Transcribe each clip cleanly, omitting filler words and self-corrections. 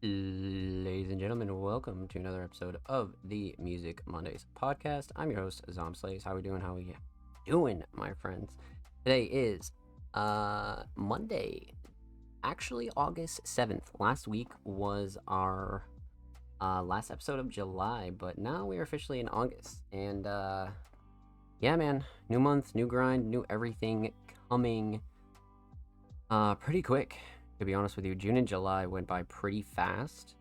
Ladies and gentlemen, welcome to another episode of the Music Mondays podcast. I'm your host, Zomslays. How we doing? How we doing, my friends? Today is Monday, actually August 7th. Last week was our last episode of July, but now we are officially in August. And yeah, man, new month, new grind, new everything coming pretty quick. To be honest with you, June and July went by pretty fast.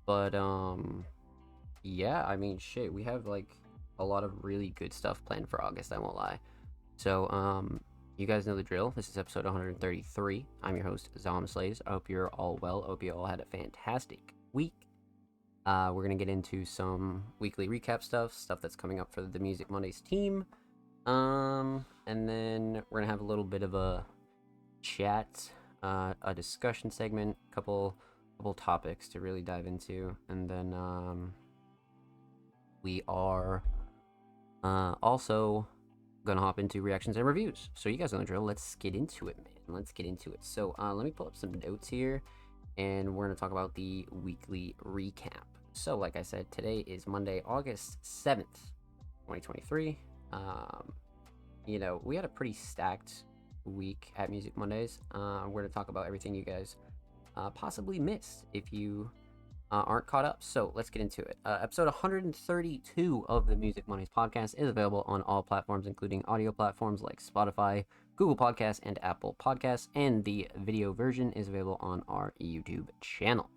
But yeah, I mean shit, we have like a lot of really good stuff planned for August, I won't lie. So you guys know the drill. This is episode 133. I'm your host, Zomslays. I hope you're all well. I hope you all had a fantastic week. We're gonna get into some weekly recap stuff that's coming up for the Music Mondays team. And then we're gonna have a little bit of a chat, a discussion segment, couple topics to really dive into, and then we are also gonna hop into reactions and reviews. So you guys know the drill. Let's get into it, man. Let's get into it. So let me pull up some notes here, and we're gonna talk about the weekly recap. So like I said, today is Monday, August 7th, 2023. We had a pretty stacked week at Music Mondays. We're going to talk about everything you guys possibly missed if you aren't caught up. So let's get into it. Episode 132 of the Music Mondays podcast is available on all platforms, including audio platforms like Spotify, Google Podcasts, and Apple Podcasts. And the video version is available on our YouTube channel.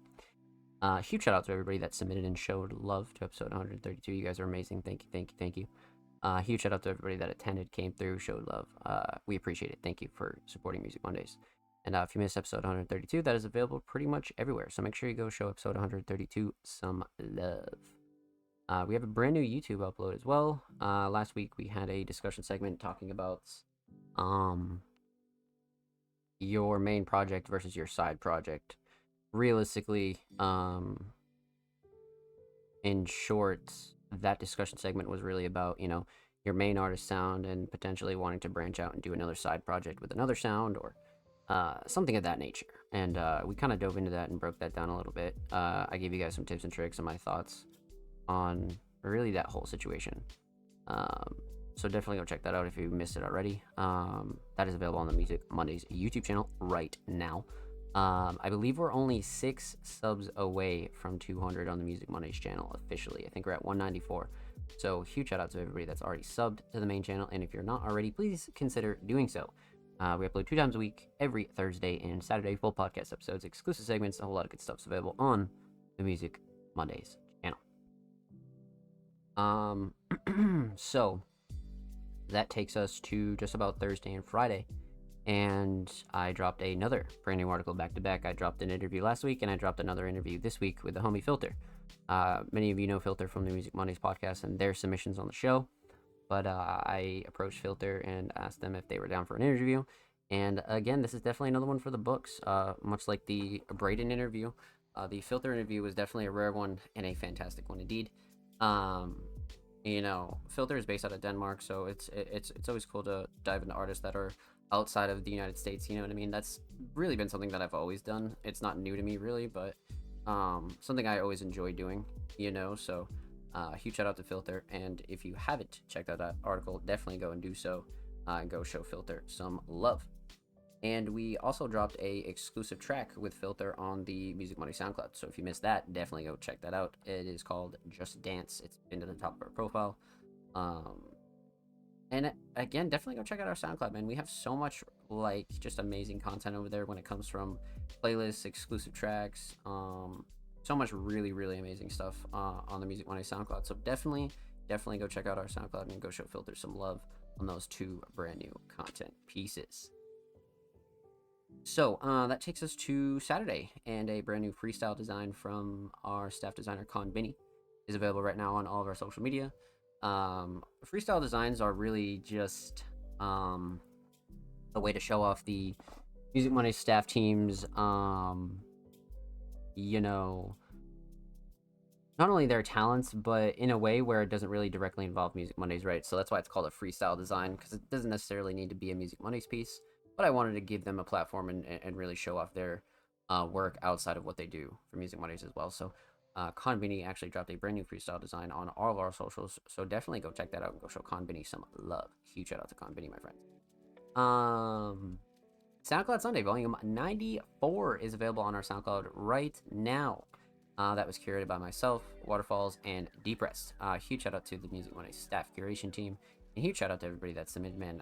Huge shout out to everybody that submitted and showed love to episode 132. You guys are amazing. Thank you. Huge shout out to everybody that attended, came through, showed love. We appreciate it. Thank you for supporting Music Mondays. And if you missed episode 132, that is available pretty much everywhere. So make sure you go show episode 132 some love. We have a brand new YouTube upload as well. Last week we had a discussion segment talking about your main project versus your side project. Realistically, in short, that discussion segment was really about, your main artist sound and potentially wanting to branch out and do another side project with another sound or something of that nature. And we kind of dove into that and broke that down a little bit. I gave you guys some tips and tricks and my thoughts on really that whole situation. So definitely go check that out if you missed it already. That is available on the Music Mondays YouTube channel right now. I believe we're only 6 subs away from 200 on the Music Mondays channel officially. I think we're at 194. So huge shout out to everybody that's already subbed to the main channel. And if you're not already, please consider doing so. We upload 2 times a week, every Thursday and Saturday, full podcast episodes, exclusive segments, a whole lot of good stuff's available on the Music Mondays channel. So that takes us to just about Thursday and Friday. And I dropped another brand new article back to back. I dropped an interview last week, and I dropped another interview this week with the homie Filter. Many of you know Filter from the Music Mondays podcast and their submissions on the show. But I approached Filter and asked them if they were down for an interview. And again, this is definitely another one for the books. Much like the Braden interview, the Filter interview was definitely a rare one and a fantastic one indeed. Filter is based out of Denmark, so it's always cool to dive into artists that are outside of the United States. You know what I mean? That's really been something that I've always done. It's not new to me really, but something I always enjoy doing. So huge shout out to Filter. And if you haven't checked out that article, definitely go and do so. And go show Filter some love. And we also dropped a exclusive track with Filter on the Music Monday SoundCloud. So if you missed that, definitely go check that out. It is called Just Dance. It's pinned to the top of our profile. And again, definitely go check out our SoundCloud, man. We have so much just amazing content over there when it comes from playlists, exclusive tracks, so much really, really amazing stuff on the Music Monday SoundCloud. So definitely go check out our SoundCloud and go show Filter some love on those 2 brand new content pieces. So that takes us to Saturday, and a brand new freestyle design from our staff designer Con Binny is available right now on all of our social media. Freestyle designs are really just a way to show off the Music Monday staff team's not only their talents, but in a way where it doesn't really directly involve Music Mondays, right? So that's why it's called a freestyle design, because it doesn't necessarily need to be a Music Mondays piece, but I wanted to give them a platform and really show off their work outside of what they do for Music Mondays as well. So Conbini actually dropped a brand new freestyle design on all of our socials. So definitely go check that out and go show Conbini some love. Huge shout out to Conbini, my friend. SoundCloud Sunday Volume 94 is available on our SoundCloud right now. That was curated by myself, Waterfalls, and Depressed. Huge shout out to the Music Monday staff curation team, and huge shout out to everybody that submitted, man.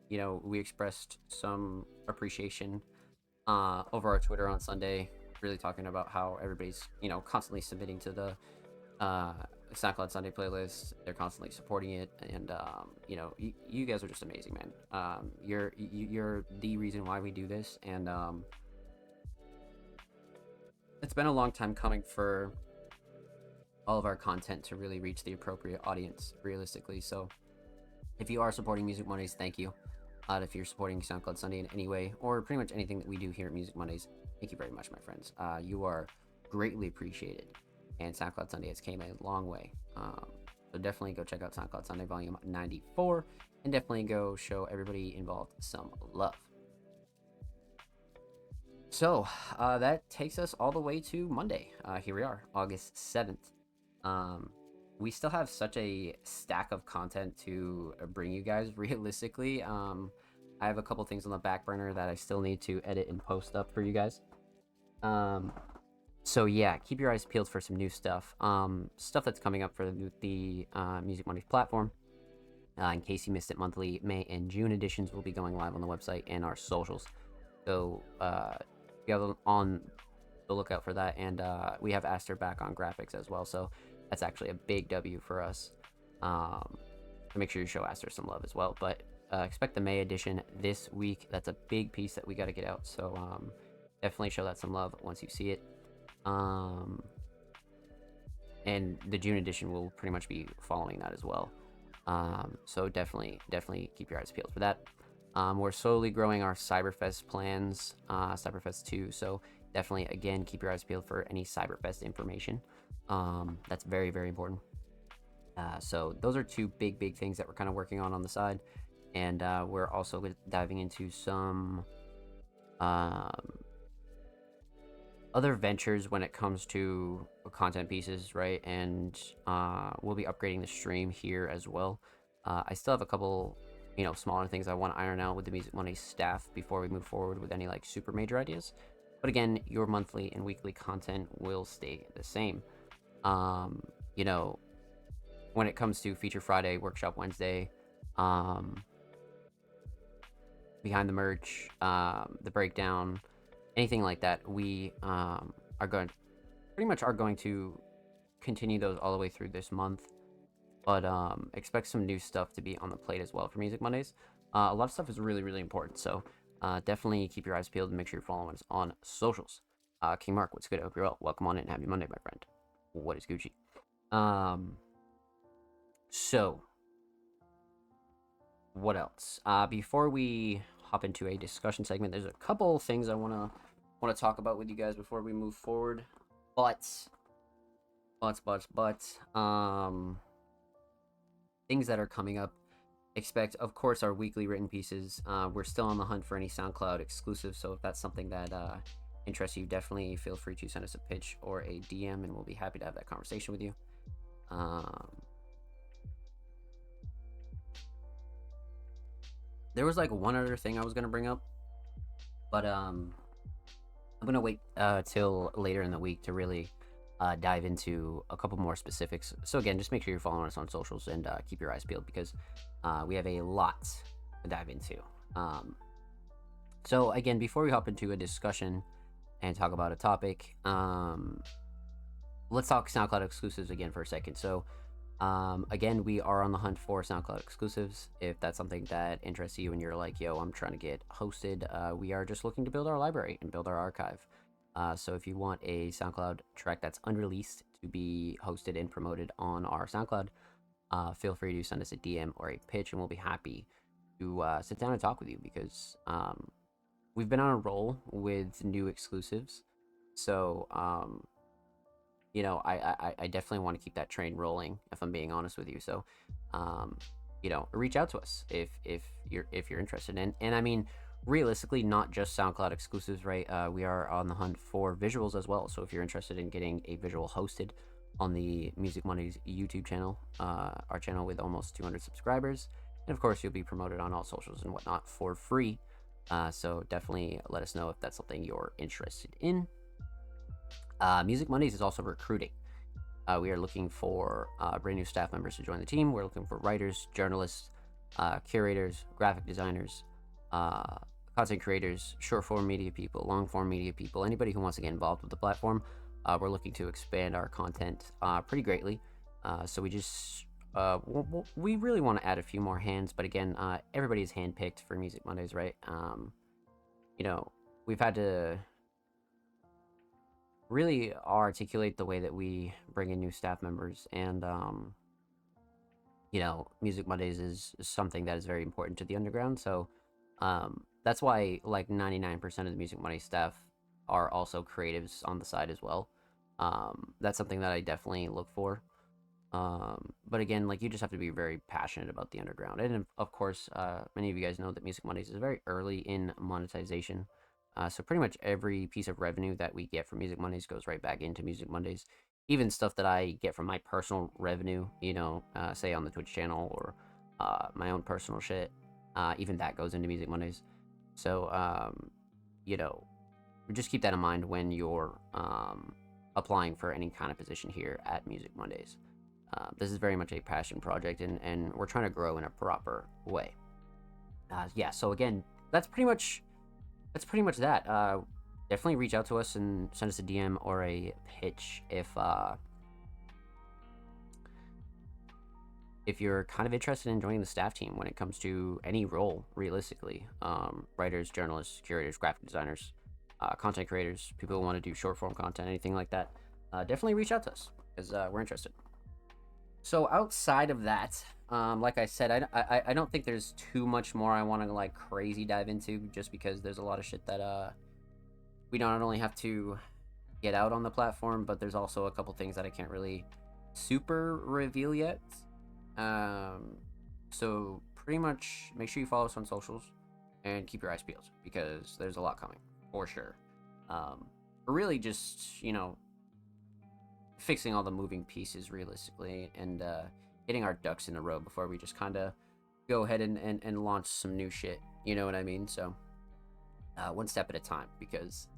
We expressed some appreciation over our Twitter on Sunday, really talking about how everybody's, constantly submitting to the SoundCloud Sunday playlist. They're constantly supporting it, and you guys are just amazing, man. You're the reason why we do this, and it's been a long time coming for all of our content to really reach the appropriate audience, realistically. So, if you are supporting Music Mondays, thank you. If you're supporting SoundCloud Sunday in any way, or pretty much anything that we do here at Music Mondays, thank you very much, my friends. You are greatly appreciated, and SoundCloud Sunday has came a long way. So definitely go check out SoundCloud Sunday Volume 94, and definitely go show everybody involved some love. So that takes us all the way to Monday. Here we are, August 7th. We still have such a stack of content to bring you guys, realistically. I have a couple things on the back burner that I still need to edit and post up for you guys. So yeah, keep your eyes peeled for some new stuff. Stuff that's coming up for the Music Mondays platform. In case you missed it, monthly May and June editions will be going live on the website and our socials. So be on the lookout for that. And we have Aster back on graphics as well. So that's actually a big W for us. Make sure you show Aster some love as well. But expect the May edition this week. That's a big piece that we got to get out. So definitely show that some love once you see it. And the June edition will pretty much be following that as well. So definitely keep your eyes peeled for that. We're slowly growing our Cyberfest plans, Cyberfest 2. So definitely, again, keep your eyes peeled for any Cyberfest information. That's very, very important. So those are two big things that we're kind of working on the side. And we're also diving into some other ventures when it comes to content pieces, right? And we'll be upgrading the stream here as well. I still have a couple, smaller things I want to iron out with the Music Monday staff before we move forward with any like super major ideas. But again, your monthly and weekly content will stay the same. When it comes to Feature Friday, Workshop Wednesday, behind the merch, the breakdown, anything like that, we are going to continue those all the way through this month. But expect some new stuff to be on the plate as well for Music Mondays. A lot of stuff is really, really important. So definitely keep your eyes peeled and make sure you're following us on socials. King Mark, what's good? I hope you're well. Welcome on in. Happy Monday, my friend. What is Gucci? So what else? Before we hop into a discussion segment, there's a couple things I want to talk about with you guys before we move forward. But things that are coming up. Expect, of course, our weekly written pieces. We're still on the hunt for any SoundCloud exclusives, so if that's something that interests you, definitely feel free to send us a pitch or a DM, and we'll be happy to have that conversation with you. There was like one other thing I was gonna bring up, but I'm gonna wait till later in the week to really dive into a couple more specifics. So again, just make sure you're following us on socials and keep your eyes peeled because we have a lot to dive into. So again, before we hop into a discussion and talk about a topic, let's talk SoundCloud exclusives again for a second. So again, we are on the hunt for SoundCloud exclusives. If that's something that interests you and you're like, yo, I'm trying to get hosted, we are just looking to build our library and build our archive. So if you want a SoundCloud track that's unreleased to be hosted and promoted on our SoundCloud, feel free to send us a DM or a pitch, and we'll be happy to sit down and talk with you because we've been on a roll with new exclusives. So, I definitely want to keep that train rolling, if I'm being honest with you. So, reach out to us if you're interested. And I mean, realistically not just SoundCloud exclusives, right? We are on the hunt for visuals as well. So if you're interested in getting a visual hosted on the Music Mondays YouTube channel, our channel with almost 200 subscribers, and of course you'll be promoted on all socials and whatnot for free. So definitely let us know if that's something you're interested in. Music Mondays is also recruiting. We are looking for brand new staff members to join the team. We're looking for writers, journalists, curators, graphic designers, content creators, short form media people, long form media people, anybody who wants to get involved with the platform. We're looking to expand our content pretty greatly. So we really want to add a few more hands, but again, everybody is handpicked for Music Mondays, right? We've had to really articulate the way that we bring in new staff members, and Music Mondays is something that is very important to the underground. So that's why like 99% of the Music Monday staff are also creatives on the side as well. That's something that I definitely look for. But again, like, you just have to be very passionate about the underground. And of course, many of you guys know that Music Mondays is very early in monetization. So pretty much every piece of revenue that we get from Music Mondays goes right back into Music Mondays. Even stuff that I get from my personal revenue, say on the Twitch channel, or my own personal shit, even that goes into Music Mondays. So, just keep that in mind when you're applying for any kind of position here at Music Mondays. This is very much a passion project, and we're trying to grow in a proper way. So again, that's pretty much that. Definitely reach out to us and send us a DM or a pitch if you're kind of interested in joining the staff team when it comes to any role, realistically. Writers, journalists, curators, graphic designers, content creators, people who want to do short form content, anything like that. Definitely reach out to us, because we're interested. So outside of that, like I said, I don't think there's too much more I want to like crazy dive into, just because there's a lot of shit that we not only have to get out on the platform, but there's also a couple things that I can't really super reveal yet. So pretty much make sure you follow us on socials and keep your eyes peeled, because there's a lot coming for sure. We're really just, fixing all the moving pieces realistically, and getting our ducks in a row before we just kind of go ahead and launch some new shit. You know what I mean? So one step at a time, because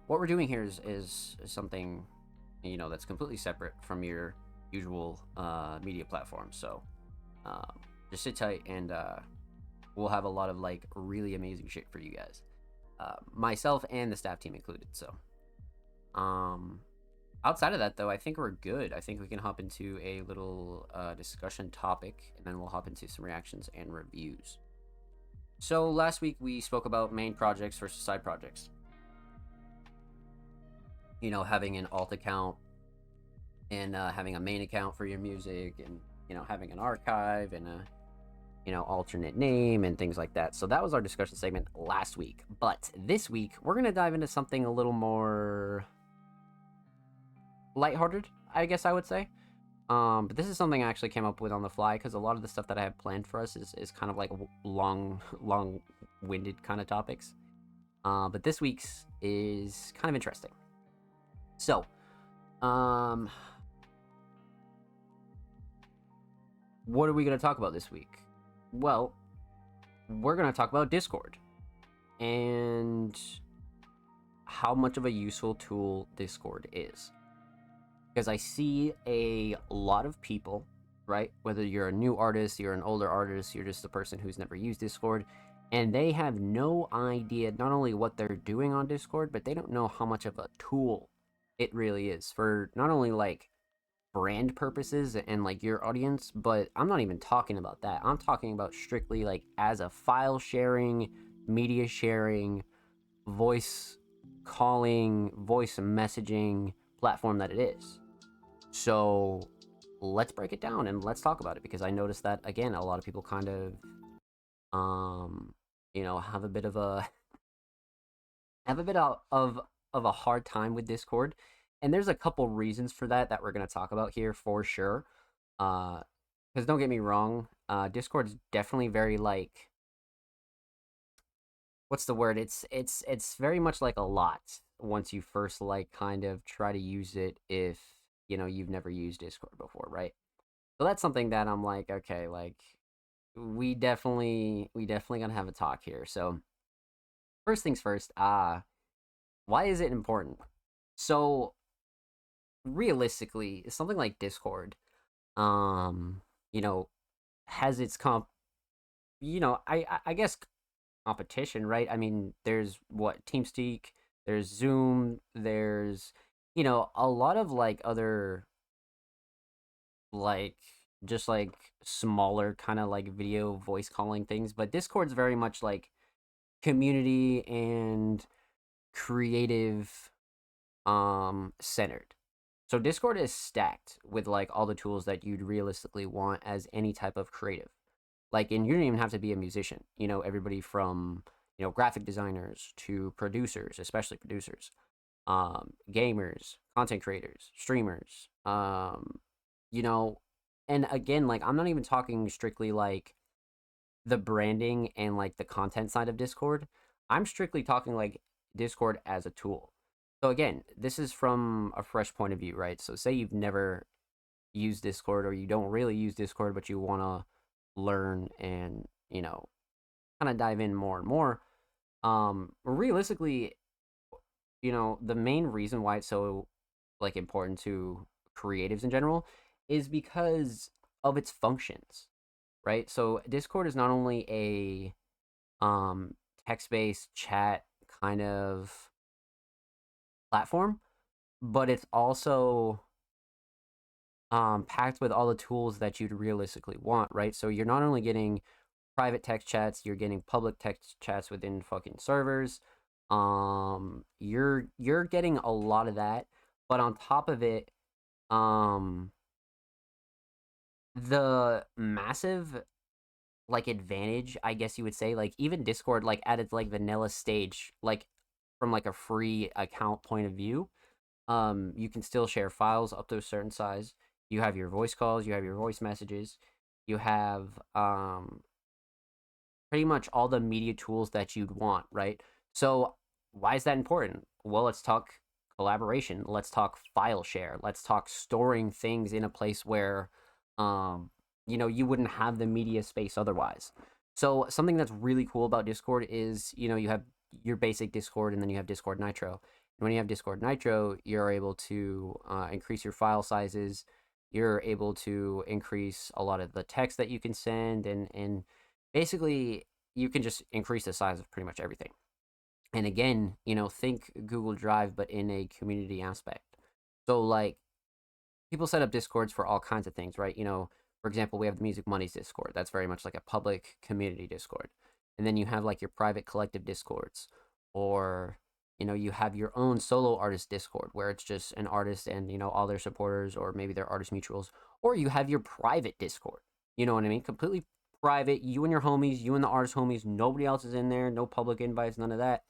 what we're doing here is something that's completely separate from your usual media platforms. So just sit tight, and we'll have a lot of like really amazing shit for you guys, myself and the staff team included. So outside of that, though, I think we're good. I think we can hop into a little discussion topic, and then we'll hop into some reactions and reviews. So last week we spoke about main projects versus side projects. Having an alt account and having a main account for your music, and having an archive and a alternate name and things like that. So that was our discussion segment last week. But this week we're gonna dive into something a little more lighthearted, I guess I would say. But this is something I actually came up with on the fly, because a lot of the stuff that I have planned for us is kind of like long-winded kind of topics. But this week's is kind of interesting. So, what are we going to talk about this week? Well, we're going to talk about Discord, and how much of a useful tool Discord is. Because I see a lot of people, right? Whether you're a new artist, you're an older artist, you're just a person who's never used Discord, and they have no idea not only what they're doing on Discord, but they don't know how much of a tool it really is for not only like brand purposes and like your audience, but I'm not even talking about that. I'm talking about strictly like as a file sharing, media sharing, voice calling, voice messaging platform that it is. So let's break it down and let's talk about it, because I noticed that again, a lot of people kind of have a bit of a hard time with Discord, and there's a couple reasons for that we're going to talk about here for sure. Because don't get me wrong, Discord is definitely very like what's the word? It's very much like a lot once you first like kind of try to use it if you've never used Discord before, right? So that's something that I'm like, okay, like we definitely gonna have a talk here. So first things first, why is it important? So realistically, something like Discord, um, you know, has its I guess competition, right? I mean, there's what TeamSpeak, there's Zoom, there's a lot of like other like just like smaller kind of like video voice calling things, but Discord's very much like community and creative centered. So Discord is stacked with like all the tools that you'd realistically want as any type of creative. Like, and you don't even have to be a musician. Everybody from graphic designers to producers, especially producers, gamers, content creators, streamers, you know, and again, like I'm not even talking strictly like the branding and like the content side of Discord. I'm strictly talking like Discord as a tool. So again, this is from a fresh point of view, right? So say you've never used Discord or you don't really use Discord, but you want to learn and, kind of dive in more and more. Realistically, the main reason why it's so like important to creatives in general is because of its functions, right? So Discord is not only a um text-based chat kind of platform, but it's also packed with all the tools that you'd realistically want, right? So you're not only getting private text chats, you're getting public text chats within fucking servers. You're getting a lot of that, but on top of it, um the massive like advantage, I guess you would say, like even Discord like at its like vanilla stage, like from like a free account point of view, you can still share files up to a certain size. You have your voice calls, you have your voice messages, you have pretty much all the media tools that you'd want, right? So why is that important? Well, let's talk collaboration. Let's talk file share. Let's talk storing things in a place where you wouldn't have the media space otherwise. So something that's really cool about Discord is, you have your basic Discord and then you have Discord Nitro. And when you have Discord Nitro, you're able to increase your file sizes. You're able to increase a lot of the text that you can send, and basically you can just increase the size of pretty much everything. And again, think Google Drive, but in a community aspect. So like people set up Discords for all kinds of things, right? For example, we have the Music Mondays Discord. That's very much like a public community Discord. And then you have like your private collective Discords, or you have your own solo artist Discord where it's just an artist and all their supporters, or maybe their artist mutuals, or you have your private Discord. You know what I mean? Completely private, you and your homies, you and the artist homies, nobody else is in there, no public invites, none of that.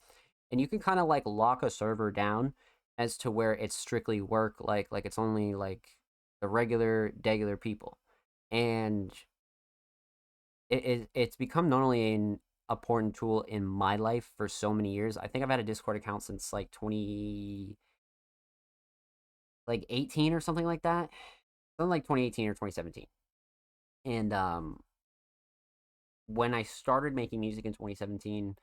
And you can kind of like lock a server down as to where it's strictly work, like it's only like the regular people. And it's become not only an important tool in my life for so many years. I think I've had a Discord account since like 2018 or something like that. Something like 2018 or 2017. And when I started making music in 2017,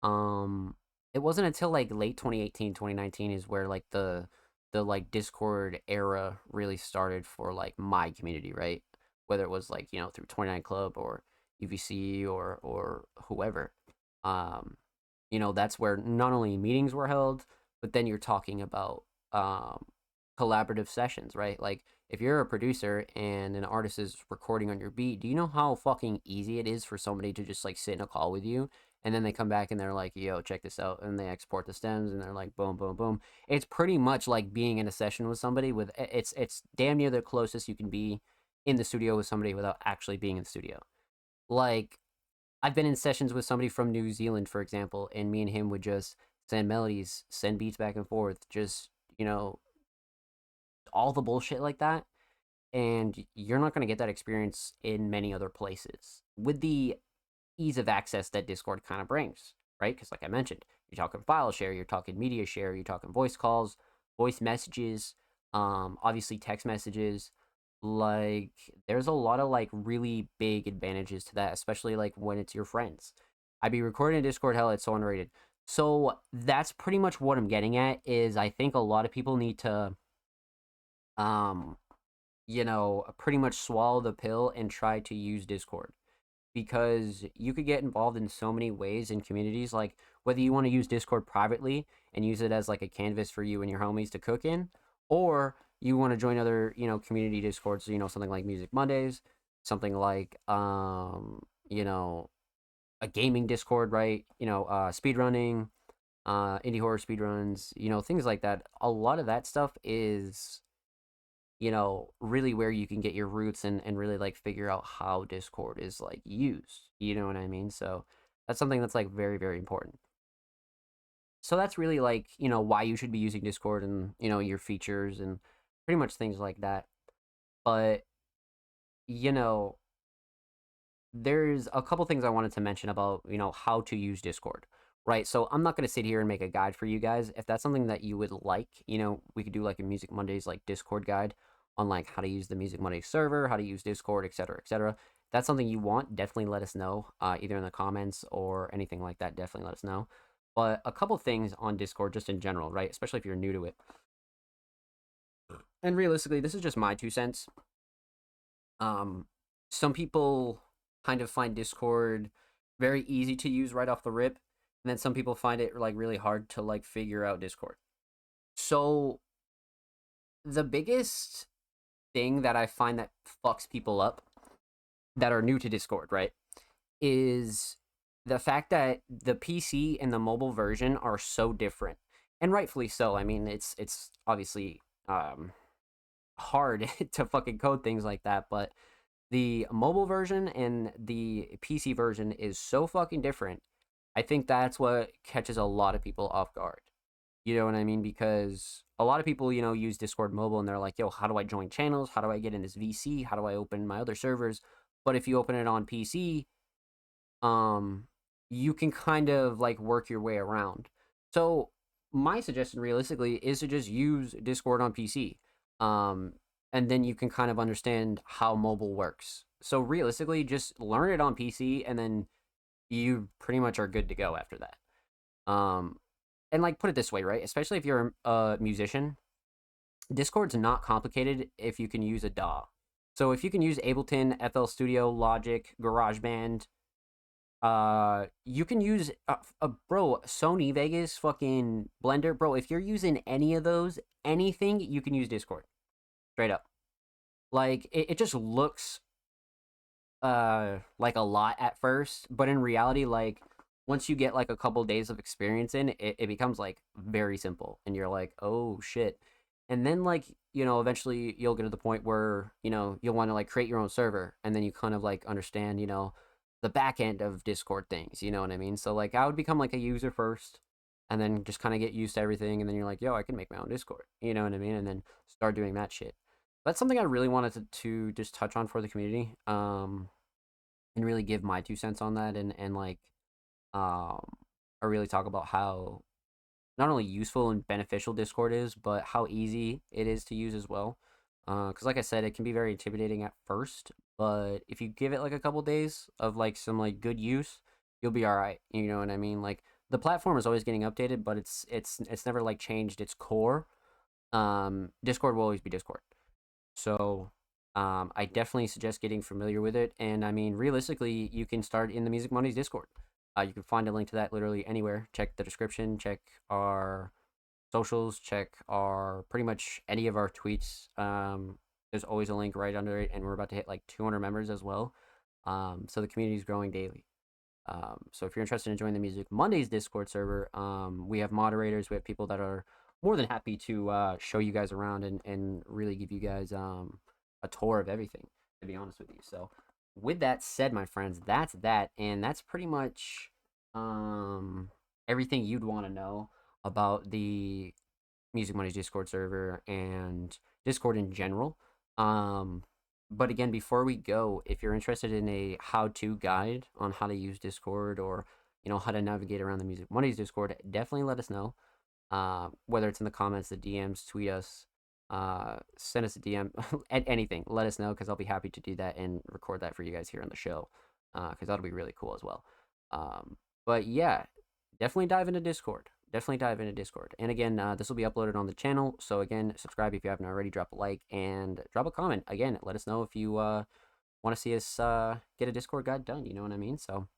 um it wasn't until like late 2018, 2019 is where like the like Discord era really started for like my community, right? Whether it was like, through 29 Club or UVC or whoever. Um that's where not only meetings were held, but then you're talking about collaborative sessions, right? Like if you're a producer and an artist is recording on your beat, do you know how fucking easy it is for somebody to just like sit in a call with you, and then they come back and they're like, yo, check this out, and they export the stems and they're like, boom, boom, boom. It's pretty much like being in a session with somebody. With it's damn near the closest you can be in the studio with somebody without actually being in the studio. Like I've been in sessions with somebody from New Zealand, for example, and me and him would just send melodies, send beats back and forth, just all the bullshit like that. And you're not going to get that experience in many other places with the ease of access that Discord kind of brings. right? Because like I mentioned, you're talking file share, you're talking media share, you're talking voice calls, voice messages, obviously text messages. Like there's a lot of like really big advantages to that, especially like when it's your friends. I'd be recording in Discord, hell, it's so underrated. So that's pretty much what I'm getting at is I think a lot of people need to um pretty much swallow the pill and try to use Discord because you could get involved in so many ways in communities, like whether you want to use Discord privately and use it as like a canvas for you and your homies to cook in, or you want to join other community Discords, something like Music Mondays, something like a gaming Discord, right? Speedrunning, indie horror speedruns, things like that. A lot of that stuff is really where you can get your roots and really like figure out how Discord is like used. You know what I mean? So that's something that's like very, very important. So that's really like, why you should be using Discord and, your features and pretty much things like that. But, you know, there's a couple things I wanted to mention about, how to use Discord. Right. So I'm not going to sit here and make a guide for you guys. If that's something that you would like, we could do like a Music Mondays like Discord guide on like how to use the Music Monday server, how to use Discord, etc., etc. If that's something you want, definitely let us know, either in the comments or anything like that. Definitely let us know. But a couple things on Discord, just in general, right? Especially if you're new to it. And realistically, this is just my 2 cents. Um, some people kind of find Discord very easy to use right off the rip, and then some people find it like really hard to like figure out Discord. So the biggest thing that I find that fucks people up that are new to Discord, right, is the fact that the PC and the mobile version are so different, and rightfully so. I mean, it's obviously hard to fucking code things like that, but the mobile version and the PC version is so fucking different. I think that's what catches a lot of people off guard. You know what I mean? Because a lot of people, use Discord mobile and they're like, yo, how do I join channels? How do I get in this VC? How do I open my other servers? But if you open it on PC, um, you can kind of like work your way around. So my suggestion realistically is to just use Discord on PC. Um, and then you can kind of understand how mobile works. So realistically, just learn it on PC and then you pretty much are good to go after that. Um, and like put it this way, right? Especially if you're a musician, Discord's not complicated if you can use a DAW. So if you can use Ableton, FL Studio, Logic, GarageBand, you can use bro, Sony Vegas, fucking Blender, bro. If you're using any of those, anything, you can use Discord. Straight up. Like it just looks like a lot at first, but in reality, like once you get like a couple days of experience in it becomes like very simple and you're like, oh shit. And then like, eventually you'll get to the point where, you'll want to like create your own server and then you kind of like understand, the back end of Discord things, you know what I mean? So like I would become like a user first and then just kind of get used to everything and then you're like, yo, I can make my own Discord. You know what I mean? And then start doing that shit. That's something I really wanted to just touch on for the community. And really give my 2 cents on that and like um I really talk about how not only useful and beneficial Discord is, but how easy it is to use as well. Because like I said, it can be very intimidating at first, but if you give it like a couple days of like some like good use, you'll be all right. You know what I mean? Like the platform is always getting updated, but it's never like changed its core. Discord will always be Discord. So I definitely suggest getting familiar with it. And I mean, realistically, you can start in the Music Mondays Discord. You can find a link to that literally anywhere. Check the description, check our socials, check our pretty much any of our tweets. There's always a link right under it, and we're about to hit like 200 members as well. So the community is growing daily. So if you're interested in joining the Music Mondays Discord server, we have moderators, we have people that are more than happy to show you guys around and really give you guys a tour of everything, to be honest with you. So with that said, my friends, that's that, and that's pretty much everything you'd want to know about the Music Money's Discord server and Discord in general. But again, before we go, if you're interested in a how-to guide on how to use Discord or how to navigate around the Music Mondays Discord, definitely let us know. Whether it's in the comments, the DMs, tweet us, send us a DM, anything. Let us know because I'll be happy to do that and record that for you guys here on the show. Because that'll be really cool as well. But yeah, definitely dive into Discord. Definitely dive into Discord. And again, this will be uploaded on the channel. So again, subscribe if you haven't already. Drop a like and drop a comment. Again, let us know if you want to see us get a Discord guide done. You know what I mean? So,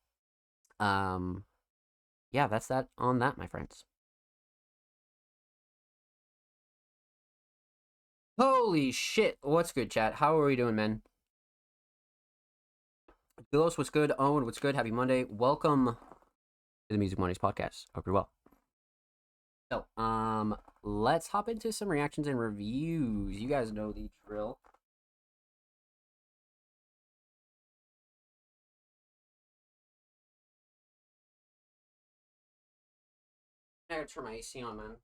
yeah, that's that on that, my friends. Holy shit! What's good, chat? How are we doing, man? Bilos, what's good? Owen, what's good? Happy Monday. Welcome to the Music Mondays podcast. Hope you're well. So, let's hop into some reactions and reviews. You guys know the drill. I gotta turn my AC on, man.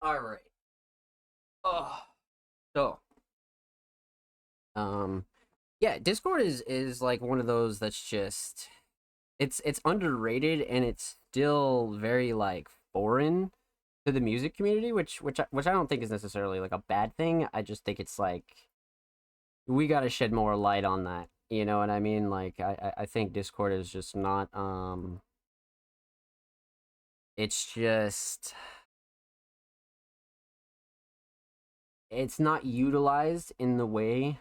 All right. Oh, so, yeah, Discord is like one of those that's just it's underrated and it's still very like foreign to the music community, which I don't think is necessarily like a bad thing. I just think it's like we got to shed more light on that. You know what I mean? Like I think Discord is just not it's just it's not utilized in the way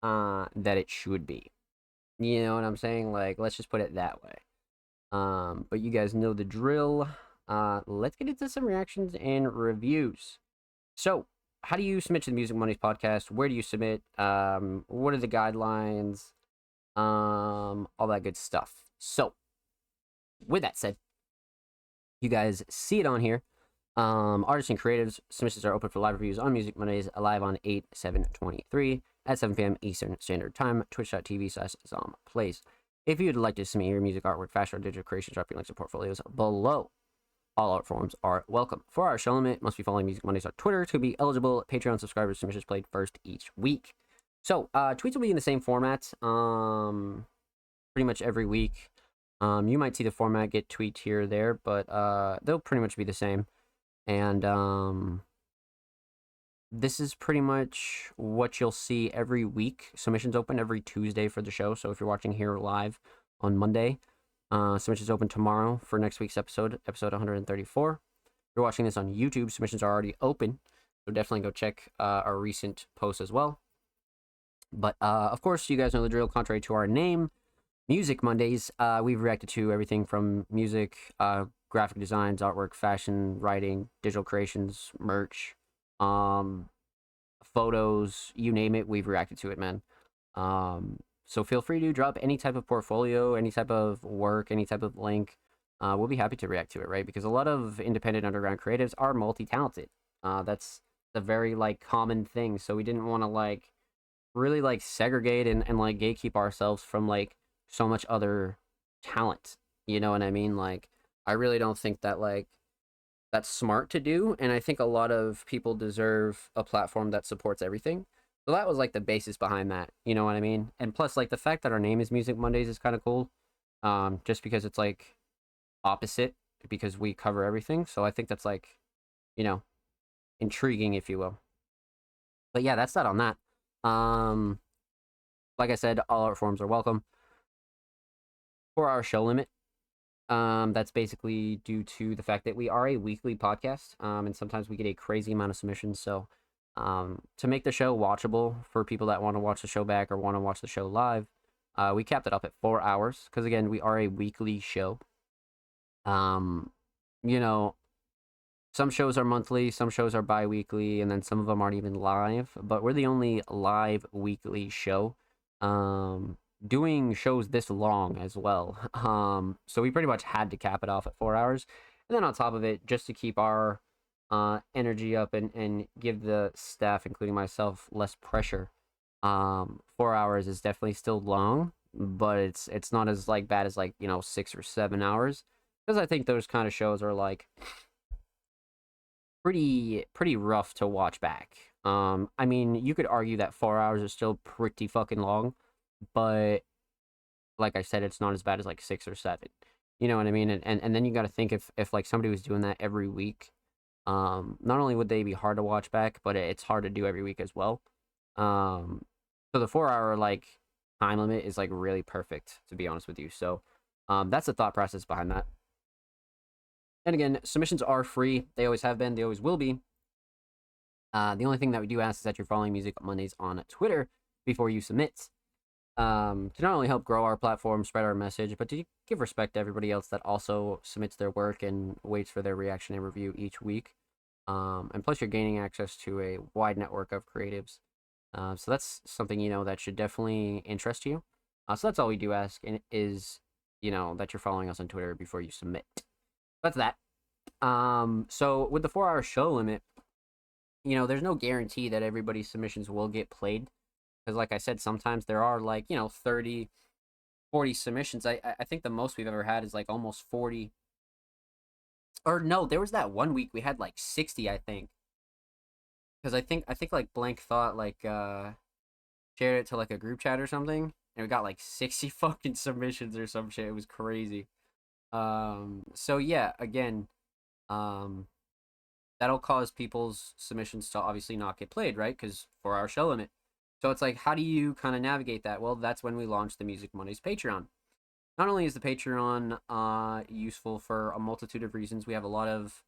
that it should be. You know what I'm saying? Like let's just put it that way. But you guys know the drill. Let's get into some reactions and reviews. So, how do you submit to the Music Mondays podcast? Where do you submit? What are the guidelines? All that good stuff. So, with that said, you guys see it on here. Artists and creatives submissions are open for live reviews on Music Mondays, live on 8/7/23 at 7 p.m. Eastern Standard Time, twitch.tv/ZomPlays. If you'd like to submit your music, artwork, fashion, or digital creations, drop your links and portfolios below. All art forms are welcome. For our show limit, must be following Music Mondays on Twitter to be eligible. Patreon subscribers submissions played first each week. So tweets will be in the same format pretty much every week. You might see the format get tweaked here or there, but they'll pretty much be the same. And this is pretty much what you'll see every week. Submissions open every Tuesday for the show. So if you're watching here live on Monday, submissions open tomorrow for next week's episode 134. If you're watching this on YouTube, submissions are already open. So definitely go check our recent posts as well. But of course, you guys know the drill. Contrary to our name, Music Mondays, we've reacted to everything from music, graphic designs, artwork, fashion, writing, digital creations, merch, photos, you name it, we've reacted to it, man. So feel free to drop any type of portfolio, any type of work, any type of link. We'll be happy to react to it, right? Because a lot of independent underground creatives are multi-talented. That's a very like common thing. So we didn't want to like really like segregate and like gatekeep ourselves from like so much other talent. You know what I mean? Like I really don't think that like that's smart to do, and I think a lot of people deserve a platform that supports everything. So that was like the basis behind that, you know what I mean? And plus like the fact that our name is Music Mondays is kind of cool. Just because it's like opposite because we cover everything. So I think that's like, you know, intriguing if you will. But yeah, that's that on that. Like I said, all art forms are welcome. For our show limit, that's basically due to the fact that we are a weekly podcast, and sometimes we get a crazy amount of submissions. So, to make the show watchable for people that want to watch the show back or want to watch the show live, we capped it up at 4 hours because again, we are a weekly show. You know, some shows are monthly, some shows are bi-weekly, and then some of them aren't even live. But we're the only live weekly show. Doing shows this long as well. So we pretty much had to cap it off at 4 hours. And then on top of it, just to keep our energy up and give the staff, including myself, less pressure. 4 hours is definitely still long, but it's not as like bad as like, 6 or 7 hours. Because I think those kind of shows are like pretty rough to watch back. I mean, you could argue that 4 hours is still pretty fucking long. but like I said, it's not as bad as like 6 or 7. You know what I mean? And then you got to think if like somebody was doing that every week, not only would they be hard to watch back, but it's hard to do every week as well. Um, so the 4 hour like time limit is like really perfect, to be honest with you. So that's the thought process behind that. And again, submissions are free. They always have been. They always will be. The only thing that we do ask is that you're following Music Mondays on Twitter before you submit. To not only help grow our platform, spread our message, but to give respect to everybody else that also submits their work and waits for their reaction and review each week. And plus, you're gaining access to a wide network of creatives. So that's something that should definitely interest you. So that's all we do ask, and is that you're following us on Twitter before you submit. That's that. So with the 4 hour show limit, there's no guarantee that everybody's submissions will get played. Because like I said, sometimes there are like 30, 40 submissions. I think the most we've ever had is like almost 40. Or no, there was that one week we had like 60, I think. Because I think like Blank Thought like shared it to like a group chat or something, and we got like 60 fucking submissions or some shit. It was crazy. So yeah, again, um that'll cause people's submissions to obviously not get played, right? Because 4 hour show limit. So it's like, how do you kind of navigate that? Well, that's when we launched the Music Mondays Patreon. Not only is the Patreon useful for a multitude of reasons, we have a lot of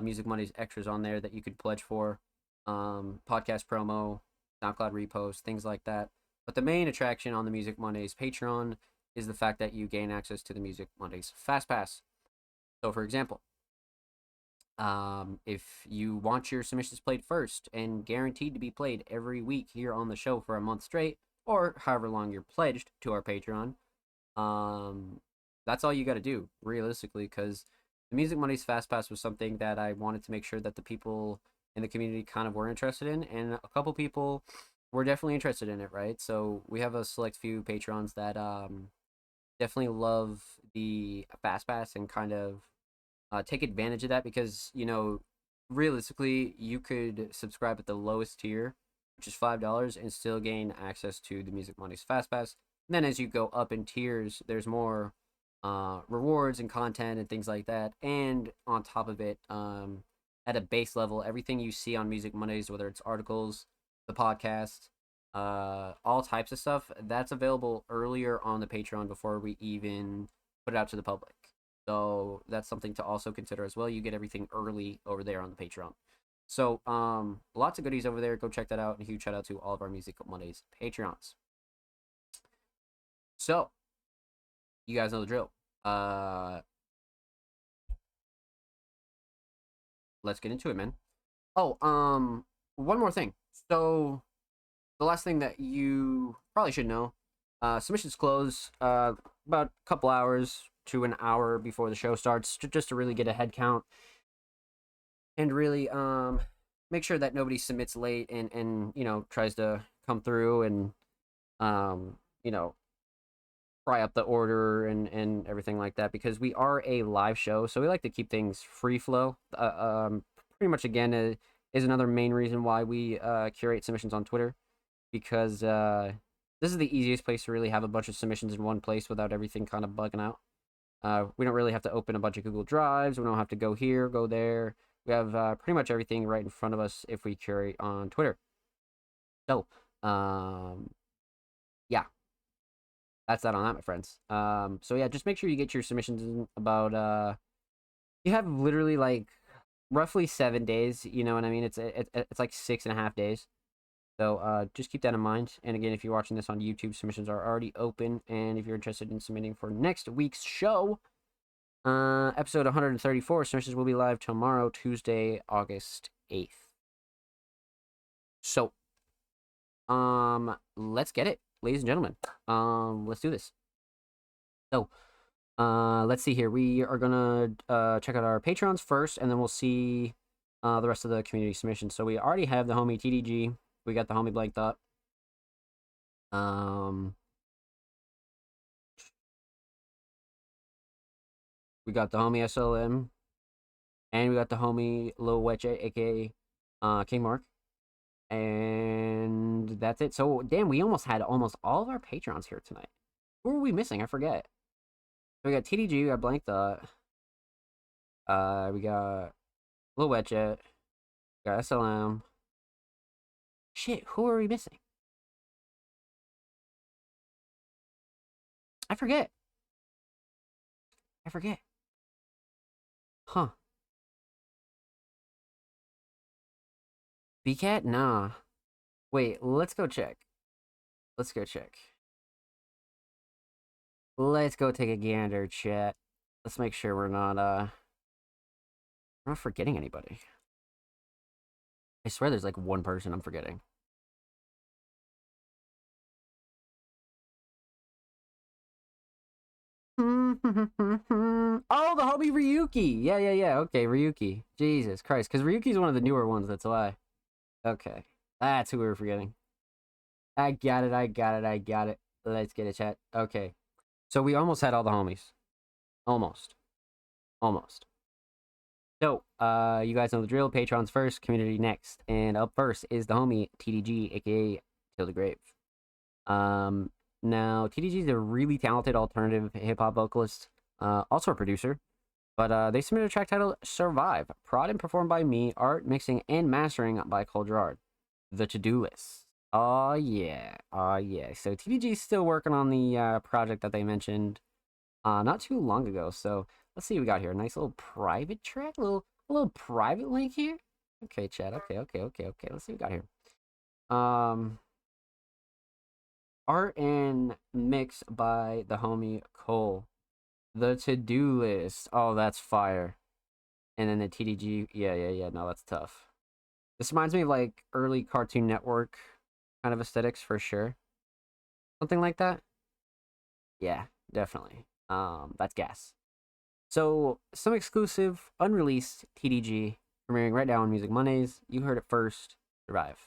Music Mondays extras on there that you could pledge for, podcast promo, SoundCloud repost, things like that. But the main attraction on the Music Mondays Patreon is the fact that you gain access to the Music Mondays Fast Pass. So, for example, if you want your submissions played first and guaranteed to be played every week here on the show for a month straight, or however long you're pledged to our Patreon, that's all you got to do, realistically, because the Music Mondays Fast Pass was something that I wanted to make sure that the people in the community kind of were interested in, and a couple people were definitely interested in it, right? So we have a select few patrons that definitely love the Fast Pass and kind of take advantage of that because realistically you could subscribe at the lowest tier, which is $5, and still gain access to the Music Mondays Fast Pass. And then as you go up in tiers, there's more rewards and content and things like that. And on top of it, at a base level, everything you see on Music Mondays, whether it's articles, the podcast, all types of stuff, that's available earlier on the Patreon before we even put it out to the public. So that's something to also consider as well. You get everything early over there on the Patreon. So lots of goodies over there. Go check that out. And a huge shout out to all of our Music Mondays Patreons. So you guys know the drill. Let's get into it, man. Oh, one more thing. So the last thing that you probably should know, submissions close about a couple hours to an hour before the show starts, just to really get a head count and really make sure that nobody submits late and tries to come through and you know fry up the order and everything like that, because we are a live show, so we like to keep things free flow. Pretty much again is another main reason why we curate submissions on Twitter, because this is the easiest place to really have a bunch of submissions in one place without everything kind of bugging out. We don't really have to open a bunch of Google Drives. We don't have to go here, go there. We have pretty much everything right in front of us if we curate on Twitter. So, yeah, that's that on that, my friends. So yeah, just make sure you get your submissions in about. You have literally like roughly 7 days. You know what I mean? It's like 6.5 days. So just keep that in mind. And again, if you're watching this on YouTube, submissions are already open. And if you're interested in submitting for next week's show, episode 134, submissions will be live tomorrow, Tuesday, August 8th. So, let's get it, ladies and gentlemen. Let's do this. So, let's see here. We are gonna check out our patrons first, and then we'll see the rest of the community submissions. So we already have the homie TDG. We got the homie Blank Thought. We got the homie SLM, and we got the homie Lil Weche, aka King Mark. And that's it. So, damn, we almost had almost all of our patrons here tonight. Who were we missing? I forget. So we got TDG, we got Blank Thought. We got Lil Wetchet. We got SLM. Shit, who are we missing? I forget. Huh. BCat? Nah. Wait, let's go check. Let's go take a gander, chat. Let's make sure we're not forgetting anybody. I swear there's like one person I'm forgetting. Oh, the homie Ryuki. Yeah. Okay, Ryuki. Jesus Christ. Because Ryuki's one of the newer ones, that's why. Okay. That's who we were forgetting. I got it. Let's get it, chat. Okay. So we almost had all the homies. Almost. So, you guys know the drill. Patrons first, community next. And up first is the homie TDG, aka Till the Grave. Now, TDG is a really talented alternative hip-hop vocalist, also a producer. But they submitted a track titled Survive, prod and performed by me, art, mixing, and mastering by Cole Gerard. The To-Do List. Oh yeah. So TDG is still working on the project that they mentioned not too long ago. So let's see what we got here. A nice little private track, a little private link here. Okay, chat. Okay. Let's see what we got here. Art and mix by the homie Cole. The To-Do List. Oh, that's fire. And then the TDG. Yeah. No, that's tough. This reminds me of like early Cartoon Network kind of aesthetics for sure. Something like that. Yeah, definitely. That's gas. So some exclusive, unreleased TDG premiering right now on Music Mondays. You heard it first. Survive.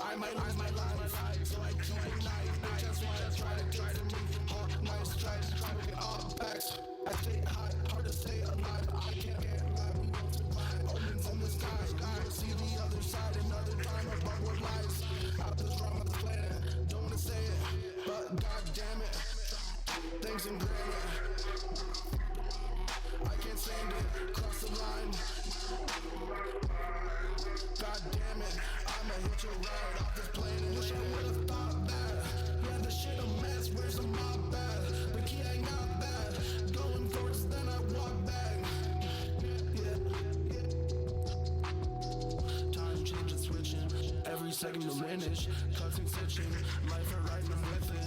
I might lose my life, so I keep it nice. Just wanna try to get to me. Hard, nice stripes, trying to get all backs. I stay high, hard to stay alive. I can't get alive, we won't survive. Omens in the sky, see the other side. Another time above what lies. Out this wrong of the planet, don't wanna say it, but god damn it. Thanks and granted. I can't stand it, cross the line. God damn it, I'ma hit you right off this planet. Wish I would've thought that. Yeah, this shit a mess, where's the mob at? The key ain't not bad. Going forwards, then I walk back. Yeah. Time changing, switching. Every second diminish. Cutting, stitching. Life for right, I'm with it.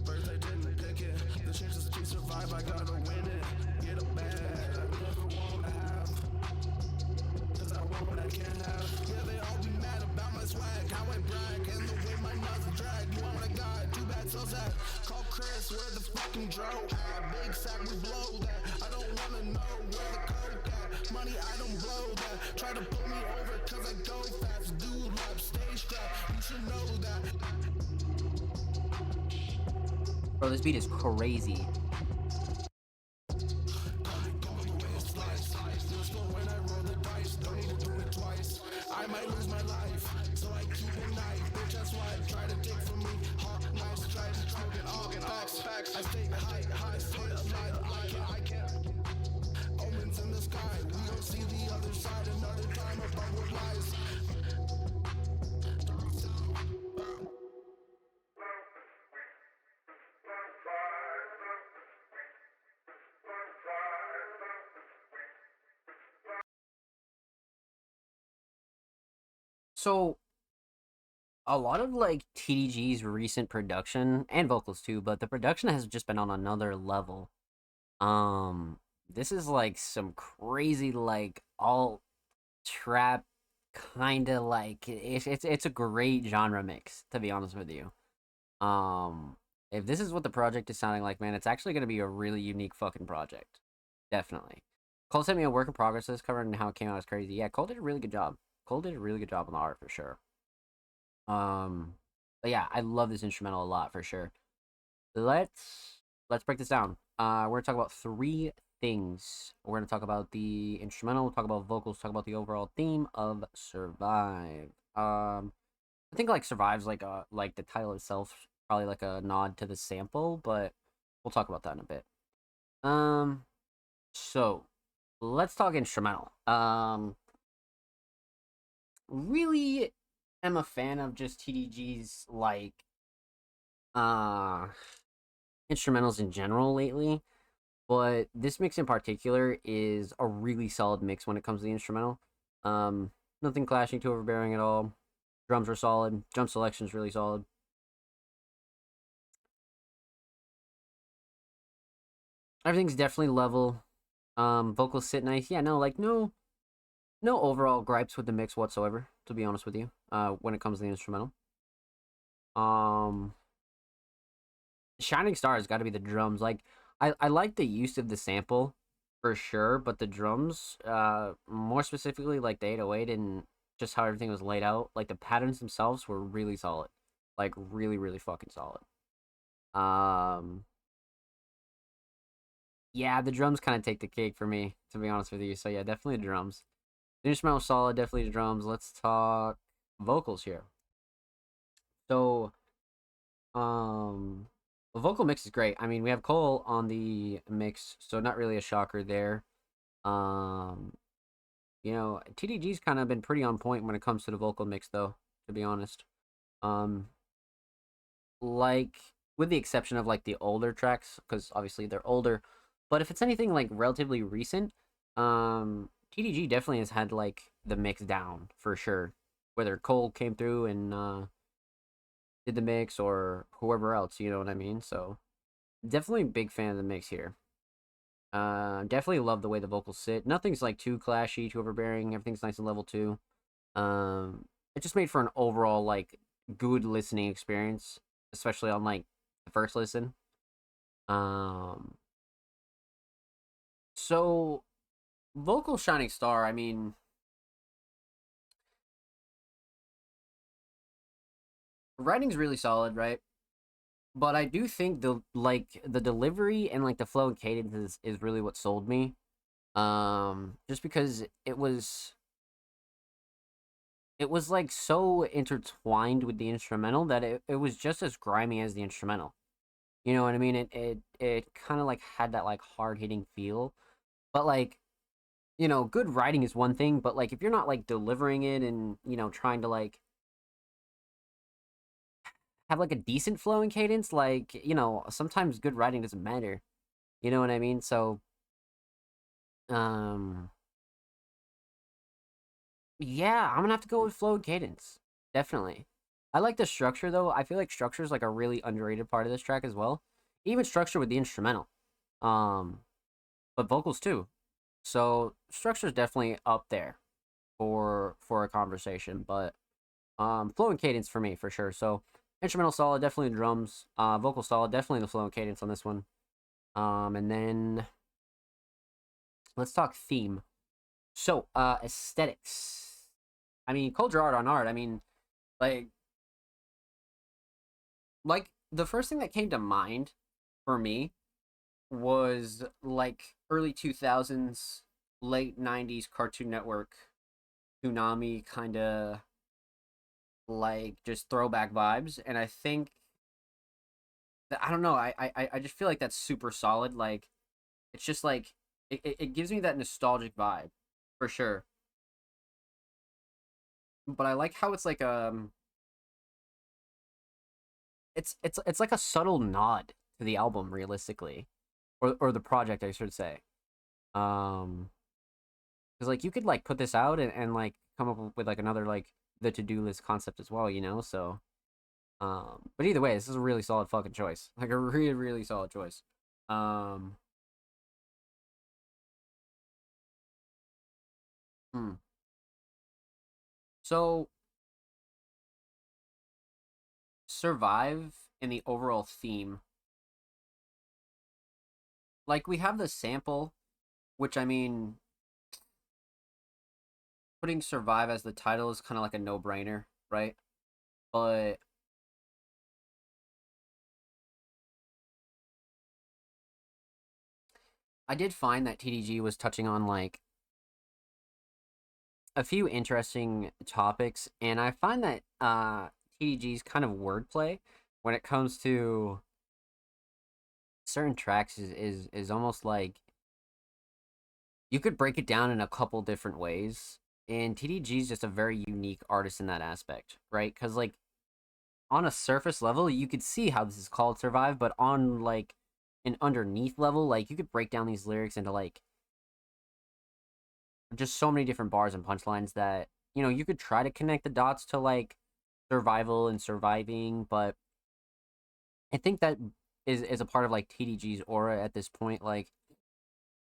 Birthday didn't pick it. The chances to survive, I gotta win it. Get a bag. I can't have. Yeah, they all be mad about my swag, how I brag, and the way my nuts drag. You want what I got? Too bad, so sad. Call Chris, where the fucking dro at? Big sack, we blow that. I don't wanna know where the coke at. Money, I don't blow that. Try to pull me over, cause I go fast. Do lap, stay strapped. You should know that. Bro, this beat is crazy. I might lose my life, so I keep it nice. Bitch, that's why I try to take from me. Hard, nice stripes, smoking all facts. I stay high, stay alive. I can't. Omens in the sky, we don't see the other side. Another time above what lies. So a lot of like TDG's recent production and vocals too, but the production has just been on another level. This is like some crazy like all trap kind of like it's a great genre mix, to be honest with you. Um, if this is what the project is sounding like, man, it's actually gonna be a really unique fucking project. Definitely. Cole sent me a work in progress list covering how it came out as crazy. Yeah, Cole did a really good job. Cole did a really good job on the art for sure. Um, but yeah, I love this instrumental a lot for sure. Let's break this down. We're gonna talk about three things. We're gonna talk about the instrumental, talk about vocals, talk about the overall theme of Survive. I think like Survive's like the title itself, probably like a nod to the sample, but we'll talk about that in a bit. Um, so let's talk instrumental. Really am a fan of just TDG's like uh instrumentals in general lately, but this mix in particular is a really solid mix when it comes to the instrumental. Um, Nothing clashing, too overbearing at all. Drums are solid. Drum selection's really solid. Everything's definitely level. Vocals sit nice. Yeah, no, like no overall gripes with the mix whatsoever. To be honest with you, when it comes to the instrumental. Um, Shining Star has got to be the drums. Like, I like the use of the sample for sure, but the drums, more specifically, like the 808 and just how everything was laid out, like the patterns themselves were really solid. Like, really, really fucking solid. Um, yeah, the drums kind of take the cake for me, to be honest with you. So, yeah, definitely the drums. The instrumental solid, definitely the drums. Let's talk vocals here. So, Um, the vocal mix is great. I mean, we have Cole on the mix, so not really a shocker there. Um, TDG's kind of been pretty on point when it comes to the vocal mix, though. To be honest, um, like with the exception of like the older tracks, because obviously they're older. But if it's anything like relatively recent, TDG definitely has had like the mix down for sure. Whether Cole came through and did the mix or whoever else, you know what I mean? So definitely a big fan of the mix here. Definitely love the way the vocals sit. Nothing's like too clashy, too overbearing. Everything's nice and level too. It just made for an overall like good listening experience, especially on like the first listen. Um, so vocal Shining Star. I mean, writing's really solid, right? But I do think the delivery and like the flow and cadence is really what sold me. Just because it was like so intertwined with the instrumental that it was just as grimy as the instrumental. You know what I mean? It kind of like had that like hard hitting feel. But like, good writing is one thing, but like if you're not like delivering it and, trying to like have like a decent flowing cadence, like, sometimes good writing doesn't matter. You know what I mean? So, um yeah, I'm gonna have to go with flow and cadence. Definitely. I like the structure though. I feel like structure is like a really underrated part of this track as well. Even structure with the instrumental. Um, but vocals too. So structure is definitely up there for a conversation. But flow and cadence for me for sure. So instrumental solid, definitely the drums. Vocal solid, definitely the flow and cadence on this one. And then let's talk theme. So aesthetics. I mean, culture art on art. I mean, like the first thing that came to mind for me was like early 2000s, late 90s Cartoon Network, Toonami kind of like just throwback vibes. And I think that, I don't know, I just feel like that's super solid. Like, it's just like, it gives me that nostalgic vibe for sure. But I like how it's like, it's like a subtle nod to the album, realistically, or the project, I should say. Um, because like you could like put this out and like come up with like another like the to-do list concept as well, so but either way, this is a really solid fucking choice, like a really really solid choice. um hmm. So, Survive in the overall theme, like, we have the sample, which, I mean, putting Survive as the title is kind of like a no-brainer, right? But I did find that TDG was touching on, like, a few interesting topics, and I find that TDG's kind of wordplay when it comes to certain tracks is almost like you could break it down in a couple different ways. And TDG is just a very unique artist in that aspect, right? Because, like, on a surface level, you could see how this is called Survive, but on, like, an underneath level, like, you could break down these lyrics into, like, just so many different bars and punchlines that, you know, you could try to connect the dots to, like, survival and surviving, but I think that is a part of, like, TDG's aura at this point. Like,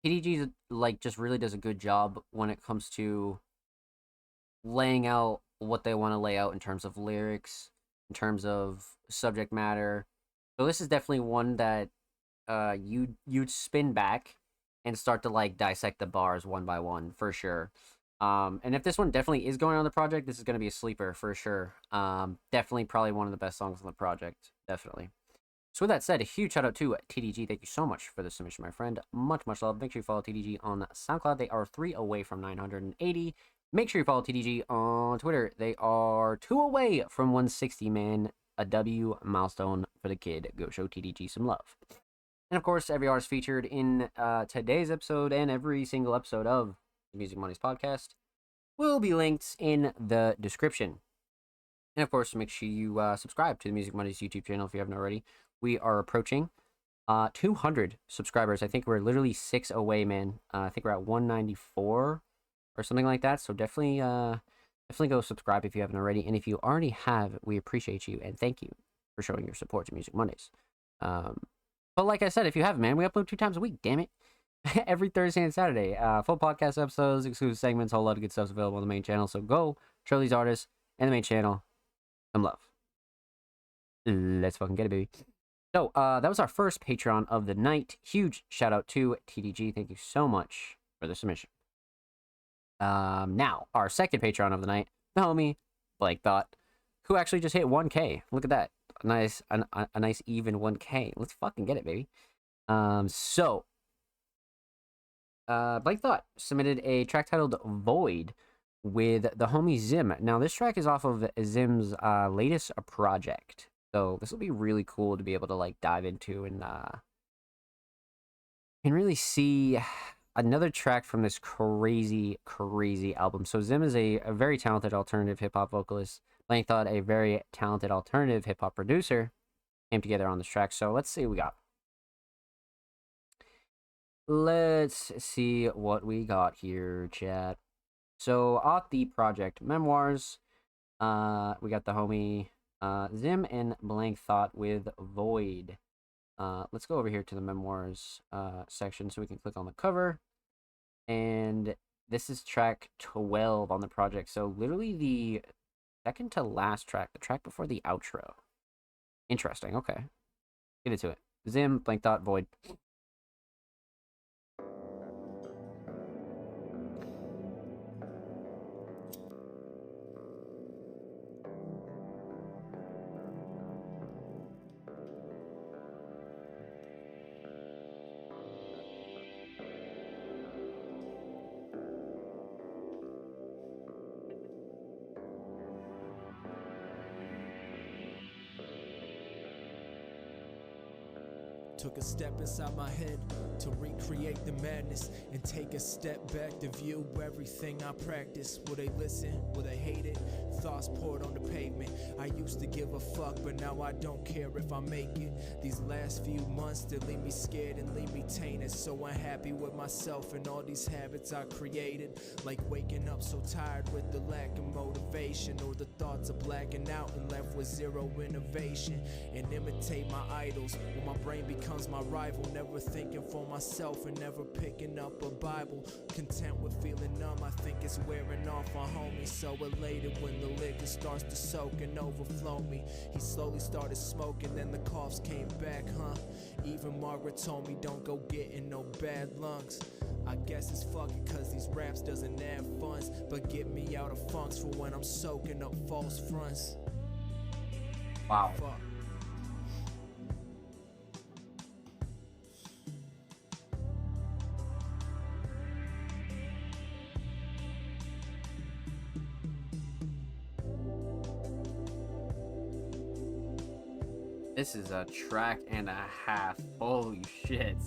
TDG, like, just really does a good job when it comes to laying out what they want to lay out in terms of lyrics, in terms of subject matter. So this is definitely one that you'd spin back and start to, like, dissect the bars one by one for sure. And if this one definitely is going on the project, this is going to be a sleeper for sure. Definitely probably one of the best songs on the project, definitely. So with that said, a huge shout out to TDG. Thank you so much for the submission, my friend. Much love. Make sure you follow TDG on SoundCloud. They are 3 away from 980. Make sure you follow TDG on Twitter. They are 2 away from 160, man. A W milestone for the kid. Go show TDG some love. And of course, every artist featured in today's episode and every single episode of the Music Mondays podcast will be linked in the description. And of course, make sure you subscribe to the Music Mondays YouTube channel if you haven't already. We are approaching 200 subscribers. I think we're literally 6 away, man. I think we're at 194 or something like that. So definitely go subscribe if you haven't already. And if you already have, we appreciate you and thank you for showing your support to Music Mondays. But like I said, if you haven't, man, we upload 2 times a week, damn it. Every Thursday and Saturday. Full podcast episodes, exclusive segments, a whole lot of good stuff available on the main channel. So go show these artists and the main channel some love. Let's fucking get it, baby. So, that was our first Patreon of the night. Huge shout out to TDG. Thank you so much for the submission. Now, our second Patreon of the night, the homie, Blank Thought, who actually just hit 1K. Look at that. A nice even 1K. Let's fucking get it, baby. Blank Thought submitted a track titled Void with the homie Zim. Now, this track is off of Zim's latest project. So this will be really cool to be able to, like, dive into and really see another track from this crazy album. So Zim is a very talented alternative hip-hop vocalist. Blank Thought, a very talented alternative hip-hop producer, came together on this track. So let's see what we got. Let's see what we got here, chat. So off the project Memoirs, we got the homie Zim and Blank Thought with Void. Let's go over here to the Memoirs section so we can click on the cover. And this is track 12 on the project. So literally the second to last track, the track before the outro. Interesting, okay. Get into it. Zim, Blank Thought, Void. Took a step inside my head to recreate the madness and take a step back to view everything I practice. Will they listen? Will they hate it? Thoughts poured on the pavement. I used to give a fuck, but now I don't care if I make it. These last few months that leave me scared and leave me tainted. So unhappy with myself and all these habits I created. Like waking up so tired with the lack of motivation, or the thoughts of blacking out and left with zero innovation. And imitate my idols when my brain becomes becomes my rival. Never thinking for myself and never picking up a Bible. Content with feeling numb, I think it's wearing off my homie. So elated when the liquor starts to soak and overflow me. He slowly started smoking, then the coughs came back, huh? Even Margaret told me don't go getting no bad lungs. I guess it's fucking cause these raps doesn't have funds, but get me out of funks for when I'm soaking up false fronts. Wow. Fuck. This is a track and a half. Holy shit.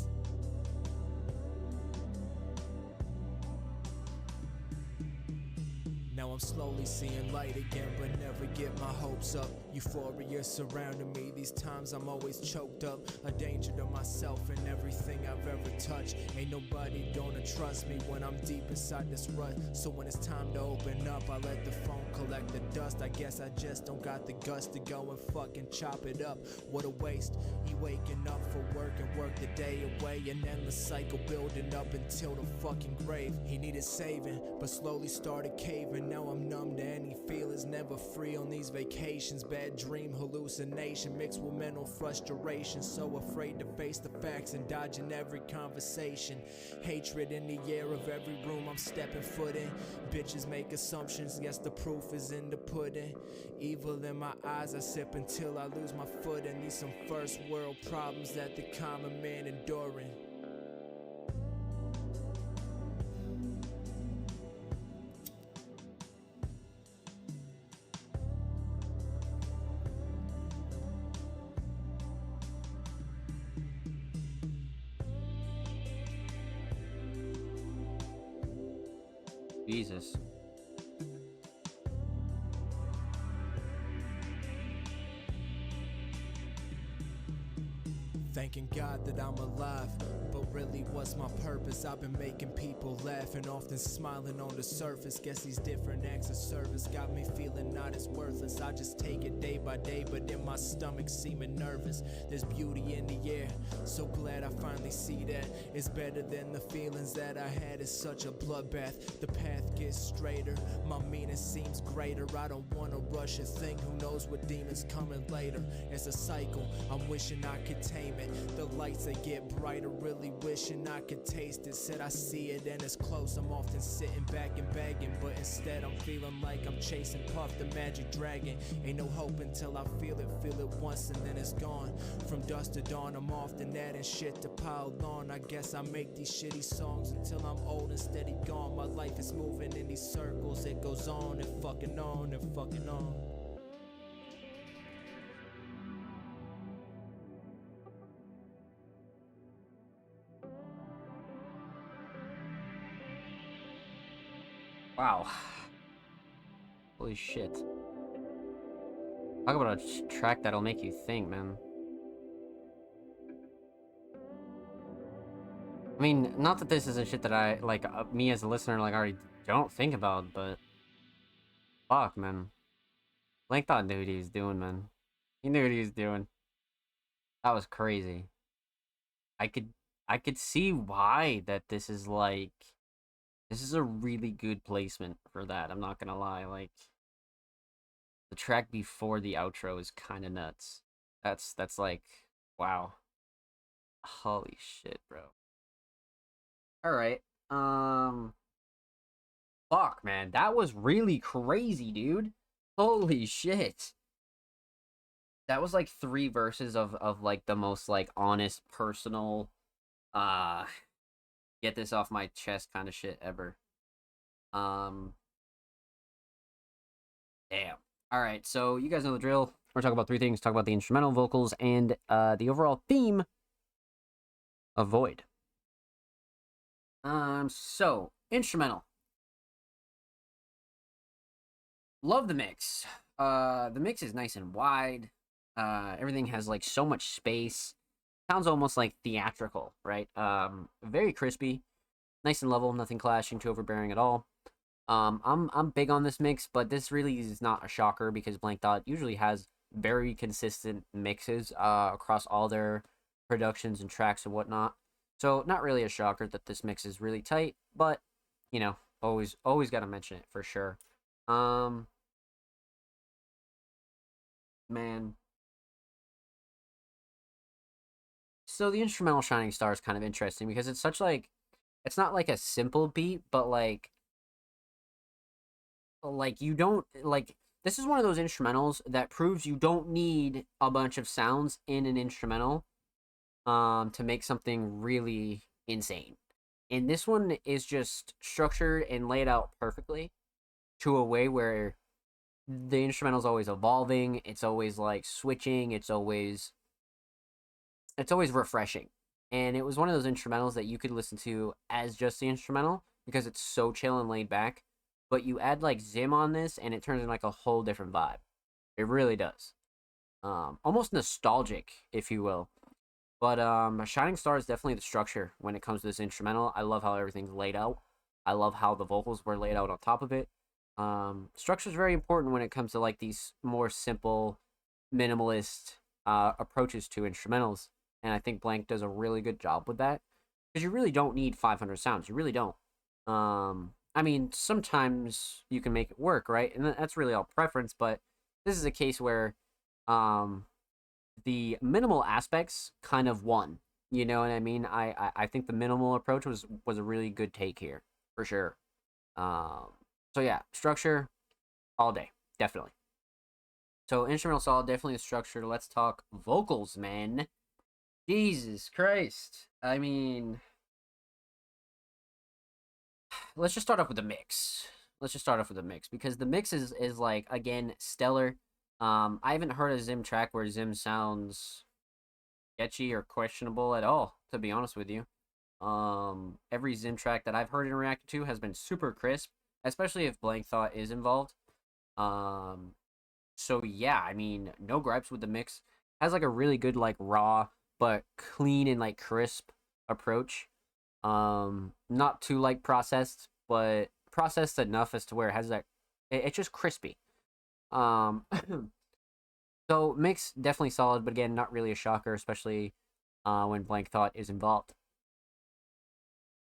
Now I'm slowly seeing light again, but never get my hopes up. Euphoria surrounding me, these times I'm always choked up. A danger to myself and everything I've ever touched. Ain't nobody gonna trust me when I'm deep inside this rut. So when it's time to open up, I let the phone collect the dust. I guess I just don't got the guts to go and fucking chop it up. What a waste. He waking up for work and work the day away. An endless cycle building up until the fucking grave. He needed saving, but slowly started caving. Now I'm numb to any feelings, never free on these vacations. Bad dream, hallucination, mixed with mental frustration. So afraid to face the facts and dodging every conversation. Hatred in the air of every room I'm stepping foot in. Bitches make assumptions, guess the proof is in the pudding. Evil in my eyes, I sip until I lose my footing. These some first world problems that the common man enduring. Jesus. Thanking God that I'm alive, but really what's my purpose? I've been making people laugh and often smiling on the surface. Guess these different acts of service got me feeling not as worthless. I just take it day by day, but in my stomach seeming nervous. There's beauty in the air, so glad I finally see that. It's better than the feelings that I had. It's such a bloodbath. The path gets straighter, my meaning seems greater. I don't wanna rush a thing, who knows what demons coming later. It's a cycle, I'm wishing I could tame it. The lights they get brighter, really wishing I could taste it. Said I see it and it's close, I'm often sitting back and begging, but instead I'm feeling like I'm chasing Puff the magic dragon. Ain't no hope until I feel it once and then it's gone. From dusk to dawn I'm often adding shit to pile on. I guess I make these shitty songs until I'm old and steady gone. My life is moving in these circles, it goes on and fucking on and fucking on. Wow. Holy shit. Talk about a track that'll make you think, man. I mean, not that this isn't shit that I, like, me as a listener, like, already don't think about, but... Fuck, man. Blank Thought knew what he was doing, man. He knew what he was doing. That was crazy. I could see why that this is, like... This is a really good placement for that, I'm not gonna lie. Like, the track before the outro is kind of nuts. That's like, wow. Holy shit, bro. Alright, fuck, man, that was really crazy, dude. Holy shit. That was like 3 verses of like the most like honest, personal, get this off my chest kind of shit ever. Damn. All right, so you guys know the drill. We're talking about 3 things. Talk about the instrumental, vocals, and the overall theme of Void. So instrumental. Love the mix. The mix is nice and wide. Everything has like so much space. Sounds almost like theatrical, right? Very crispy, nice and level, nothing clashing, too overbearing at all. I'm big on this mix, but this really is not a shocker because Blank Thought usually has very consistent mixes across all their productions and tracks and whatnot. So not really a shocker that this mix is really tight, but you know, always got to mention it for sure. Um, man. So the instrumental Shining Star is kind of interesting because it's such like it's not like a simple beat, but like you don't like this is one of those instrumentals that proves you don't need a bunch of sounds in an instrumental to make something really insane. And this one is just structured and laid out perfectly to a way where the instrumental's always evolving, it's always like switching, it's always refreshing. And it was one of those instrumentals that you could listen to as just the instrumental because it's so chill and laid back. But you add like Zim on this and it turns into like a whole different vibe. It really does. Almost nostalgic, if you will. But Shining Star is definitely the structure when it comes to this instrumental. I love how everything's laid out. I love how the vocals were laid out on top of it. Structure is very important when it comes to like these more simple, minimalist approaches to instrumentals, and I think Blank does a really good job with that because you really don't need 500 sounds. You really don't. I mean, sometimes you can make it work, right? And that's really all preference. But this is a case where the minimal aspects kind of won. You know what I mean? I think the minimal approach was a really good take here for sure. So yeah, structure all day, definitely. So instrumental solid, definitely a structure. Let's talk vocals, man. Jesus Christ. I mean, let's just start off with the mix. Because the mix is like again stellar. I haven't heard a Zim track where Zim sounds sketchy or questionable at all, to be honest with you. Every Zim track that I've heard and reacted to has been super crisp, especially if Blank Thought is involved. So yeah, I mean, no gripes with the mix. Has like a really good like raw but clean and like crisp approach. Not too like processed, but processed enough as to where it has that it's just crispy. Um so mix definitely solid, but again, not really a shocker, especially when Blank Thought is involved.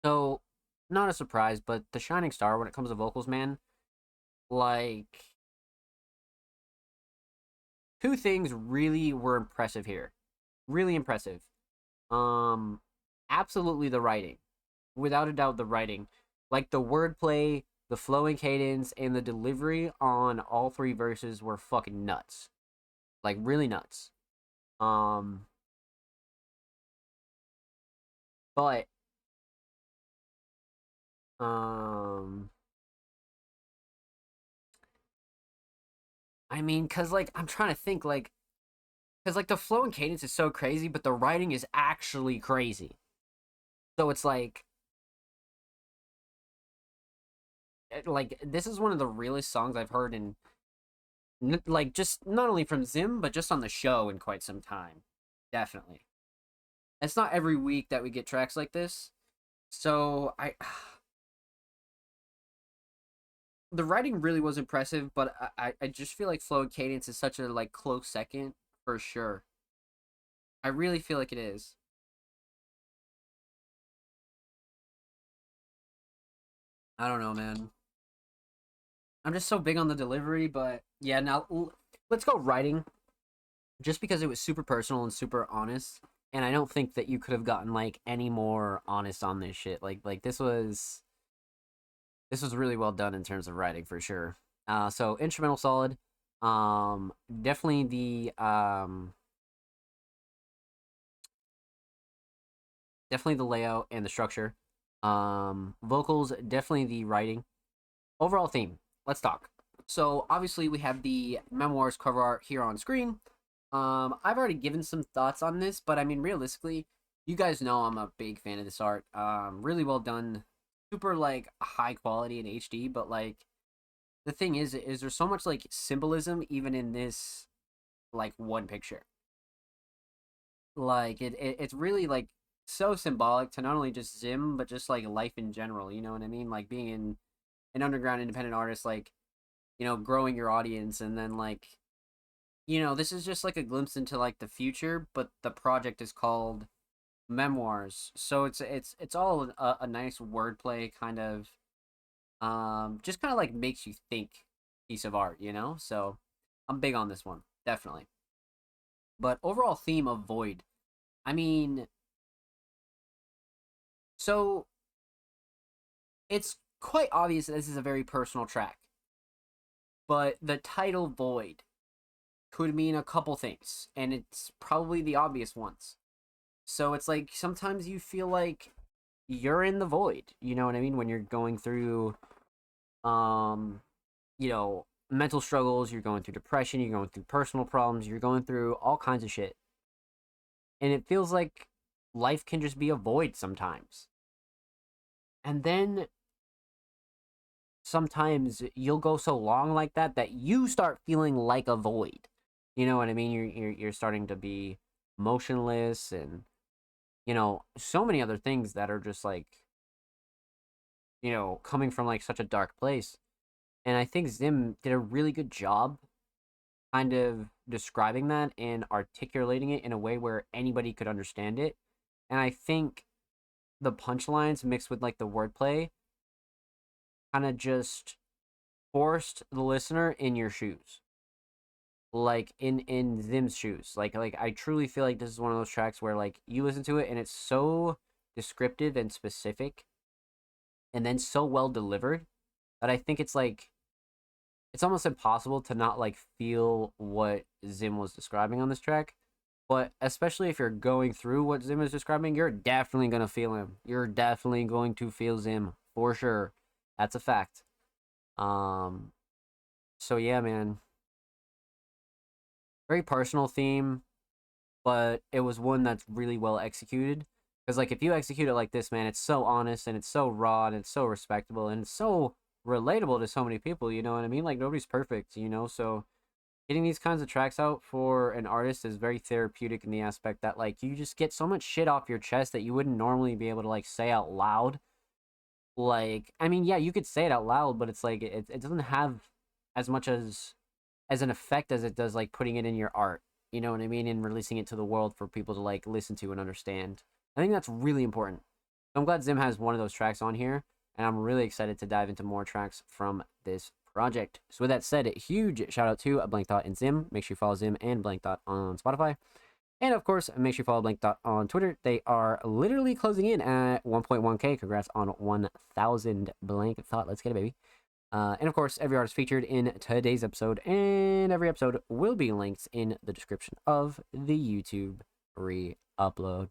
So not a surprise, but the Shining Star when it comes to vocals, man, like two things really were impressive here. Really impressive. Um Absolutely the writing. Without a doubt the writing. Like the wordplay, the flowing cadence, and the delivery on all three verses were fucking nuts. Like really nuts. Um but um I mean, cause like I'm trying to think cause like the flow and cadence is so crazy, but the writing is actually crazy. So it's like this is one of the realest songs I've heard in like just not only from Zim but just on the show in quite some time. Definitely. It's not every week that we get tracks like this. So I the writing really was impressive, but I just feel like flow and cadence is such a like close second for sure. I really feel like it is. I don't know, man. I'm just so big on the delivery, but yeah, now let's go writing. Just because it was super personal and super honest, and I don't think that you could have gotten like any more honest on this shit. Like this was really well done in terms of writing for sure. So instrumental solid. Definitely the layout and the structure. Vocals, definitely the writing. Overall theme. Let's talk. So obviously we have the memoirs cover art here on screen. I've already given some thoughts on this, but I mean realistically, you guys know I'm a big fan of this art. Really well done, super like high quality in HD, but like the thing is there's so much like symbolism even in this like one picture. Like it's really like so symbolic to not only just Zim but just like life in general. You know what I mean? Like being an underground independent artist, like growing your audience and then like this is just like a glimpse into like the future, but the project is called Memoirs. So it's all a nice wordplay kind of just kind of like makes you think piece of art. So I'm big on this one, definitely. But overall theme of Void. I mean, so it's quite obvious that this is a very personal track. But the title Void could mean a couple things, and it's probably the obvious ones. So it's like sometimes you feel like you're in the void, you know what I mean? When you're going through um, mental struggles, you're going through depression, you're going through personal problems, you're going through all kinds of shit. And it feels like life can just be a void sometimes. And then sometimes you'll go so long like that you start feeling like a void. You know what I mean? You're starting to be motionless, and so many other things that are just like coming from like such a dark place. And I think Zim did a really good job kind of describing that and articulating it in a way where anybody could understand it. And I think the punchlines mixed with like the wordplay kind of just forced the listener in your shoes, like in Zim's shoes. Like I truly feel like this is one of those tracks where like you listen to it and it's so descriptive and specific and then so well delivered that I think it's almost impossible to not like feel what Zim was describing on this track. But especially if you're going through what Zim is describing, you're definitely gonna feel him. You're definitely going to feel Zim for sure. That's a fact. Um so yeah, man. Very personal theme, but it was one that's really well executed. Because like if you execute it like this, man, it's so honest and it's so raw and it's so respectable and it's so relatable to so many people. You know what I mean? Like nobody's perfect. So getting these kinds of tracks out for an artist is very therapeutic in the aspect that like you just get so much shit off your chest that you wouldn't normally be able to like say out loud. Like, I mean, yeah, you could say it out loud, but it's like it doesn't have as much as an effect as it does like putting it in your art. You know what I mean? And releasing it to the world for people to like listen to and understand. I think that's really important. I'm glad Zim has one of those tracks on here, and I'm really excited to dive into more tracks from this project. So with that said, huge shout out to Blank Thought and Zim. Make sure you follow Zim and Blank Thought on Spotify. And of course, make sure you follow Blank Thought on Twitter. They are literally closing in at 1.1k. Congrats on 1,000 Blank Thought. Let's get it, baby. And of course, every artist featured in today's episode and every episode will be linked in the description of the YouTube re-upload.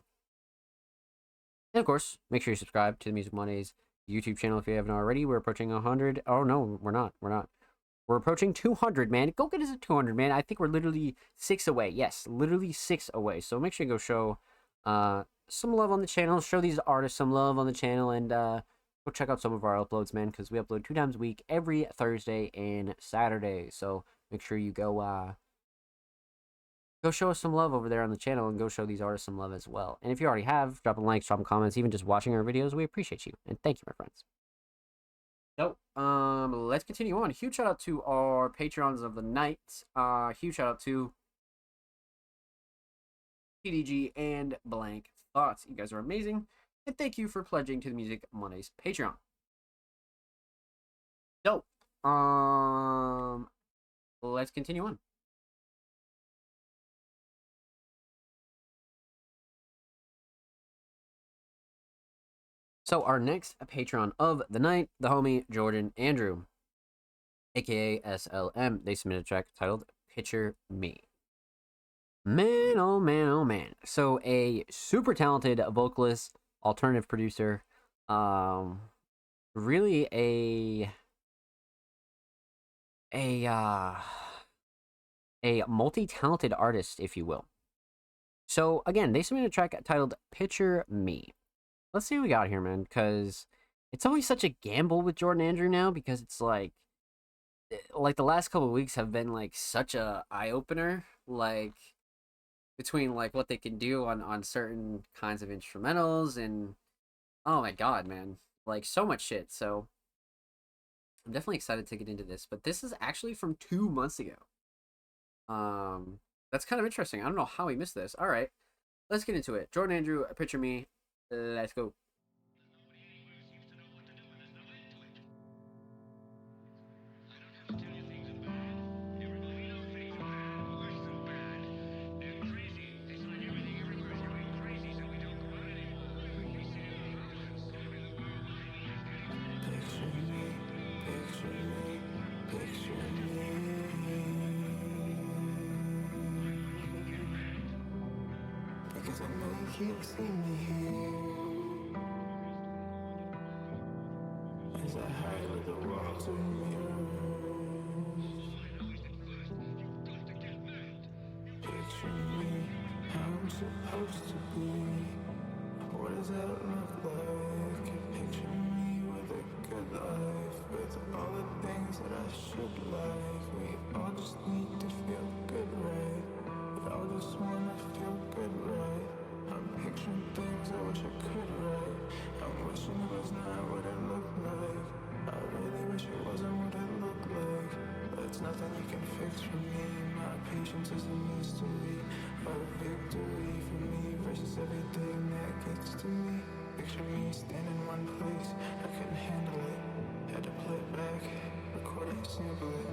And of course, make sure you subscribe to the Music Mondays YouTube channel if you haven't already. We're approaching 100. Oh, no, we're not. We're approaching 200, man. Go get us at 200, man. I think we're literally 6 away. Yes, literally 6 away. So make sure you go show some love on the channel. Show these artists some love on the channel. And go check out some of our uploads, man. Because we upload 2 times a week, every Thursday and Saturday. So make sure you go show us some love over there on the channel and go show these artists some love as well. And if you already have, drop them likes, drop them comments, even just watching our videos. We appreciate you. And thank you, my friends. So, let's continue on. Huge shout out to our Patreons of the night. Huge shout out to PDG and Blank Thoughts. You guys are amazing. And thank you for pledging to the Music Mondays Patreon. So, let's continue on. So our next patron of the night, the homie Jordan Andrew, aka SLM, they submitted a track titled Picture Me. Man, oh man, oh man. So a super talented vocalist, alternative producer, really a multi-talented artist, if you will. So again, they submitted a track titled Picture Me. Let's see what we got here, man, because it's always such a gamble with Jordan Andrew now, because it's like the last couple of weeks have been like such a eye-opener, like between like what they can do on certain kinds of instrumentals, and oh my god, man, like so much shit. So I'm definitely excited to get into this, but this is actually from 2 months ago. That's kind of interesting. I don't know how he missed this. All right, let's get into it. Jordan Andrew, Picture Me. Let's go. Picture me, picture me, picture me. Because I know you can't see me here. As I hide with the walls of mirrors. Picture me, how I'm supposed to be. What does that look like? Picture me with a good life, with all the things that I should like. We all just need to feel good, right? We all just wanna feel good, right? I'm picturing things I wish I could write. I'm wishing it was not what it looked like. I really wish it wasn't what it looked like. But it's nothing you can fix for me. My patience is a mystery, a victory for me versus everything that gets to me. Picture me standing in one place, I couldn't handle it. Had to play it back, record it, sample it,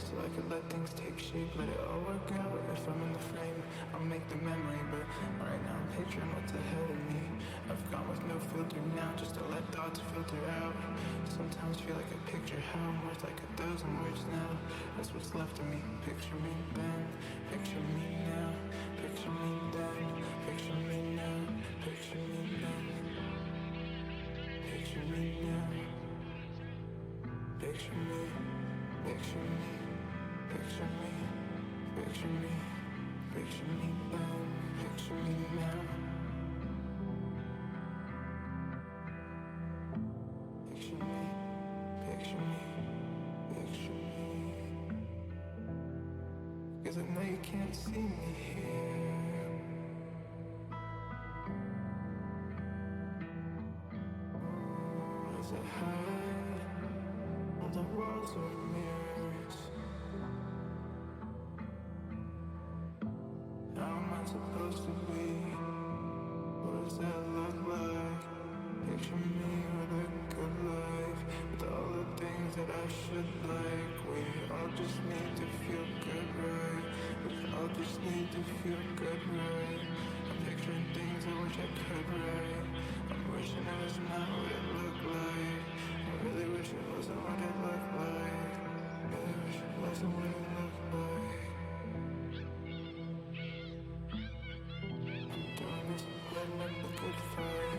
so I could let things take shape, let it all work out. If I'm in the frame, I'll make the memory, but right now I'm picturing what's ahead of me. I've gone with no filter now, just to let thoughts filter out. Sometimes feel like a picture how I'm worth like 1,000 words now. That's what's left of me. Picture me then, picture me now, picture me then, picture me now, picture me then, picture me now, picture me, picture me, picture me, picture me, picture me then, picture me now. Picture me, picture me, picture me. Cause I know you can't see me here. As I hide on the walls of mirrors. How am I supposed to be? What does that look like? Picture me with a good life, with all the things that I should like. We all just need to feel good, right? We all just need to feel good, right? I'm picturing things I wish I could write. I'm wishing it was not what it looked like. I really wish it wasn't what it looked like. Really wish it wasn't what it looked like. I'm doing this, letting up a good fight.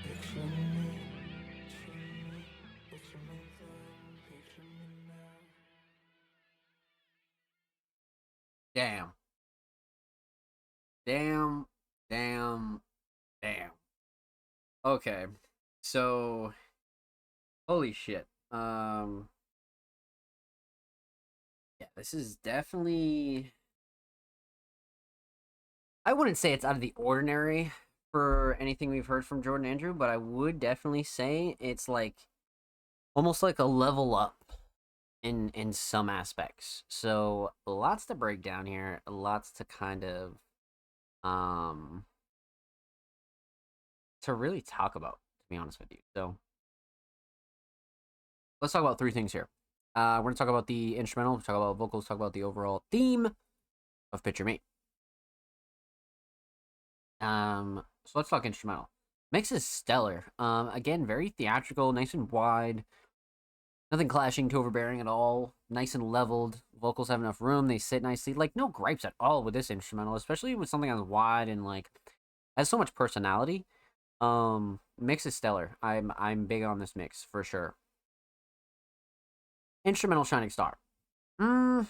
Picture me, picture me then, picture me now. Damn. Damn. Damn. Damn. Okay. So, holy shit. Yeah, this is definitely, I wouldn't say it's out of the ordinary for anything we've heard from Jordan Andrew, but I would definitely say it's like almost like a level up in some aspects. So, lots to break down here, lots to kind of um to really talk about, to be honest with you. So, let's talk about three things here. We're gonna talk about the instrumental, talk about vocals, talk about the overall theme of Picture Me. So let's talk instrumental. Mix is stellar. Again, very theatrical, nice and wide. Nothing clashing, too overbearing at all. Nice and leveled. Vocals have enough room. They sit nicely. Like, no gripes at all with this instrumental, especially with something as wide and like has so much personality. Mix is stellar. I'm big on this mix for sure. Instrumental shining star. I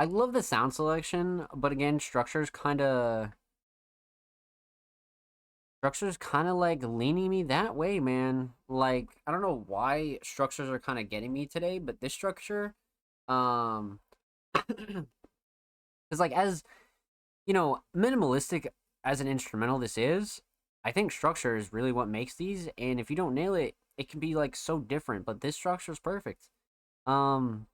love the sound selection, but again, structures kind of like leaning me that way, man. Like, I don't know why structures are kind of getting me today, but this structure, um, is like, as you know, minimalistic as an instrumental this is, I think structure is really what makes these, and if you don't nail it, it can be like so different. But this structure is perfect. Um,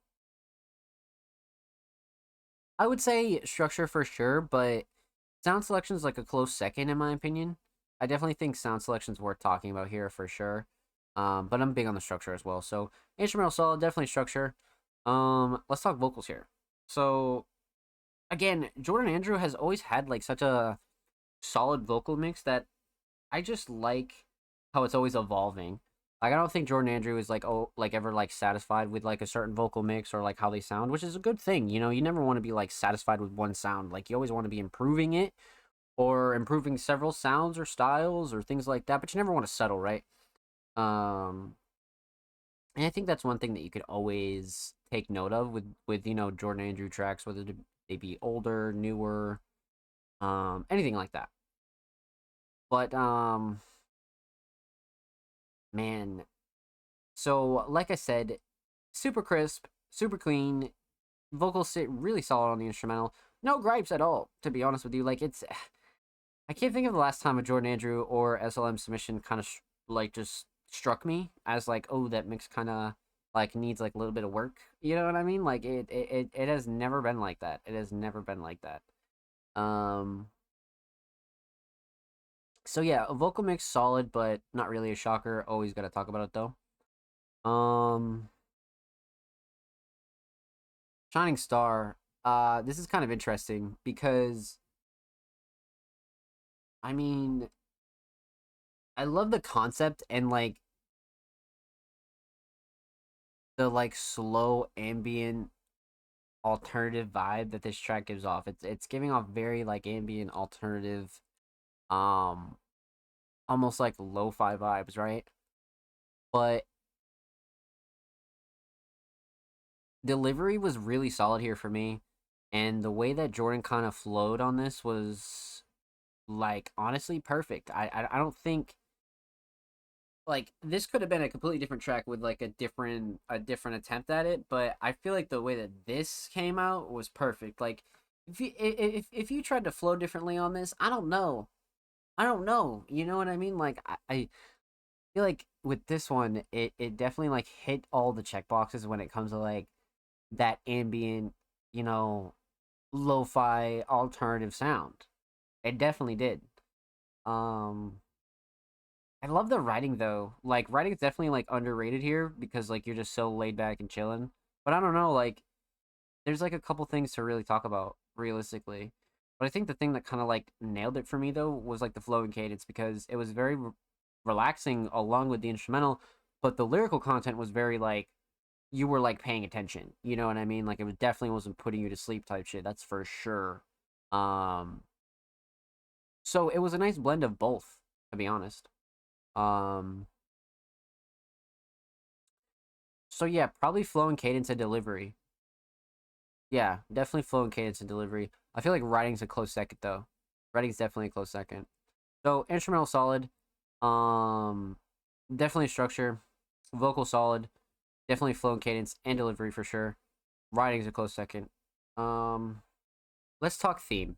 I would say structure for sure, but sound selection is like a close second in my opinion. I definitely think sound selection is worth talking about here for sure. But I'm big on the structure as well. So instrumental solid, definitely structure. Let's talk vocals here. So again, Jordan Andrew has always had like such a solid vocal mix that I just like how it's always evolving. Like I don't think Jordan Andrew is like ever like satisfied with like a certain vocal mix or like how they sound, which is a good thing. You know, you never want to be like satisfied with one sound. Like you always want to be improving it or improving several sounds or styles or things like that, but you never want to settle, right? Um and I think that's one thing that you could always take note of with Jordan Andrew tracks, whether they be older, newer, anything like that. But man, so like I said, super crisp, super clean, vocals sit really solid on the instrumental. No gripes at all, to be honest with you. Like it's I can't think of the last time a Jordan Andrew or SLM submission kind of like just struck me as like, oh, that mix kind of like needs like a little bit of work. You know what I mean? Like it has never been like that. It has never been like that. Um so yeah, a vocal mix solid, but not really a shocker. Always got to talk about it though. Um Shining Star. This is kind of interesting because I mean, I love the concept and like the like slow ambient alternative vibe that this track gives off. It's giving off very like ambient alternative, um, almost like lo-fi vibes, right? But delivery was really solid here for me, and the way that Jordan kind of flowed on this was like honestly perfect. I don't think like this could have been a completely different track with like a different attempt at it, but I feel like the way that this came out was perfect. Like if you tried to flow differently on this, I don't know. I don't know. You know what I mean? Like I feel like with this one, it definitely like hit all the check boxes when it comes to like that ambient, you know, lo-fi alternative sound. It definitely did. Um I love the writing though. Like writing is definitely like underrated here because like you're just so laid back and chilling. But I don't know, like there's like a couple things to really talk about realistically. But I think the thing that kind of like nailed it for me though was like the flow and cadence because it was very relaxing along with the instrumental, but the lyrical content was very like you were like paying attention. You know what I mean? Like it was definitely wasn't putting you to sleep type shit. That's for sure. Um so it was a nice blend of both, to be honest. Um so yeah, probably flow and cadence and delivery. Yeah, definitely flow and cadence and delivery. I feel like writing's a close second though. Writing's definitely a close second. So instrumental solid. Um Definitely structure. Vocal solid. Definitely flow and cadence and delivery for sure. Writing's a close second. Um let's talk theme.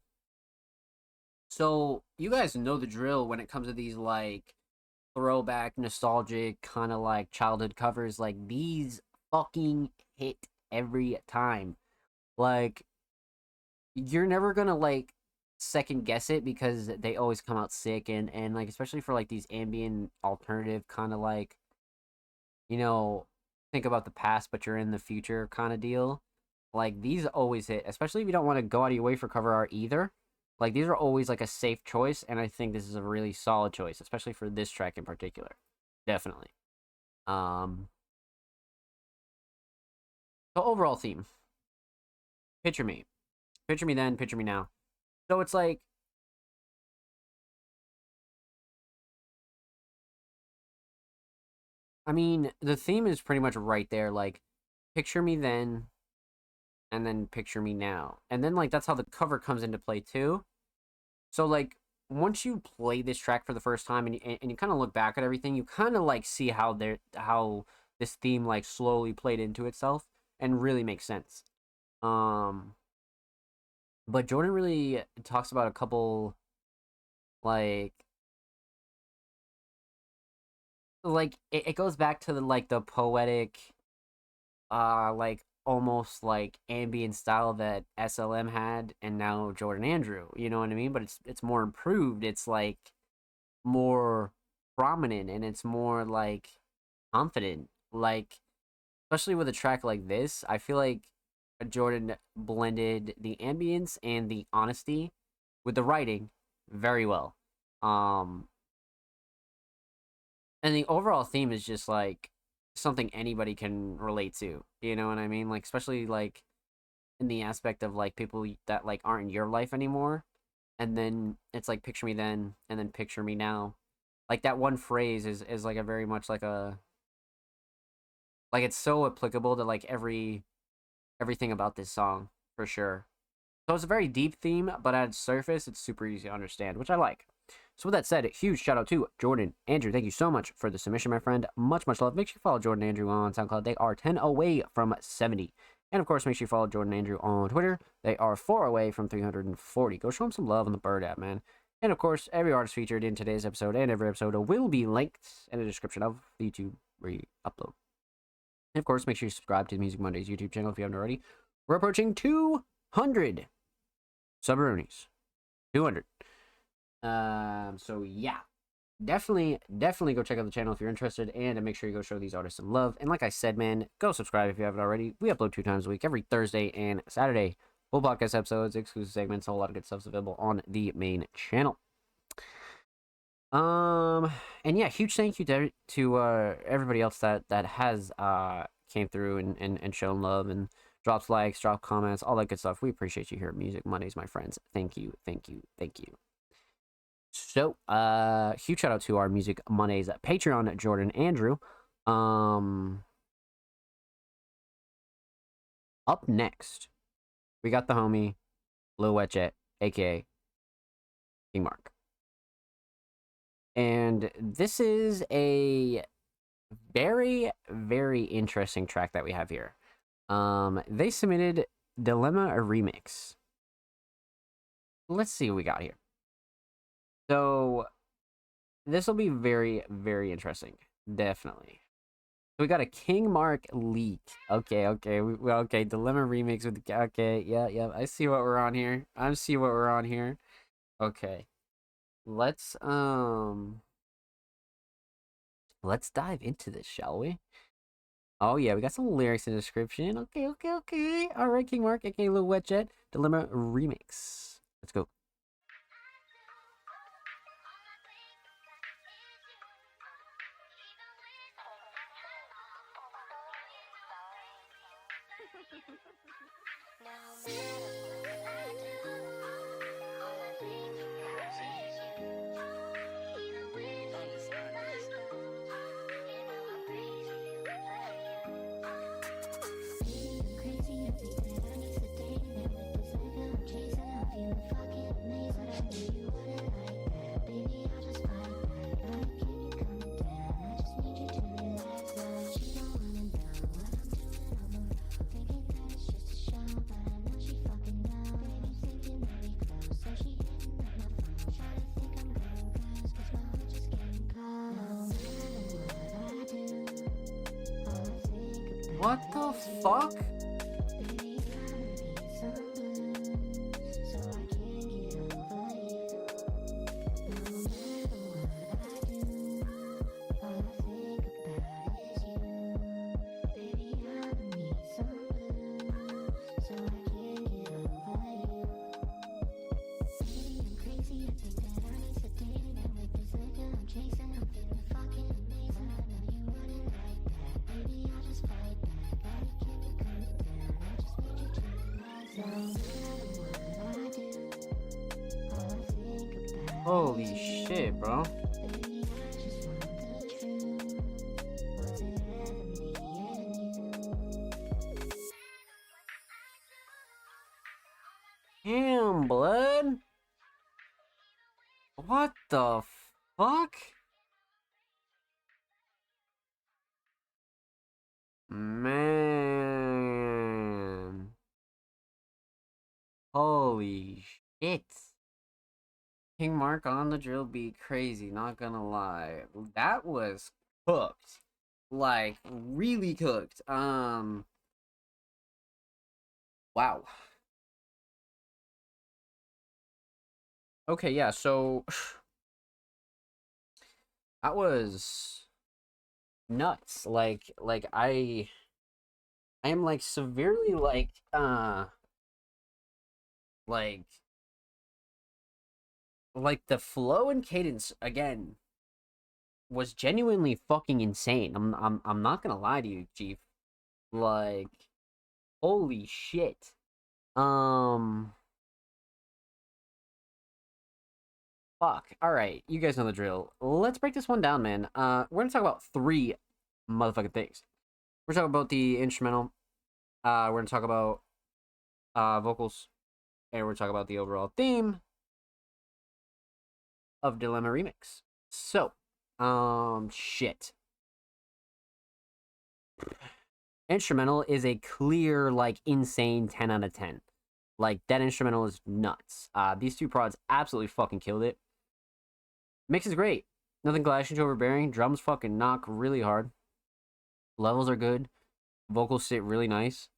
So you guys know the drill when it comes to these like throwback, nostalgic, kind of like childhood covers. Like these fucking hit every time. Like you're never gonna like second guess it because they always come out sick and like especially for like these ambient alternative kind of like you know think about the past but you're in the future kind of deal. Like these always hit, especially if you don't want to go out of your way for cover art either. Like these are always like a safe choice, and I think this is a really solid choice, especially for this track in particular. Definitely. Um. So overall theme: picture me, picture me then, picture me now. So it's like I mean, the theme is pretty much right there. Like, picture me then, and then picture me now. And then, like, that's how the cover comes into play, too. So, like, once you play this track for the first time and you kind of look back at everything, you kind of, like, see how this theme, like, slowly played into itself and really makes sense. Um, but Jordan really talks about a couple, like, like it goes back to the poetic, like almost like ambient style that SLM had, and now Jordan Andrew. You know what I mean? But it's more improved. It's like more prominent, and it's more like confident. Like, especially with a track like this, I feel like Jordan blended the ambience and the honesty with the writing very well. Um, and the overall theme is just like something anybody can relate to. You know what I mean? Like, especially like in the aspect of like people that like aren't in your life anymore, and then it's like picture me then and then picture me now. Like that one phrase is like a very much like a, like it's so applicable to like everything about this song for sure. So it's a very deep theme, but at its surface, it's super easy to understand, which I like. So with that said, huge shout out to Jordan Andrew. Thank you so much for the submission, my friend. Much, much love. Make sure you follow Jordan Andrew on SoundCloud. They are 10 away from 70. And of course, make sure you follow Jordan Andrew on Twitter. They are 4 away from 340. Go show them some love on the Bird app, man. And of course, every artist featured in today's episode and every episode will be linked in the description of the YouTube re-upload. And of course, make sure you subscribe to the Music Mondays YouTube channel if you haven't already. We're approaching 200 Subroonies. 200. So yeah. Definitely go check out the channel if you're interested, and make sure you go show these artists some love. And like I said, man, go subscribe if you haven't already. We upload 2 times a week, every Thursday and Saturday. Full podcast episodes, exclusive segments, a whole lot of good stuff's available on the main channel. And yeah, huge thank you to everybody else that has came through and shown love and drops likes, drop comments, all that good stuff. We appreciate you here at Music Mondays, my friends. Thank you. So, huge shout out to our Music Mondays Patreon, Jordan Andrew. Up next, we got the homie Lil Wet Jet, aka King Mark. And this is a very, very interesting track that we have here. They submitted Dilemma a remix. Let's see what we got here. So this will be very, very interesting. Definitely. We got a King Mark leak. Okay. Okay. Dilemma remix with the, okay. Yeah. I see what we're on here. Okay. Let's dive into this, shall we? Oh yeah, we got some lyrics in the description. Okay. All right, King Mark, aka Lil Wet Jet, Dilemma remix. Let's go. What the fuck? Holy shit, bro. Damn, blood. What the fuck? Man. Holy shit. King Mark on the drill beat, crazy, not gonna lie. That was cooked. Like, really cooked. Wow. Okay, yeah, so that was nuts. Like I am like severely like like the flow and cadence again was genuinely fucking insane. I'm not gonna lie to you, Chief. Like, holy shit. Um Fuck. Alright, you guys know the drill. Let's break this one down, man. We're gonna talk about three motherfucking things. We're talking about the instrumental. We're gonna talk about vocals, and we're talking about the overall theme of Dilemma Remix. So, shit. Instrumental is a clear, like, insane 10 out of 10. Like, that instrumental is nuts. These two prods absolutely fucking killed it. Mix is great. Nothing clashing to overbearing. Drums fucking knock really hard. Levels are good. Vocals sit really nice.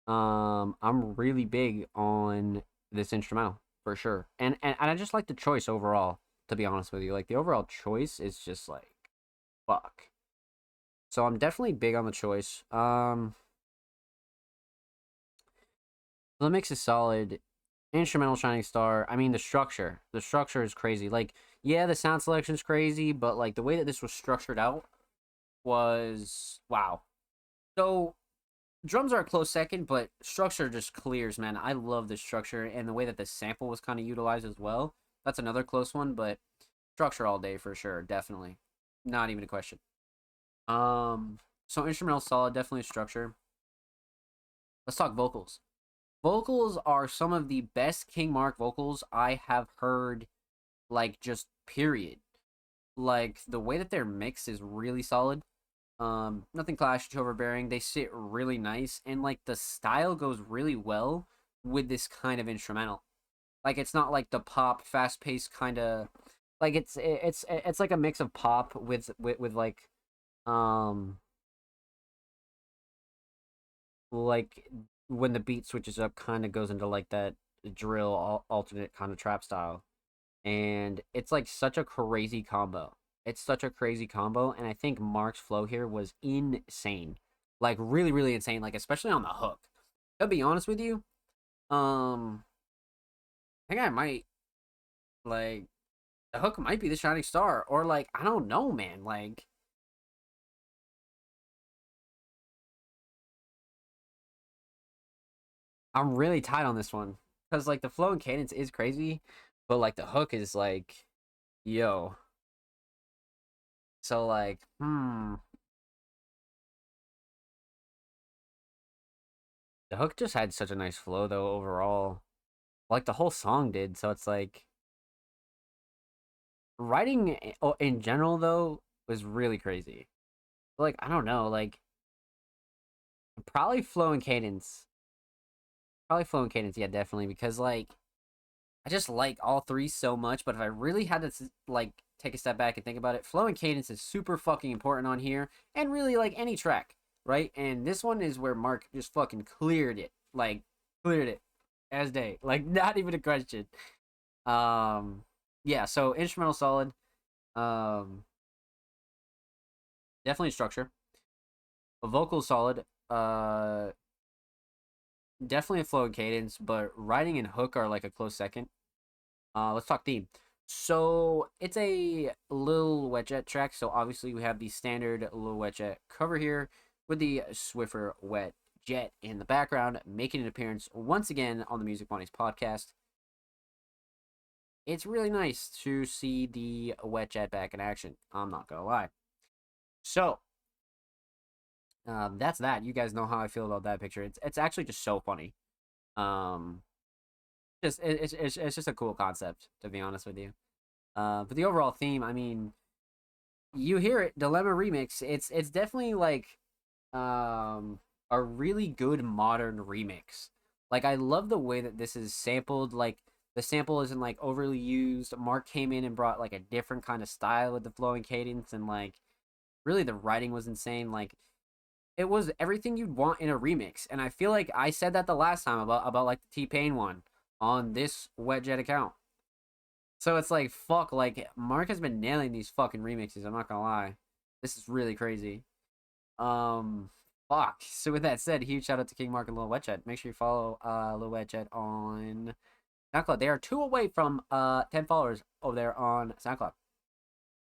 I'm really big on this instrumental for sure, and I just like the choice overall. To be honest with you, like the overall choice is just like, fuck. So I'm definitely big on the choice. The mix is solid. Instrumental Shining Star. I mean, the structure is crazy. Like, yeah, the sound selection is crazy, but like the way that this was structured out was wow. So drums are a close second, but structure just clears, man. I love the structure and the way that the sample was kind of utilized as well. That's another close one, but structure all day for sure, definitely. Not even a question. So instrumental solid, definitely structure. Let's talk vocals. Vocals are some of the best King Mark vocals I have heard, like, just period. Like, the way that they're mixed is really solid. Nothing clash to overbearing. They sit really nice, and like the style goes really well with this kind of instrumental. Like, it's not like the pop, fast paced kind of. Like, it's like a mix of pop with um like when the beat switches up, kind of goes into like that drill alternate kind of trap style, and it's like such a crazy combo. It's such a crazy combo, and I think Mark's flow here was insane, like really, really insane. Like especially on the hook. I'll be honest with you. Um, I think I might like the hook might be the shining star, or like I don't know, man. Like I'm really tight on this one because like the flow and cadence is crazy, but like the hook is like, yo. So like, the hook just had such a nice flow though overall. Like the whole song did. So it's like writing in general though was really crazy. Like I don't know, like probably flow and cadence. Probably flow and cadence, yeah, definitely because like I just like all three so much. But if I really had to like take a step back and think about it, flow and cadence is super fucking important on here, and really like any track, right? And this one is where Mark just fucking cleared it, like cleared it as day, like not even a question. Yeah, so instrumental solid. Um, Definitely structure. A vocal solid. Definitely a flow and cadence, but writing and hook are like a close second. Let's talk theme. So it's a Lil Wet Jet track. So obviously we have the standard Lil Wet Jet cover here with the Swiffer Wet Jet in the background, making an appearance once again on the Music Mondays podcast. It's really nice to see the Wet Jet back in action. I'm not gonna lie. So that's that. You guys know how I feel about that picture. It's actually just so funny. Um, it's just a cool concept, to be honest with you. But the overall theme, I mean, you hear it, Dilemma Remix. It's definitely like a really good modern remix. Like I love the way that this is sampled. Like the sample isn't like overly used. Mark came in and brought like a different kind of style with the flowing cadence, and like Really, the writing was insane. Like, it was everything you'd want in a remix. And I feel like I said that the last time about like the T-Pain one on this Wetjet account. So it's like, fuck, like, Mark has been nailing these fucking remixes, I'm not gonna lie. This is really crazy. Fuck. So with that said, huge shout out to King Mark and Lil Wetjet. Make sure you follow Lil Wetjet on SoundCloud. They are 2 away from 10 followers over there on SoundCloud.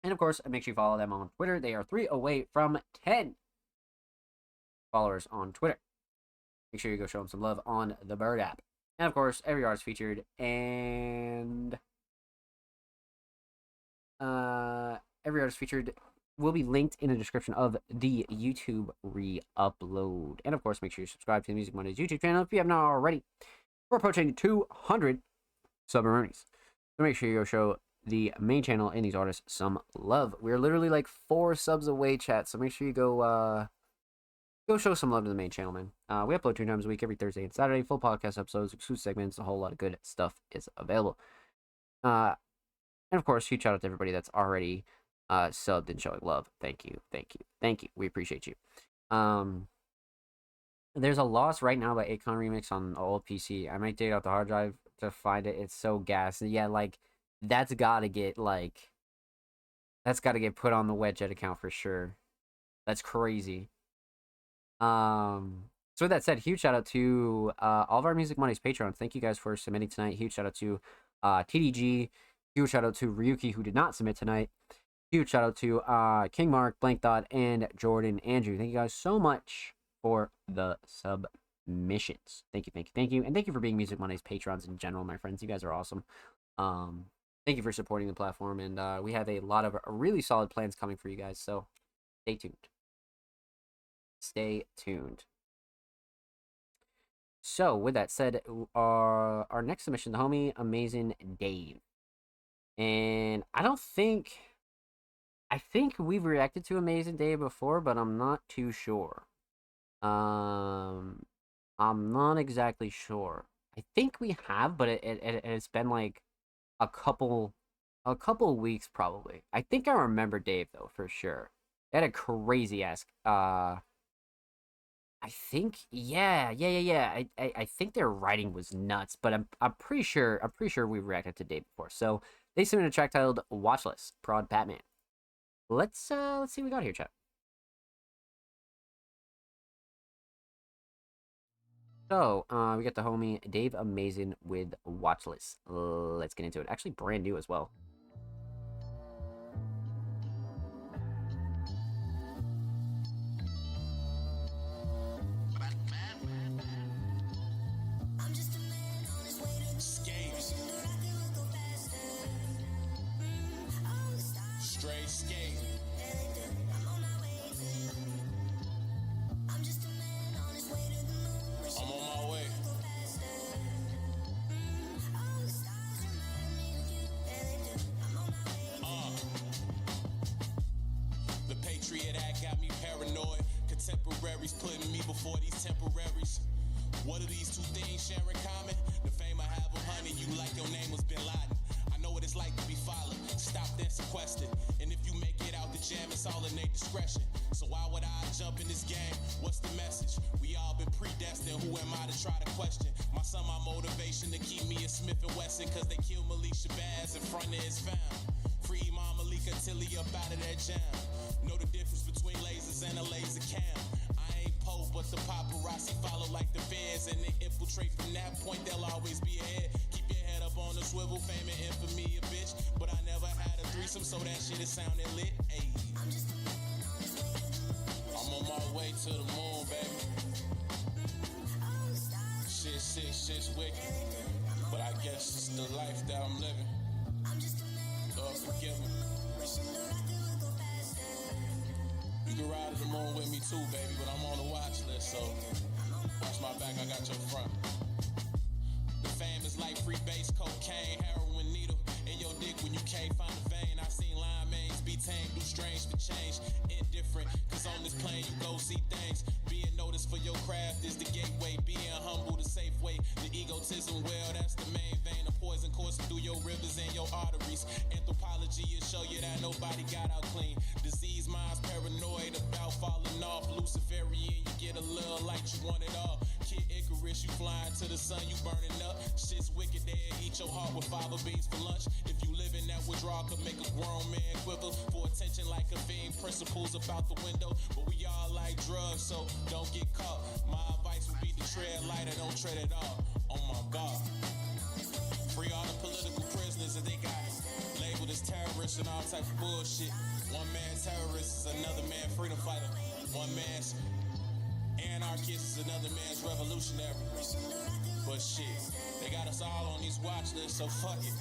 And of course, make sure you follow them on Twitter. They are 3 away from 10 followers on Twitter. Make sure you go show them some love on the Bird app. And of course, every artist featured and every artist featured will be linked in the description of the YouTube re-upload. And of course, make sure you subscribe to the Music Mondays YouTube channel if you have not already. We're approaching 200 sub-earnings. So make sure you go show the main channel and these artists some love. We're literally like 4 subs away, chat. So make sure you go show some love to the main channel, man. We upload 2 times a week, every Thursday and Saturday. Full podcast episodes, exclusive segments, a whole lot of good stuff is available. And of course, huge shout out to everybody that's already subbed and showing love. Thank you, thank you, thank you. We appreciate you. There's a Lost Right Now by Akon remix on an old PC. I might dig out the hard drive to find it. It's so gas. Yeah, like that's gotta get put on the Wetjet account for sure. That's crazy. So with that said, huge shout out to all of our Music Mondays Patreons. Thank you guys for submitting tonight. Huge shout out to TDG. Huge shout out to Ryuki, who did not submit tonight. Huge shout out to King Mark, Blank Thought, and Jordan Andrew. Thank you guys so much for the submissions. Thank you, thank you, thank you. And thank you for being Music Mondays Patrons in general, my friends. You guys are awesome. Thank you for supporting the platform. And we have a lot of really solid plans coming for you guys. So stay tuned. Stay tuned. So with that said, our next submission, the homie Amazing Dave. And I think we've reacted to Amazing Dave before, but I'm not too sure. I'm not exactly sure. I think we have, but it's been like a couple weeks probably. I think I remember Dave though for sure. They had a crazy ass. I think yeah. I think their writing was nuts, but I'm pretty sure we reacted to Dave before. So they submitted a track titled "Watchless" Prod Batman. Let's see what we got here, chat. So we got the homie Dave Amazing with Watchless. Let's get into it. Actually, brand new as well. Straight skate. I'm on my way. The Patriot Act got me paranoid. Contemporaries putting me before these temporaries. What are these 2 things share in common? The fame I have of hunting you like your name was Bin Laden. I know what it's like to be followed, stopped and sequestered. And if you make it out the jam, it's all in their discretion. So why would I jump in this game? What's the message? We all been predestined, who am I to try to question? My son, my motivation to keep me a Smith & Wesson, cause they killed Malik Shabazz in front of his fam. Free Imam Malika Tilly up out of that jam. Know the difference between lasers and a laser cam. I ain't Pope, but the paparazzi follow like the feds, and they infiltrate from that point, they'll always be ahead. Keep your head up on the swivel, fame and infamy a bitch. But I never had a threesome, so that shit is sounding lit. Ayy. I'm on my way to the moon, baby. Shit's sick, shit's wicked. But I guess it's the life that I'm living. Lord forgive me. You can ride to the moon with me too, baby, but I'm on the watch list, so watch my back, I got your front. The fame is like free base, cocaine, heroin needle. in your dick when you can't find a vein. I've seen linemen be tamed, do strange for change. Indifferent, cause on this plane you go see things. Being noticed for your craft is the gateway. Being humble, the safe way. The egotism, well, that's the main vein. A poison coursing through your rivers and your arteries. Anthropology will show you that nobody got out clean. Disease minds paranoid about falling off. Luciferian, you get a little light, you want it all. Kid Icarus, you flying to the sun, you burning up. Shit's wicked, they eat your heart with fava beans for lunch. If you live in that withdrawal, could make a grown man quiver for attention like a fiend. Principles about the window, but we all like drugs, so don't get caught. My advice would be to tread lighter, don't tread at all. Oh my God. Free all the political prisoners that they got labeled as terrorists and all type of bullshit. One man terrorist is another man freedom fighter. One man's anarchist is another man's revolutionary. But shit, they got us all on these watch lists, so fuck it.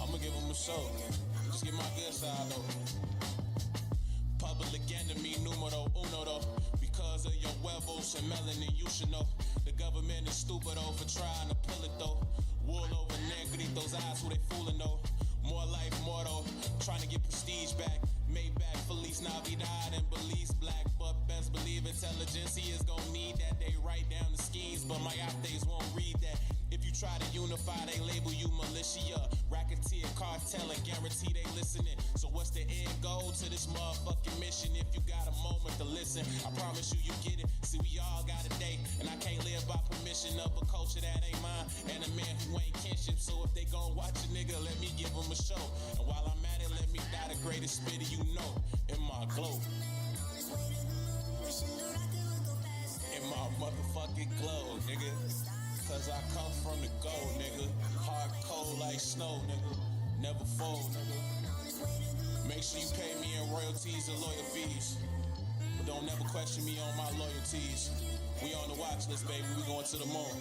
I'ma give them a show. Just get my good side though. Public enemy numero uno though. Because of your huevos and melanin, you should know. The government is stupid though for trying to pull it though. Wool over negritos, eyes who they fooling though. More life, more though. Trying to get prestige back. Maybach, Feliz Navidad and Belize Black. But best believe intelligentsia is gon' need that. They write down the schemes, but my updates won't read that. If you try to unify, they label you militia. Racketeer, cartel, and guarantee they listening. So what's the end goal to this motherfucking mission? If you got a moment to listen, I promise you, you get it. See, we all got a day, and I can't live by permission of a culture that ain't mine, and a man who ain't kinship. So if they gon' watch a nigga, let me give them a show. And while I'm at it, let me die the greatest spitter you know. In my glow. In my motherfucking glow, nigga. Cause I come from the gold, nigga. Hard cold like snow, nigga. Never fold, nigga. Make sure you pay me in royalties and lawyer fees. But don't never question me on my loyalties. We on the watch list, baby. We going to the moon.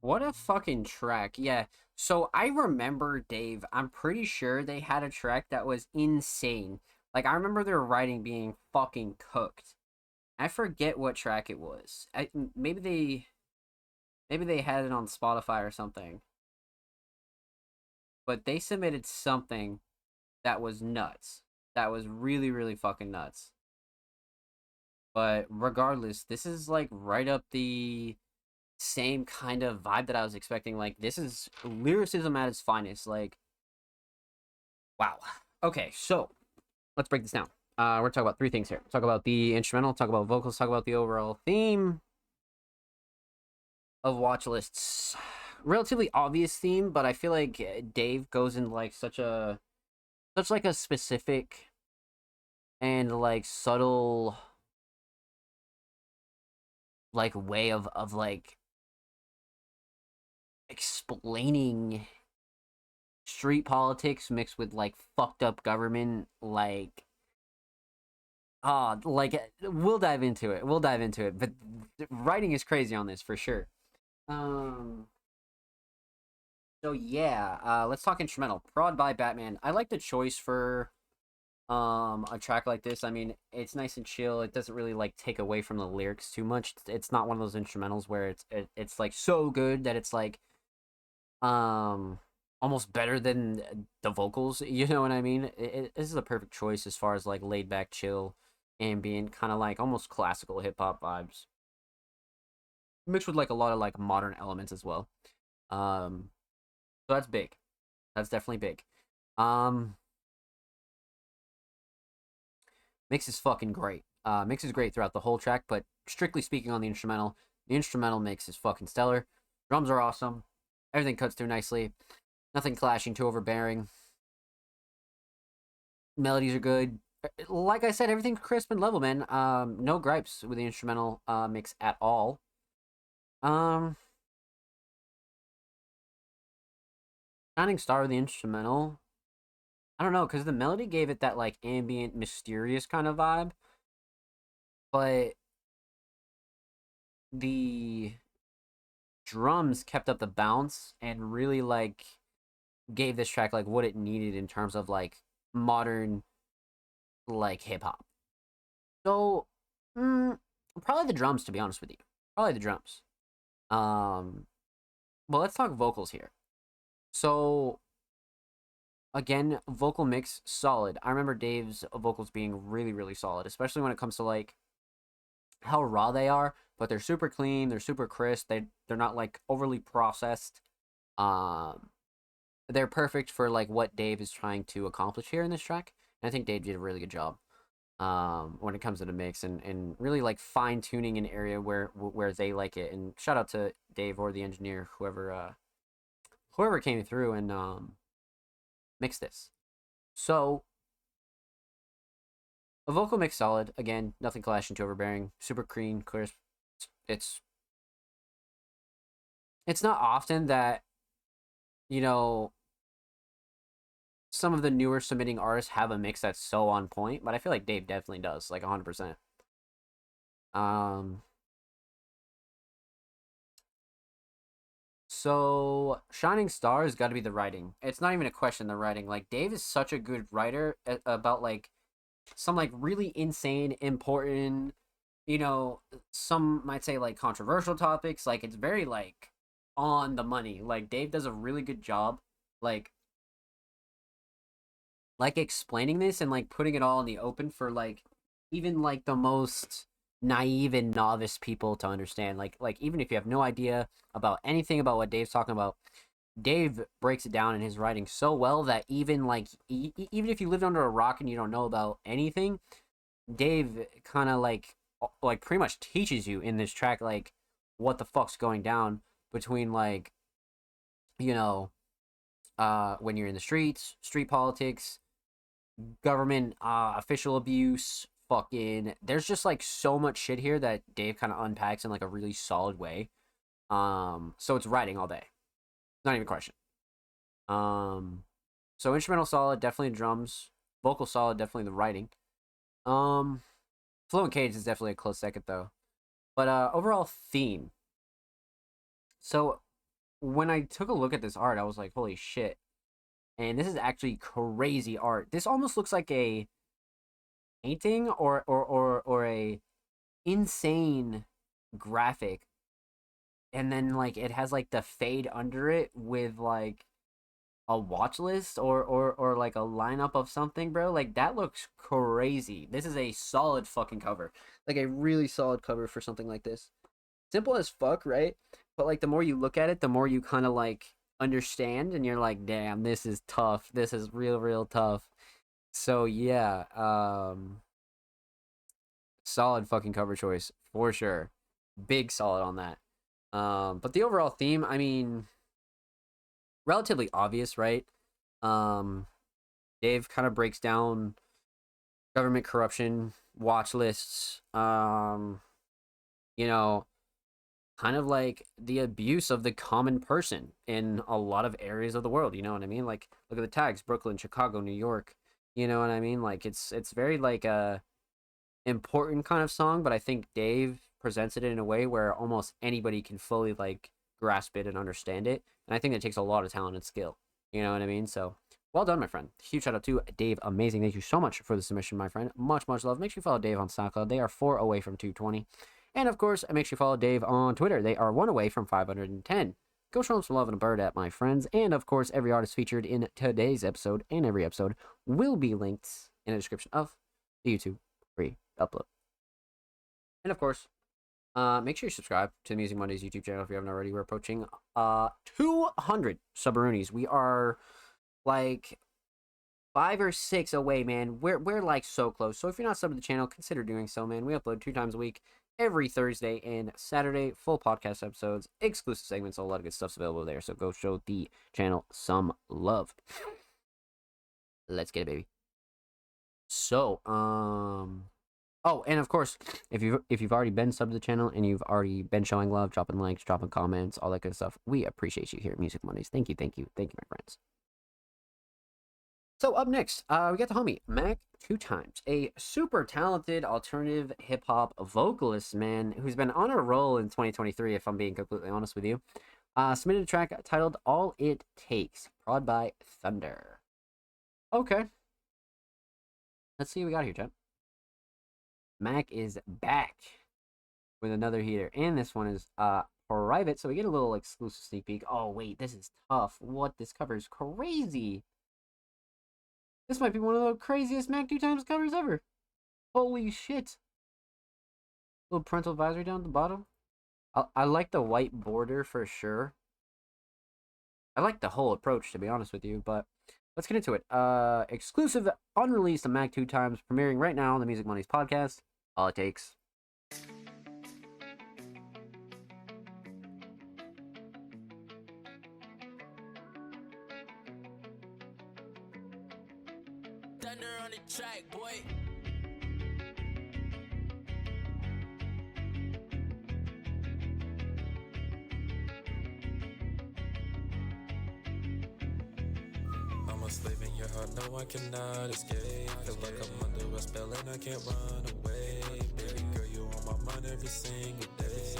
What a fucking track. Yeah. So I remember, Dave, I'm pretty sure they had a track that was insane. Like, I remember their writing being fucking cooked. I forget what track it was. Maybe they had it on Spotify or something. But they submitted something that was nuts. That was really, really fucking nuts. But regardless, this is like right up the same kind of vibe that I was expecting. Like, this is lyricism at its finest. Like, wow. Okay, so let's break this down. We're gonna talk about three things here. Talk about the instrumental, talk about vocals, talk about the overall theme of watch lists. Relatively obvious theme, but I feel like Dave goes in like such a specific and like subtle like way of like explaining street politics mixed with like fucked up government, like we'll dive into it. But writing is crazy on this for sure. So yeah, let's talk instrumental. Prod by Batman. I like the choice for a track like this. I mean, it's nice and chill. It doesn't really like take away from the lyrics too much. It's not one of those instrumentals where it's like so good that it's like almost better than the vocals, you know what I mean? This is a perfect choice as far as like laid back, chill, ambient, kind of like almost classical hip hop vibes, mixed with like a lot of like modern elements as well. So that's big. That's definitely big. Mix is fucking great. Mix is great throughout the whole track, but strictly speaking on the instrumental mix is fucking stellar. Drums are awesome. Everything cuts through nicely. Nothing clashing, too overbearing. Melodies are good. Like I said, everything's crisp and level, man. No gripes with the instrumental mix at all. Shining star of the instrumental. I don't know, because the melody gave it that like ambient, mysterious kind of vibe. But the drums kept up the bounce and really like gave this track like what it needed in terms of like modern like hip hop. So probably the drums, to be honest with you. Probably the drums. But let's talk vocals here. So again, vocal mix solid. I remember Dave's vocals being really, really solid, especially when it comes to like how raw they are, but they're super clean, they're super crisp, they're not like overly processed. Um they're perfect for like what Dave is trying to accomplish here in this track. And I think Dave did a really good job when it comes to the mix and really like fine tuning an area where they like it. And shout out to Dave or the engineer, whoever came through and mixed this. So a vocal mix solid. Again, nothing clashing too overbearing. Super clean, crisp. It's it's not often that, you know, some of the newer submitting artists have a mix that's so on point, but I feel like Dave definitely does, like 100%. So Shining Star has got to be the writing. It's not even a question, the writing. Like Dave is such a good writer about like some like really insane, important, you know, some might say like controversial topics. Like it's very like on the money. Like Dave does a really good job, like explaining this and like putting it all in the open for like even like the most naive and novice people to understand. Like even if you have no idea about anything about what Dave's talking about, Dave breaks it down in his writing so well that even like even if you lived under a rock and you don't know about anything, Dave kind of like pretty much teaches you in this track like what the fuck's going down between like, you know, when you're in the streets, street politics, government official abuse, fucking there's just like so much shit here that Dave kind of unpacks in like a really solid way. So it's writing all day. Not even a question. So instrumental solid, definitely the drums. Vocal solid, definitely the writing. Flow and Cage is definitely a close second though. But overall theme. So when I took a look at this art, I was like, holy shit. And this is actually crazy art. This almost looks like a painting or a insane graphic. And then like it has like the fade under it with like a watch list or like a lineup of something, bro. Like that looks crazy. This is a solid fucking cover. Like a really solid cover for something like this. Simple as fuck, right? But like the more you look at it, the more you kind of like understand and you're like, damn, this is tough. This is real tough. So yeah, solid fucking cover choice for sure. Big solid on that. But the overall theme, I mean, relatively obvious, right? Dave kind of breaks down government corruption, watch lists, you know, kind of like the abuse of the common person in a lot of areas of the world, you know what I mean? Like look at the tags, Brooklyn, Chicago, New York, you know what I mean? Like it's very like a important kind of song, but I think Dave presents it in a way where almost anybody can fully like grasp it and understand it. And I think it takes a lot of talent and skill. You know what I mean? So well done, my friend. Huge shout out to Dave. Amazing. Thank you so much for the submission, my friend. Much love. Make sure you follow Dave on SoundCloud. They are 4 away from 220. And of course, make sure you follow Dave on Twitter. They are 1 away from 510. Go show them some love and a bird at my friends. And of course, every artist featured in today's episode and every episode will be linked in the description of the YouTube free upload. And of course, make sure you subscribe to the Music Mondays YouTube channel if you haven't already. We're approaching 200 Subaroonies. We are like 5 or 6 away, man. We're like so close. So if you're not subbed to the channel, consider doing so, man. We upload 2 times a week, every Thursday and Saturday. Full podcast episodes, exclusive segments, a lot of good stuff's available there. So go show the channel some love. Let's get it, baby. So, oh, and of course, if you've already been subbed to the channel and you've already been showing love, dropping likes, dropping comments, all that good stuff, we appreciate you here at Music Mondays. Thank you, my friends. So up next, we got the homie Mac 2 Times, a super talented alternative hip hop vocalist, man, who's been on a roll in 2023. If I'm being completely honest with you, submitted a track titled "All It Takes," prod by Thunder. Okay, let's see what we got here, Chad. Mac is back with another heater. And this one is private, so we get a little exclusive sneak peek. Oh, wait, this is tough. What? This cover is crazy. This might be one of the craziest Mac 2 times covers ever. Holy shit. Little parental advisory down at the bottom. I like the white border for sure. I like the whole approach, to be honest with you, but let's get into it. Exclusive, unreleased Mac 2 times, premiering right now on the Music Mondays podcast. All it takes. Thunder on the track, boy. I'm a slave in your heart, no I cannot escape. Feel like I'm under a spell and I can't run away. Baby girl, you on my mind every single day.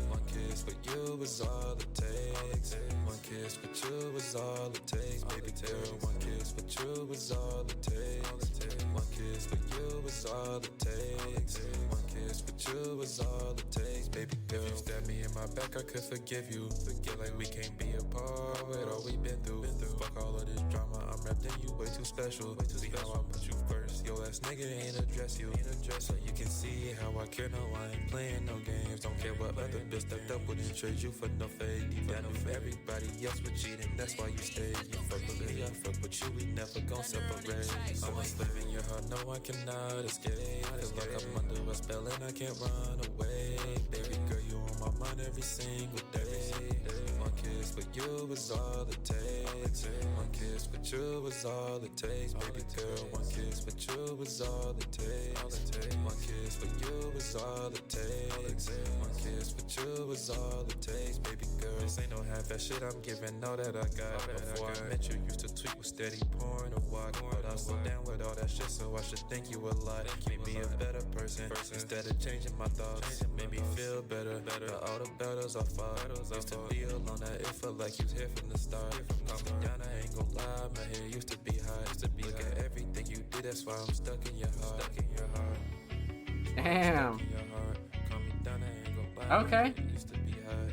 One kiss for you is all it takes. One kiss for you is all it takes. Baby girl, one kiss for you is all it takes. One kiss for you is all it takes. One kiss for you is all it takes. Baby girl, if you stab me in my back, I could forgive you. Feel like we can't be apart with all we've been through. Fuck all of this drama, I'm wrapped in you way too special. See how I put you first. Yo ass nigga ain't address you. So you can see how I care. No, I ain't playing no games. Don't care what other bitch stepped up wouldn't trade you for no fade. Deep down if everybody else was cheating, that's why you stayed. You fuck with me, I fuck with you, we never gon' separate. I'm a slave in your heart, no I cannot escape. Feel like I'm under a spell and I can't run away. Baby girl, you on my mind every single day. One kiss for you is all it takes. One kiss for you is all it takes. Baby girl, one kiss for you is all it takes. One kiss for you is all it takes. One kiss for you is all it takes. Baby girl, this ain't no half-ass shit, I'm giving all that I got. Before I met you, used to tweet with steady pouring a walk. But I slow down with all that shit, so I should thank you a lot. Made me a better person, instead of changing my thoughts. Made me feel better, but all the battles I fought. Used to be alone, it felt like you was here from the start. Calm me down, I ain't gon' lie, my head used to be high. Look at everything you did, that's why I'm stuck in your heart. Damn. Stuck in your heart. Calm me down, I ain't gon' lie. Okay. My head used to be high.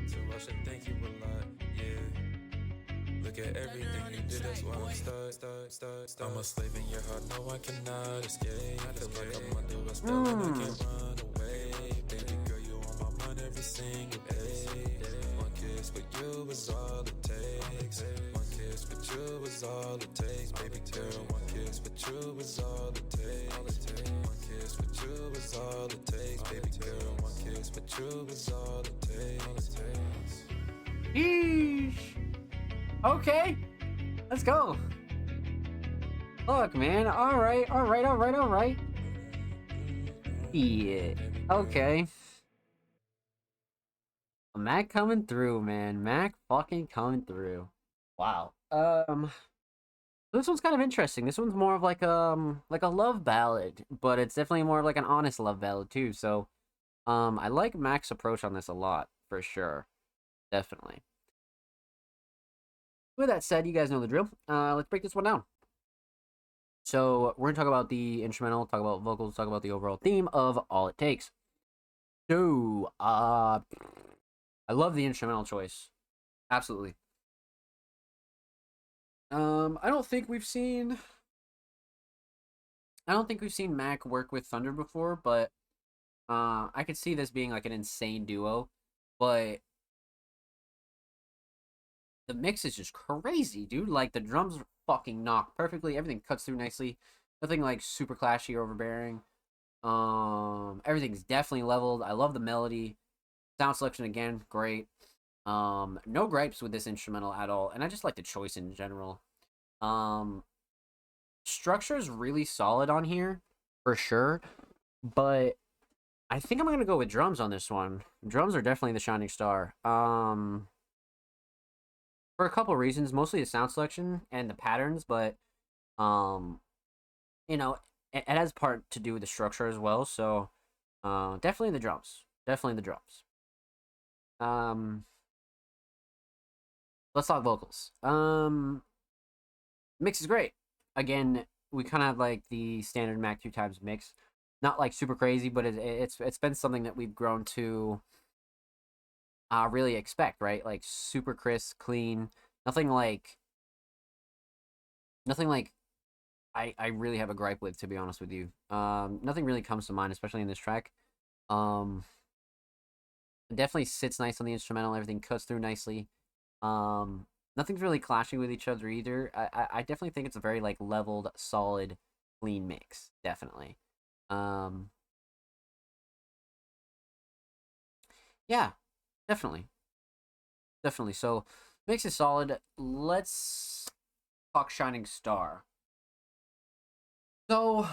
So I should thank you a lot, yeah. Look at everything you did, that's why I'm stuck. I'm a slave in your heart, no I cannot escape. Feel like I'm under a spell and I can't run away. Baby girl, you on my mind every single day. One kiss for you is all it takes. One kiss for you is all it takes. Baby girl, one kiss for you is all it takes. One kiss for you is all it takes. Baby girl, one kiss for you is all it takes. Yeesh. Okay. Let's go. Look, man. Alright. Yeah. Okay. Mac coming through, man. Mac fucking coming through. Wow. This one's kind of interesting. This one's more of like a love ballad, but it's definitely more of like an honest love ballad too. So, I like Mac's approach on this a lot, for sure. Definitely. With that said, you guys know the drill. Let's break this one down. So, we're gonna talk about the instrumental, talk about vocals, talk about the overall theme of All It Takes. So, I love the instrumental choice. Absolutely. I don't think we've seen Mac work with Thunder before, but I could see this being like an insane duo. But the mix is just crazy, dude. Like the drums fucking knock perfectly. Everything cuts through nicely. Nothing like super clashy or overbearing. Everything's definitely leveled. I love the melody. Sound selection again, great. No gripes with this instrumental at all, and I just like the choice in general. Structure is really solid on here, for sure, but I think I'm gonna go with drums on this one. Drums are definitely the shining star. For a couple reasons, mostly the sound selection and the patterns, but it has part to do with the structure as well. So, definitely the drums. Definitely the drums. Let's talk vocals. Mix is great. Again, we kind of have like the standard Mac 2 times mix. not like super crazy, but it's been something that we've grown to really expect, right? Like super crisp, clean, nothing like nothing like I really have a gripe with, to be honest with you. Nothing really comes to mind, especially in this track. Um, it definitely sits nice on the instrumental. Everything cuts through nicely. Um, Nothing's really clashing with each other either. I definitely think it's a very like leveled, solid, clean mix. Definitely. Um, yeah, definitely, definitely. So mix is solid. Let's talk Shining Star. So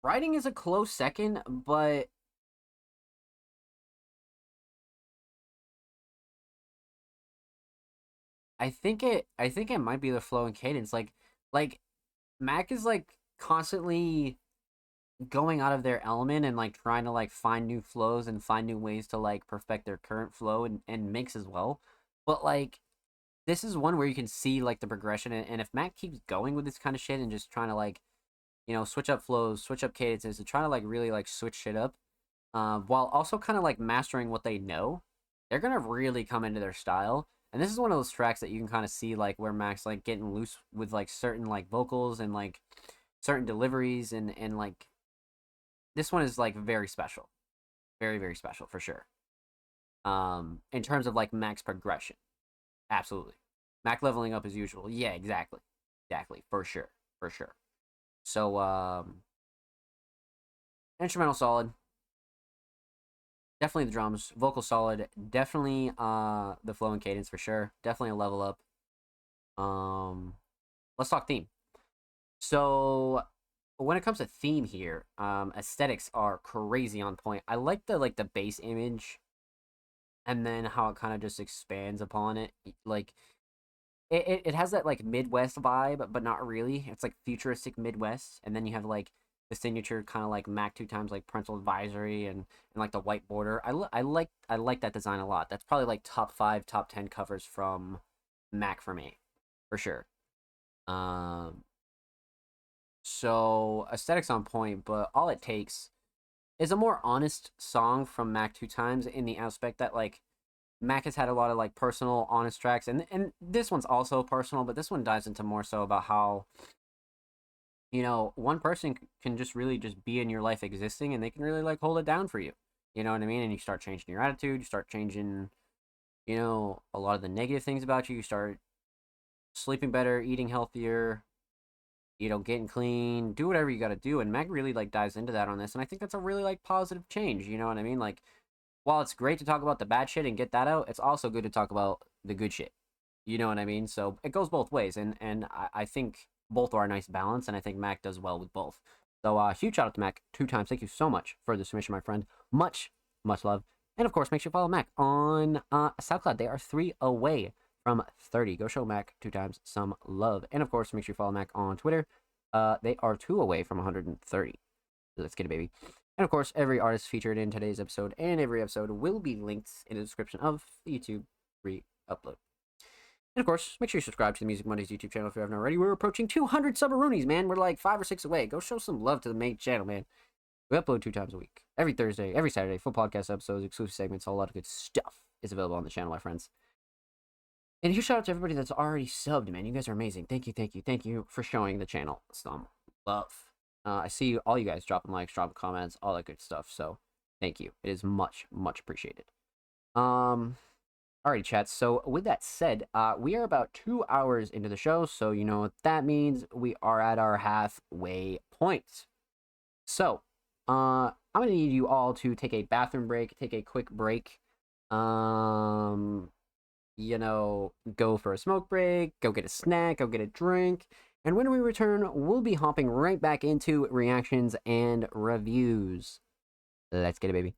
writing is a close second, but I think it might be the flow and cadence. Like Mac is like constantly going out of their element and like trying to like find new flows and find new ways to like perfect their current flow and mix as well. But like this is one where you can see like the progression, and if Mac keeps going with this kind of shit and just trying to like, switch up flows, switch up cadences, and trying to like really like switch shit up, while also kind of like mastering what they know, they're gonna really come into their style. And this is one of those tracks that you can kind of see like where Mac's like getting loose with like certain like vocals and like certain deliveries, and like this one is like very special, very very special for sure. In terms of like Mac's progression, absolutely. Mac leveling up as usual. Yeah, exactly, exactly, for sure, for sure. So instrumental solid, definitely the drums, vocal solid, definitely the flow and cadence for sure, definitely a level up. Let's talk theme. So when it comes to theme here, aesthetics are crazy on point. I like the base image, and then how it kind of just expands upon it. Like it has that like Midwest vibe, but not really. It's like futuristic Midwest, and then you have like the signature kind of like Mac two times like parental advisory, and like the white border. I like that design a lot. That's probably like top 5, top 10 covers from Mac for me, for sure. Um, so aesthetics on point, but all it takes is a more honest song from Mac two times, in the aspect that like Mac has had a lot of like personal, honest tracks, and this one's also personal, but this one dives into more so about how, one person can just really just be in your life existing, and they can really like hold it down for you. You know what I mean? And you start changing your attitude, you start changing, a lot of the negative things about you. You start sleeping better, eating healthier, getting clean, do whatever you got to do. And Mac really like dives into that on this, and I think that's a really like positive change. You know what I mean? Like, while it's great to talk about the bad shit and get that out, it's also good to talk about the good shit. You know what I mean? So it goes both ways, and I think both are a nice balance, and I think Mac does well with both. So huge shout out to Mac two times. Thank you so much for the submission, my friend. Much, much love. And of course, make sure you follow Mac on SoundCloud. They are 3 away from 30. Go show Mac two times some love. And of course, make sure you follow Mac on Twitter. They are 2 away from 130. Let's get it, baby. And of course, every artist featured in today's episode and every episode will be linked in the description of the YouTube re-upload. And of course, make sure you subscribe to the Music Mondays YouTube channel if you haven't already. We're approaching 200 subroonies, man. We're like 5 or 6 away. Go show some love to the main channel, man. We upload 2 times a week. Every Thursday, every Saturday, full podcast episodes, exclusive segments, a whole lot of good stuff is available on the channel, my friends. And a huge shout out to everybody that's already subbed, man. You guys are amazing. Thank you, thank you, thank you for showing the channel some love. I see all you guys dropping likes, dropping comments, all that good stuff. So thank you. It is much, much appreciated. Alrighty, chat. So with that said, we are about 2 hours into the show. So you know what that means. We are at our halfway point. So I'm gonna need you all to take a bathroom break, take a quick break. Go for a smoke break, go get a snack, go get a drink. And when we return, we'll be hopping right back into reactions and reviews. Let's get it, baby.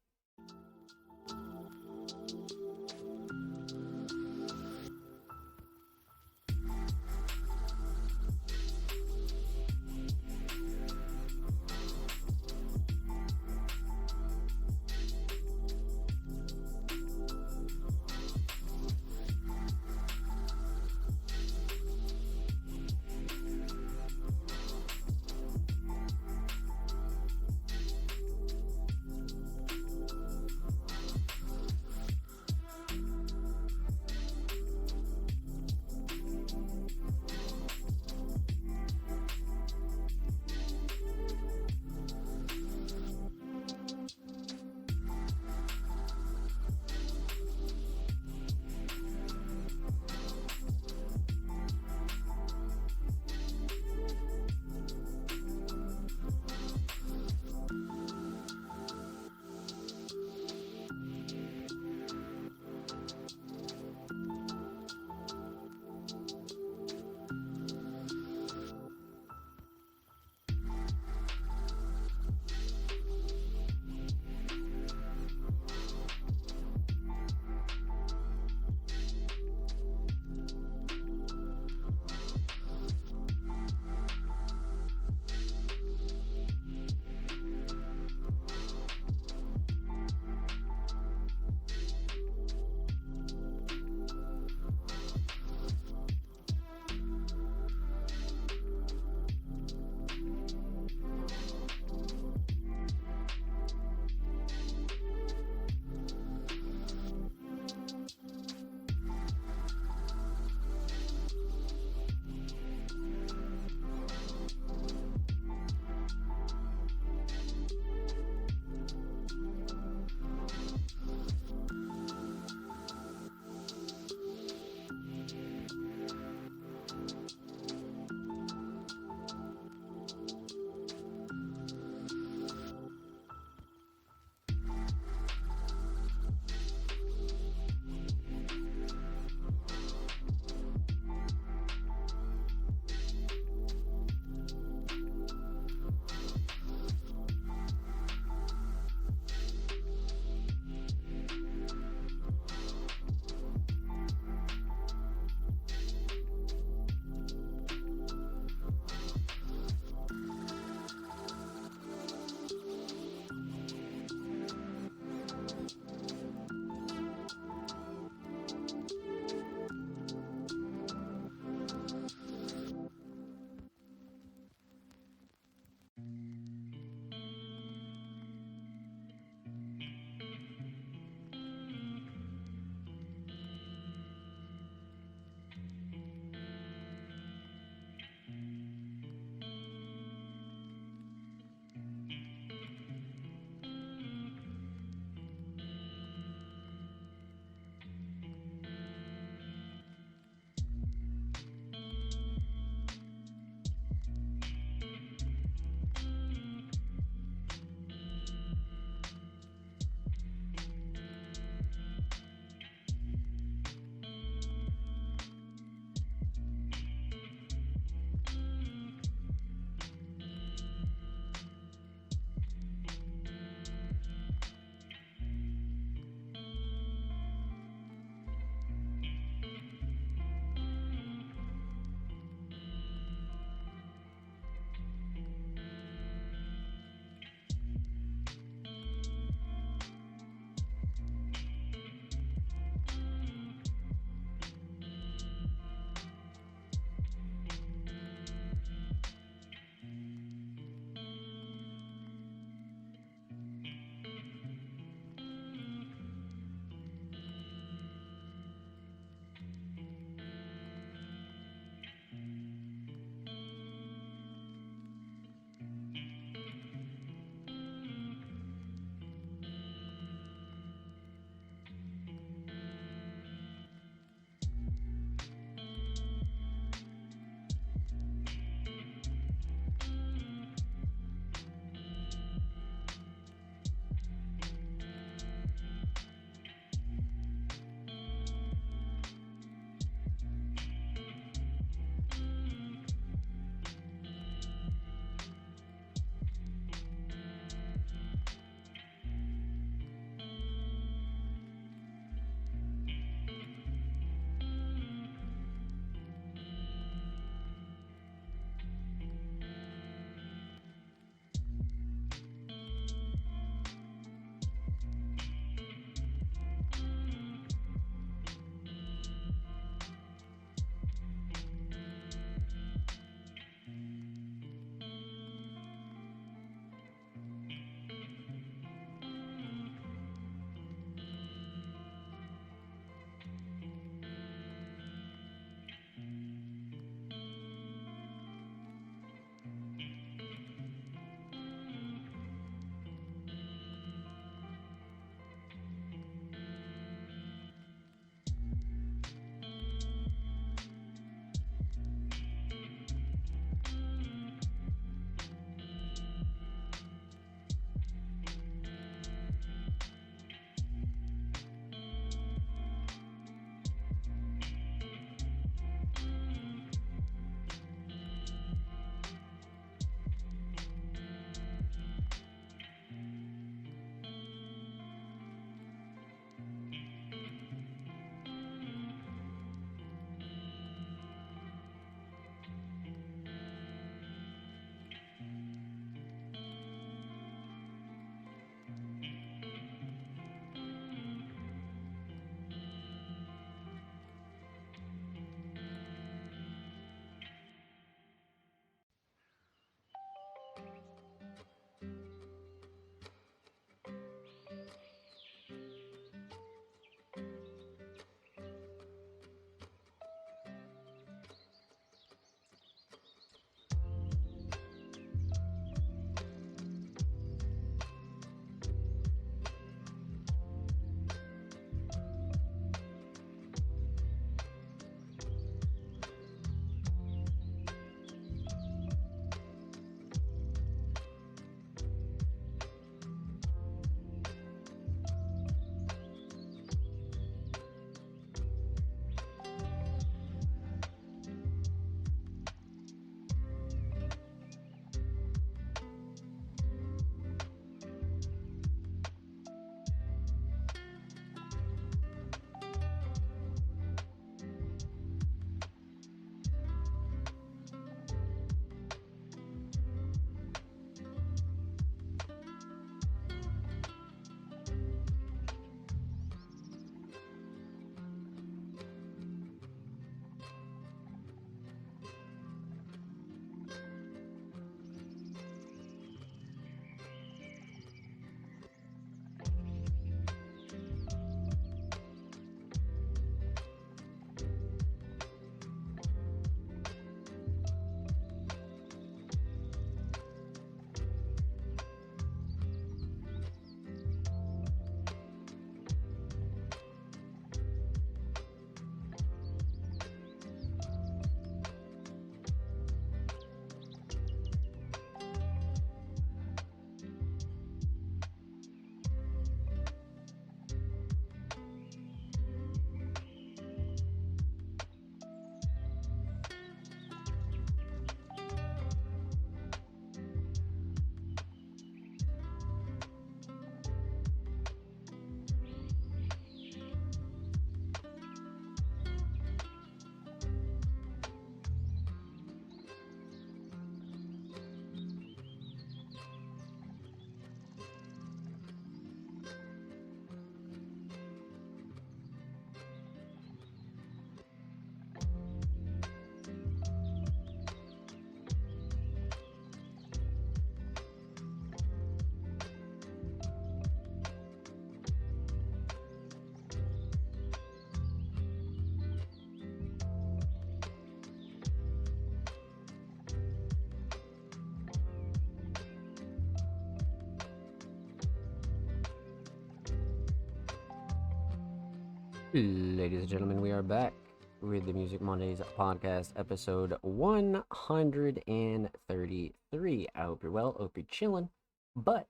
Ladies and gentlemen, we are back with the Music Mondays podcast, episode 133. I hope you're well, hope you're chilling. But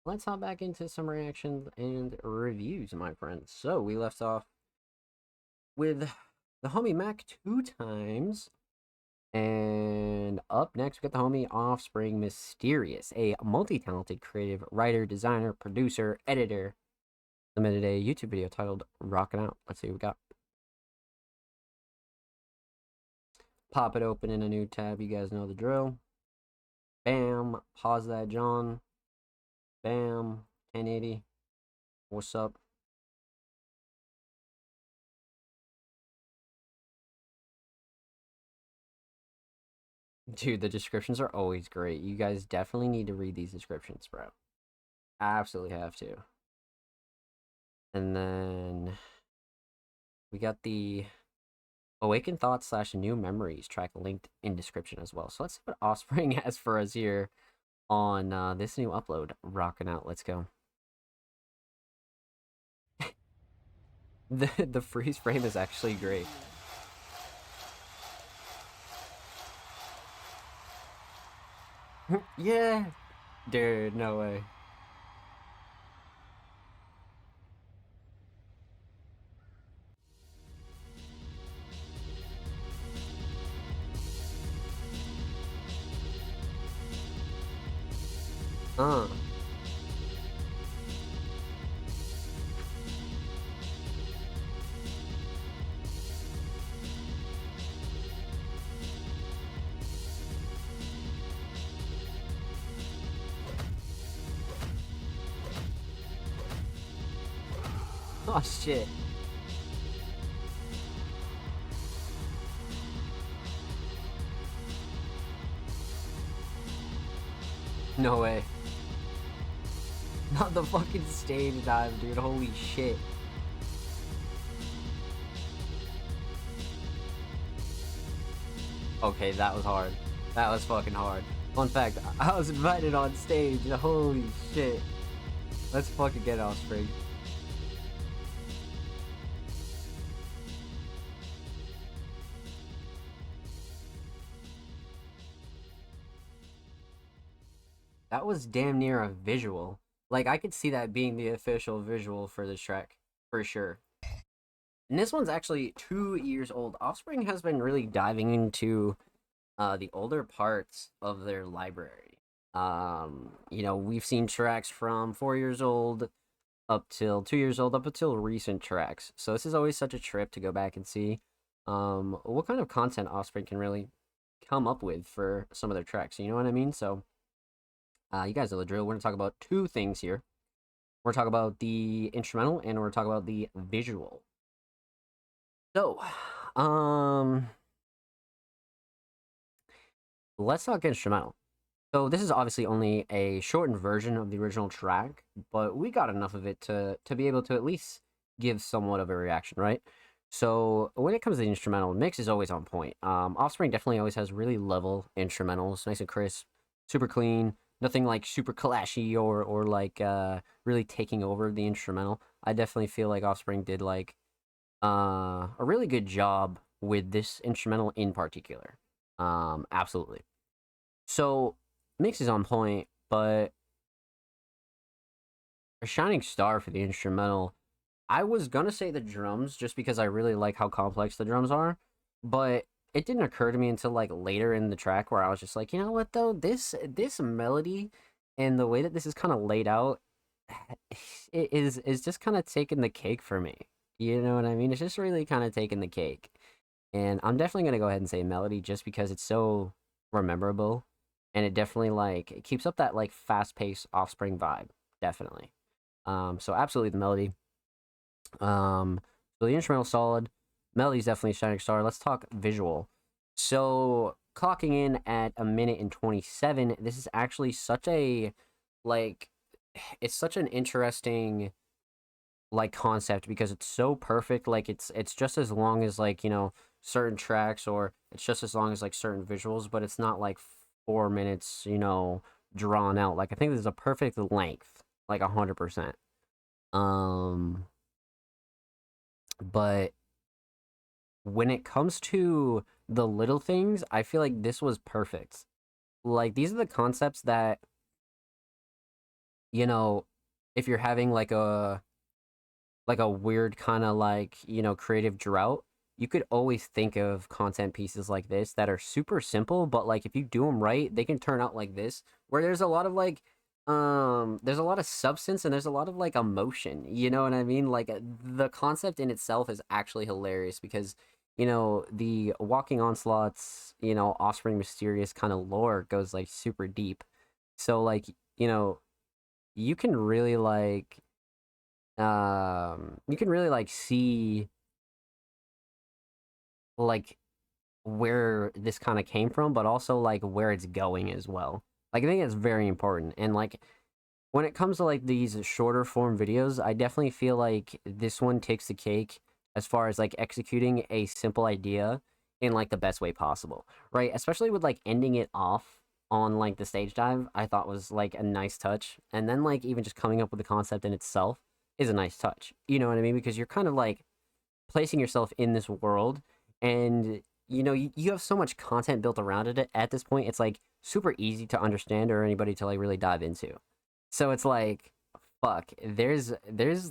let's hop back into some reactions and reviews, my friends. So we left off with the homie Mac 2 times. And up next, we got the homie Offspring Mysterious, a multi-talented creative writer, designer, producer, editor, submitted a YouTube video titled Rockin' Out. Let's see what we got. Pop it open in a new tab. You guys know the drill. Bam. Pause that, John. Bam. 1080. What's up? Dude, the descriptions are always great. You guys definitely need to read these descriptions, bro. Absolutely have to. And then we got the Awakened Thoughts / New Memories track linked in description as well. So let's see what Offspring has for us here on this new upload. Rocking out. Let's go. The freeze frame is actually great. Yeah. Dude, no way. Uh. Oh shit. No way. Not the fucking stage dive, dude. Holy shit. Okay, that was hard. That was fucking hard. Fun fact, I was invited on stage. Holy shit. Let's fucking get Offspring. That was damn near a visual. Like, I could see that being the official visual for this track, for sure. And this one's actually 2 years old. Offspring has been really diving into the older parts of their library. You know, we've seen tracks from 4 years old up till 2 years old, up until recent tracks. So this is always such a trip to go back and see what kind of content Offspring can really come up with for some of their tracks. You know what I mean? So you guys know the drill. We're going to talk about two things here. We're going to talk about the instrumental, and we're going to talk about the visual. So, let's talk instrumental. So this is obviously only a shortened version of the original track, but we got enough of it to be able to at least give somewhat of a reaction, right? So when it comes to the instrumental, mix is always on point. Offspring definitely always has really level instrumentals, nice and crisp, super clean. Nothing like super clashy or like really taking over the instrumental. I definitely feel like Offspring did like a really good job with this instrumental in particular. Absolutely. So mix is on point, but a shining star for the instrumental. I was gonna say the drums just because I really like how complex the drums are, but it didn't occur to me until like later in the track where I was just like, you know what though, this melody and the way that this is kind of laid out, it is just kind of taking the cake for me. You know what I mean? It's just really kind of taking the cake, and I'm definitely gonna go ahead and say melody just because it's so rememberable, and it definitely like it keeps up that like fast paced Offspring vibe, definitely. So absolutely the melody. So the instrumental solid. Melody's definitely a shining star. Let's talk visual. So clocking in at 1:27, this is actually such a like it's such an interesting like concept because it's so perfect. Like it's just as long as like, you know, certain tracks, or it's just as long as like certain visuals, but it's not like 4 minutes, you know, drawn out. Like I think this is a perfect length, like 100%. But when it comes to the little things, I feel like this was perfect. Like, these are the concepts that, you know, if you're having like a weird kind of like, creative drought, you could always think of content pieces like this that are super simple, but like if you do them right, they can turn out like this, where there's a lot of like there's a lot of substance and there's a lot of like emotion, you know what I mean? Like the concept in itself is actually hilarious because the Walking Onslaught's, Offspring Mysterious kind of lore goes like super deep. So like, you can really like see like where this kind of came from, but also like where it's going as well. Like I think it's very important. And like when it comes to like these shorter form videos, I definitely feel like this one takes the cake as far as like executing a simple idea in like the best way possible, right? Especially with like ending it off on like the stage dive, I thought was like a nice touch. And then like even just coming up with the concept in itself is a nice touch. You know what I mean? Because you're kind of like placing yourself in this world, and you have so much content built around it at this point. It's like super easy to understand or anybody to like really dive into. So it's like, fuck, there's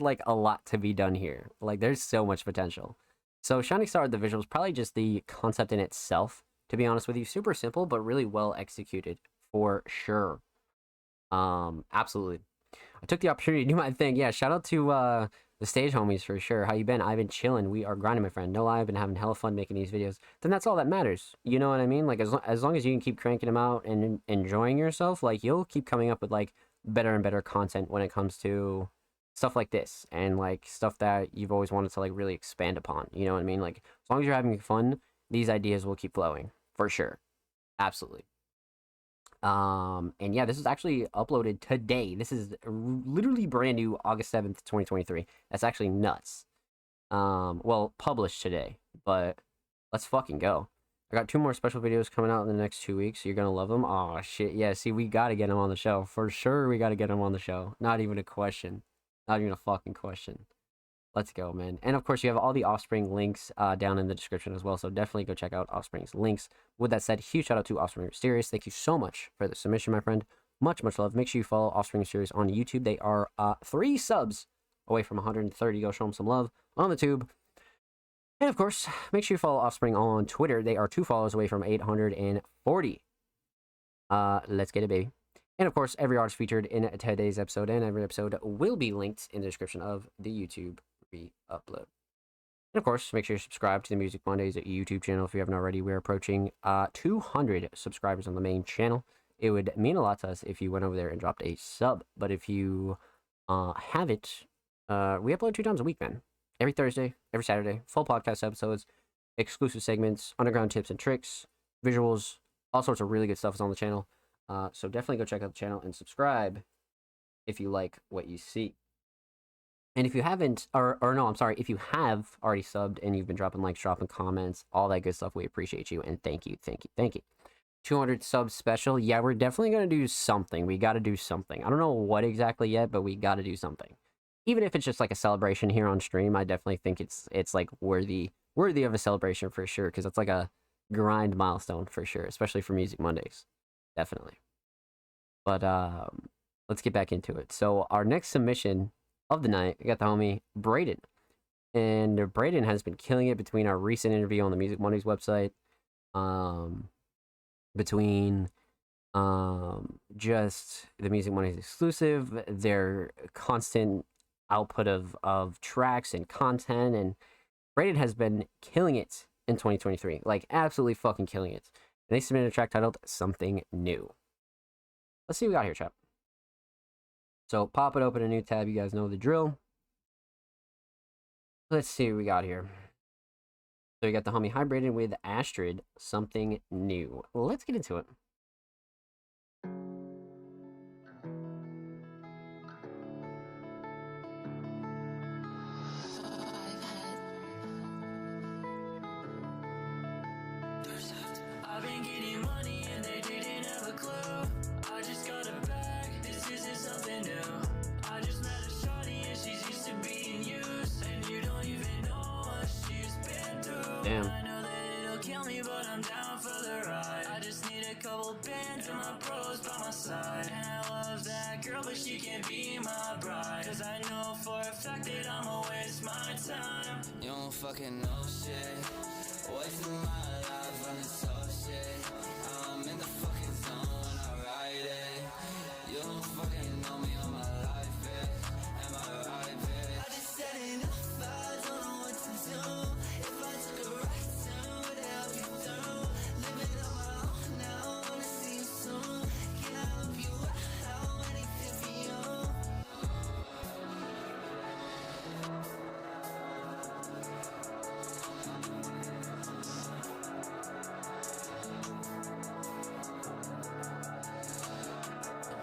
like a lot to be done here. Like there's so much potential. So Shining Star the visuals, probably just the concept in itself, to be honest with you, super simple but really well executed for sure. Absolutely. I took the opportunity to do my thing. Yeah, shout out to the stage homies for sure. How you been? I've been chilling. We are grinding, my friend. No lie, I've been having hella fun making these videos. Then that's all that matters. You know what I mean? Like as long as you can keep cranking them out and enjoying yourself, like you'll keep coming up with like better and better content when it comes to stuff like this and like stuff that you've always wanted to like really expand upon. You know what I mean? Like as long as you're having fun, these ideas will keep flowing for sure. Absolutely. And yeah, this is actually uploaded today. This is literally brand new, August 7th, 2023. That's actually nuts. Well, published today, but let's fucking go. I got 2 more special videos coming out in the next 2 weeks. You're gonna love them. Oh shit, yeah. See, we gotta get them on the show for sure. We gotta get them on the show. Not even a question. Not even a fucking question. Let's go, man. And of course, you have all the Offspring links down in the description as well. So definitely go check out Offspring's links. With that said, huge shout out to Offspring Mysterious. Thank you so much for the submission, my friend. Much, much love. Make sure you follow Offspring Mysterious on YouTube. They are 3 subs away from 130. Go show them some love on the tube. And of course, make sure you follow Offspring on Twitter. They are 2 follows away from 840. Let's get it, baby. And of course, every artist featured in today's episode and every episode will be linked in the description of the YouTube re-upload. And of course, make sure you subscribe to the Music Mondays YouTube channel if you haven't already. We're approaching 200 subscribers on the main channel. It would mean a lot to us if you went over there and dropped a sub. But if you haven't, we upload 2 times a week, man. Every Thursday, every Saturday, full podcast episodes, exclusive segments, underground tips and tricks, visuals, all sorts of really good stuff is on the channel. So definitely go check out the channel and subscribe if you like what you see. And if you haven't, or no, I'm sorry, if you have already subbed and you've been dropping likes, dropping comments, all that good stuff, we appreciate you. And thank you, thank you, thank you. 200 subs special. Yeah, we're definitely going to do something. We got to do something. I don't know what exactly yet, but we got to do something. Even if it's just like a celebration here on stream, I definitely think it's like worthy of a celebration for sure. Because it's like a grind milestone for sure, especially for Music Mondays. Definitely. But let's get back into it. So our next submission of the night, we got the homie Braden. And Braden has been killing it between our recent interview on the Music Mondays website, between just the Music Mondays exclusive, their constant output of tracks and content, and Braden has been killing it in 2023, like absolutely fucking killing it. And they submitted a track titled Something New. Let's see what we got here, chat. So pop it open, a new tab. You guys know the drill. Let's see what we got here. So you got the homie Hybraden with Astrid, Something New. Let's get into it. I've been getting money and they didn't have a clue. I just got a bag, this isn't something new. I just met a shawty and she's used to being used. And you don't even know Damn. I know that it'll kill me, but I'm down for the ride. I just need a couple bands and my bros by my side. And I love that girl, but she can't be my bride. Cause I know for a fact that I'ma waste my time. You don't fucking know shit. Wasting my life on this tough shit. I'm in the fucking zone when I ride it. You don't fucking know me on my life, bitch. Am I right, bitch? I just said enough, I don't know what to do. If I took a right turn, would it help you through? Living on my own now, wanna see you soon. Can I help you out? Anything for you?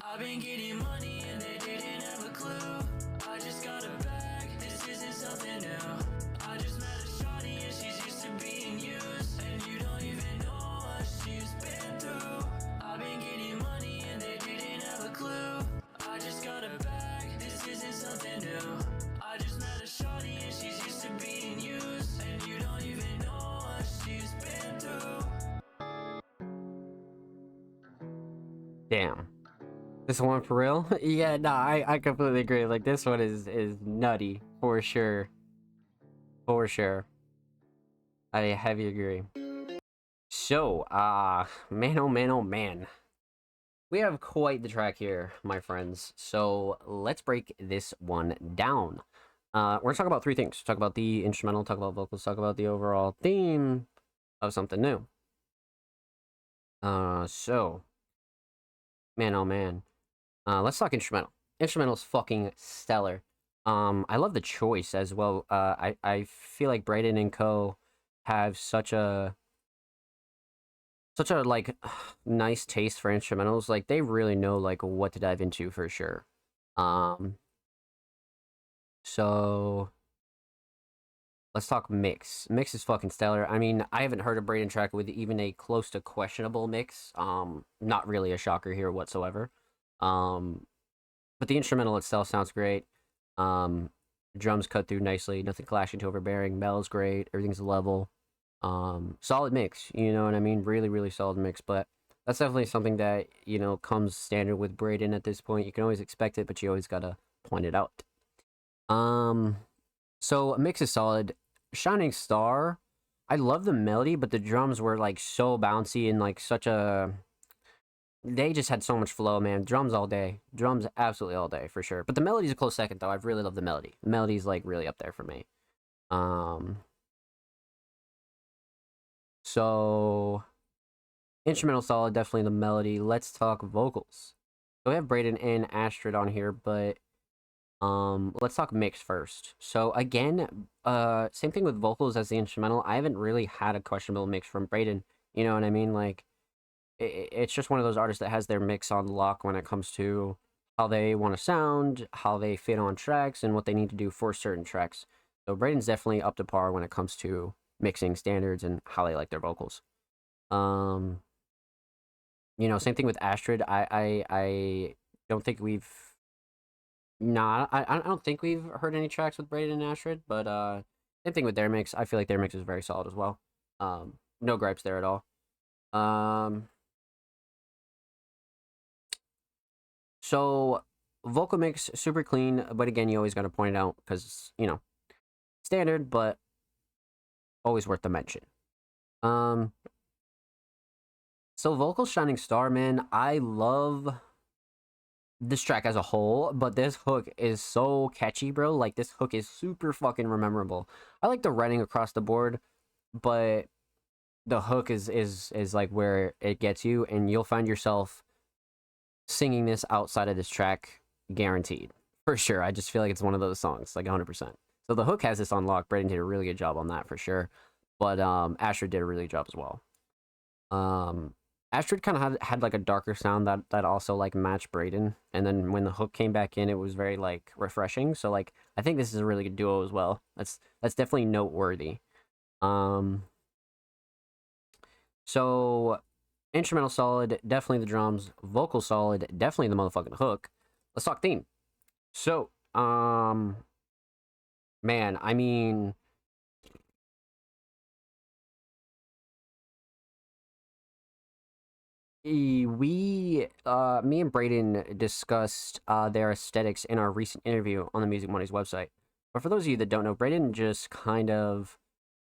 I've been getting money and they didn't have a clue. I just got a bag, this isn't something new. I just met a shawty and she's used to being used. And you don't even know what she's been through. I've been getting money and they didn't have a clue. I just got a bag, this isn't something new. I just met a shawty and she's used to being used. And you don't even know what she's been through. Damn. This one for real? Yeah, nah, I completely agree. Like, this one is nutty for sure. For sure. I heavy agree. So, man, oh man, oh man. We have quite the track here, my friends. So let's break this one down. We're gonna talk about three things. Talk about the instrumental, talk about vocals, talk about the overall theme of something new. So, man, oh man. Let's talk instrumental. Instrumental's fucking stellar. I love the choice as well. I feel like Braden and Co have such a like nice taste for instrumentals. Like, they really know like what to dive into for sure. So let's talk mix. Mix is fucking stellar. I mean, I haven't heard a Braden track with even a close to questionable mix. Not really a shocker here whatsoever. But the instrumental itself sounds great. Drums cut through nicely, nothing clashing too overbearing. Mel's great, everything's level. Solid mix, you know what I mean? Really, really solid mix. But that's definitely something that, you know, comes standard with Braden at this point. You can always expect it, but you always gotta point it out. So mix is solid. Shining Star, I love the melody, but the drums were like so bouncy and like such a, they just had so much flow, man. Drums all day. Drums absolutely all day for sure. But the melody's a close second though. I really love the melody. The melody's like really up there for me. So instrumental solid, definitely the melody. Let's talk vocals. So we have Braden and Astrid on here, but let's talk mix first. So again, same thing with vocals as the instrumental. I haven't really had a questionable mix from Braden. You know what I mean? Like, it's just one of those artists that has their mix on lock when it comes to how they want to sound, how they fit on tracks, and what they need to do for certain tracks. So Braden's definitely up to par when it comes to mixing standards and how they like their vocals. You know, same thing with Astrid. I don't think we've I don't think we've heard any tracks with Braden and Astrid, but same thing with their mix. I feel like their mix is very solid as well. No gripes there at all. So vocal mix super clean, but again, you always got to point it out because, you know, standard, but always worth the mention. So vocal Shining Star, man, I love this track as a whole, but this hook is so catchy, bro. Like, this hook is super fucking memorable. I like the writing across the board, but the hook is like where it gets you, and you'll find yourself singing this outside of this track, guaranteed. For sure. I just feel like it's one of those songs, like 100%. So the hook has this on lock. Braden did a really good job on that for sure. But Astrid did a really good job as well. Astrid kind of had like a darker sound that also like matched Braden. And then when the hook came back in, it was very like refreshing. So like, I think this is a really good duo as well. That's definitely noteworthy. So instrumental solid, definitely the drums. Vocal solid, definitely the motherfucking hook. Let's talk theme. So, man, I mean, Me and Braden discussed their aesthetics in our recent interview on the Music Money's website. But for those of you that don't know, Braden just kind of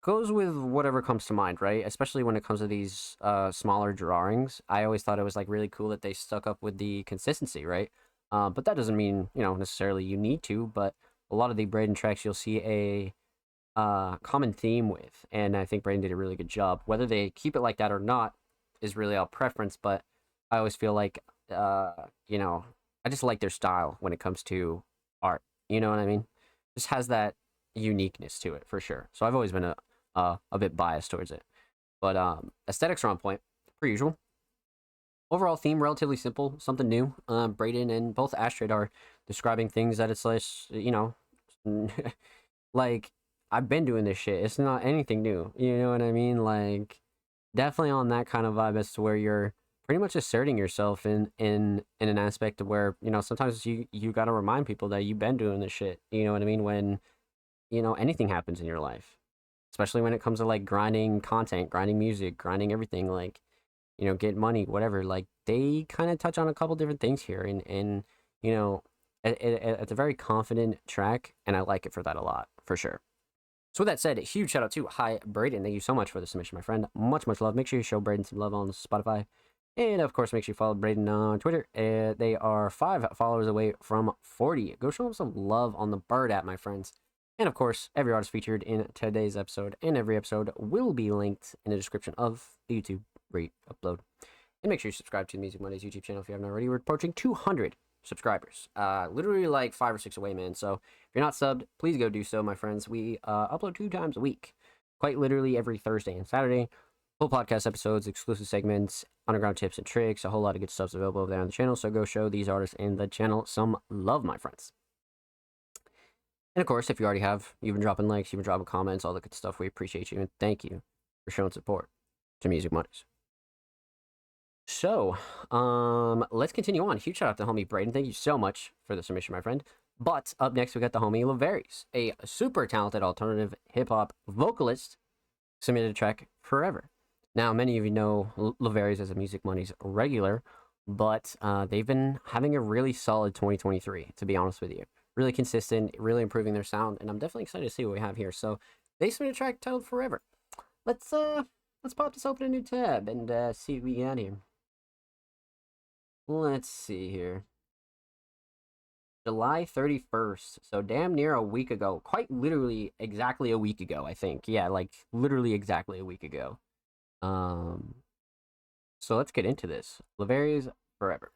goes with whatever comes to mind, right? Especially when it comes to these smaller drawings. I always thought it was like really cool that they stuck up with the consistency, right? But that doesn't mean, necessarily you need to, but a lot of the Braden tracks you'll see a common theme with, and I think Braden did a really good job. Whether they keep it like that or not is really our preference, but I always feel like, I just like their style when it comes to art. You know what I mean? Just has that uniqueness to it for sure. So I've always been a bit biased towards it, but aesthetics are on point per usual. Overall theme relatively simple, something new. Braden and both Astrid are describing things that it's like, like I've been doing this shit. It's not anything new. You know what I mean? Like definitely on that kind of vibe as to where you're pretty much asserting yourself in an aspect of where, sometimes you got to remind people that you've been doing this shit. You know what I mean? When, anything happens in your life, especially when it comes to like grinding content, grinding music, grinding everything, like, get money, whatever. Like they kind of touch on a couple different things here, and it's a very confident track, and I like it for that a lot, for sure. So with that said, a huge shout out to Hi Braden. Thank you so much for the submission, my friend. Much love. Make sure you show Braden some love on Spotify. And of course, make sure you follow Braden on Twitter. They are 5 followers away from 40. Go show them some love on the Bird app, my friends. And of course, every artist featured in today's episode and every episode will be linked in the description of the YouTube upload. And make sure you subscribe to the Music Mondays YouTube channel if you haven't already. We're approaching 200 subscribers. Literally like 5 or 6 away, man. So if you're not subbed, please go do so, my friends. We upload 2 times a week, quite literally every Thursday and Saturday. Full podcast episodes, exclusive segments, underground tips and tricks, a whole lot of good stuff's available over there on the channel. So go show these artists and the channel some love, my friends. And of course, if you already have, you've been dropping likes, you've been dropping comments, all the good stuff, we appreciate you and thank you for showing support to Music Mondays. So, let's continue on. Huge shout out to homie Braden. Thank you so much for the submission, my friend. But up next, we got the homie Laveries, a super talented alternative hip-hop vocalist, submitted a track Forever. Now, many of you know Laveries as a Music Mondays regular, but they've been having a really solid 2023, to be honest with you. Really consistent, really improving their sound, and I'm definitely excited to see what we have here. So, they submitted a track titled Forever. Let's pop this open a new tab and see what we got here. Let's see here. July 31st. So damn near a week ago. Quite literally exactly a week ago, I think. Yeah, like literally exactly a week ago. So let's get into this. Laveries Forever.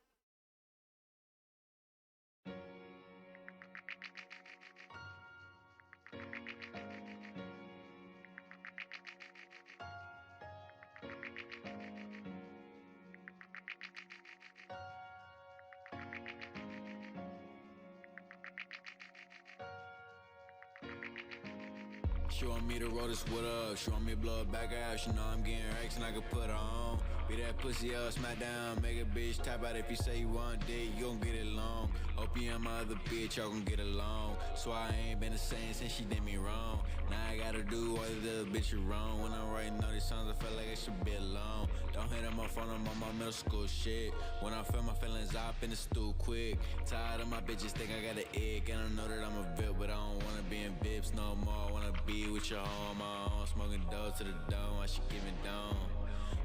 She want me to roll this wood up, she want me to blow it back out. She know I'm getting racks and I can put her on. Be that pussy up, smack down, make a bitch tap out. If you say you want dick, you gon' get it long. Hope you and my other bitch, y'all gon' get along. So I ain't been the same since she did me wrong. Now I gotta do what the other bitch is wrong. When I'm writing all these songs, I feel like I should be alone. Don't hit on my phone, I'm on my middle school shit. When I feel my feelings, I up in the stool quick. Tired of my bitches think I got an ick. And I know that I'm a VIP, but I don't wanna be in VIPs no more. I wanna be with your hoe on my own, smoking dope to the dome, why she giving down?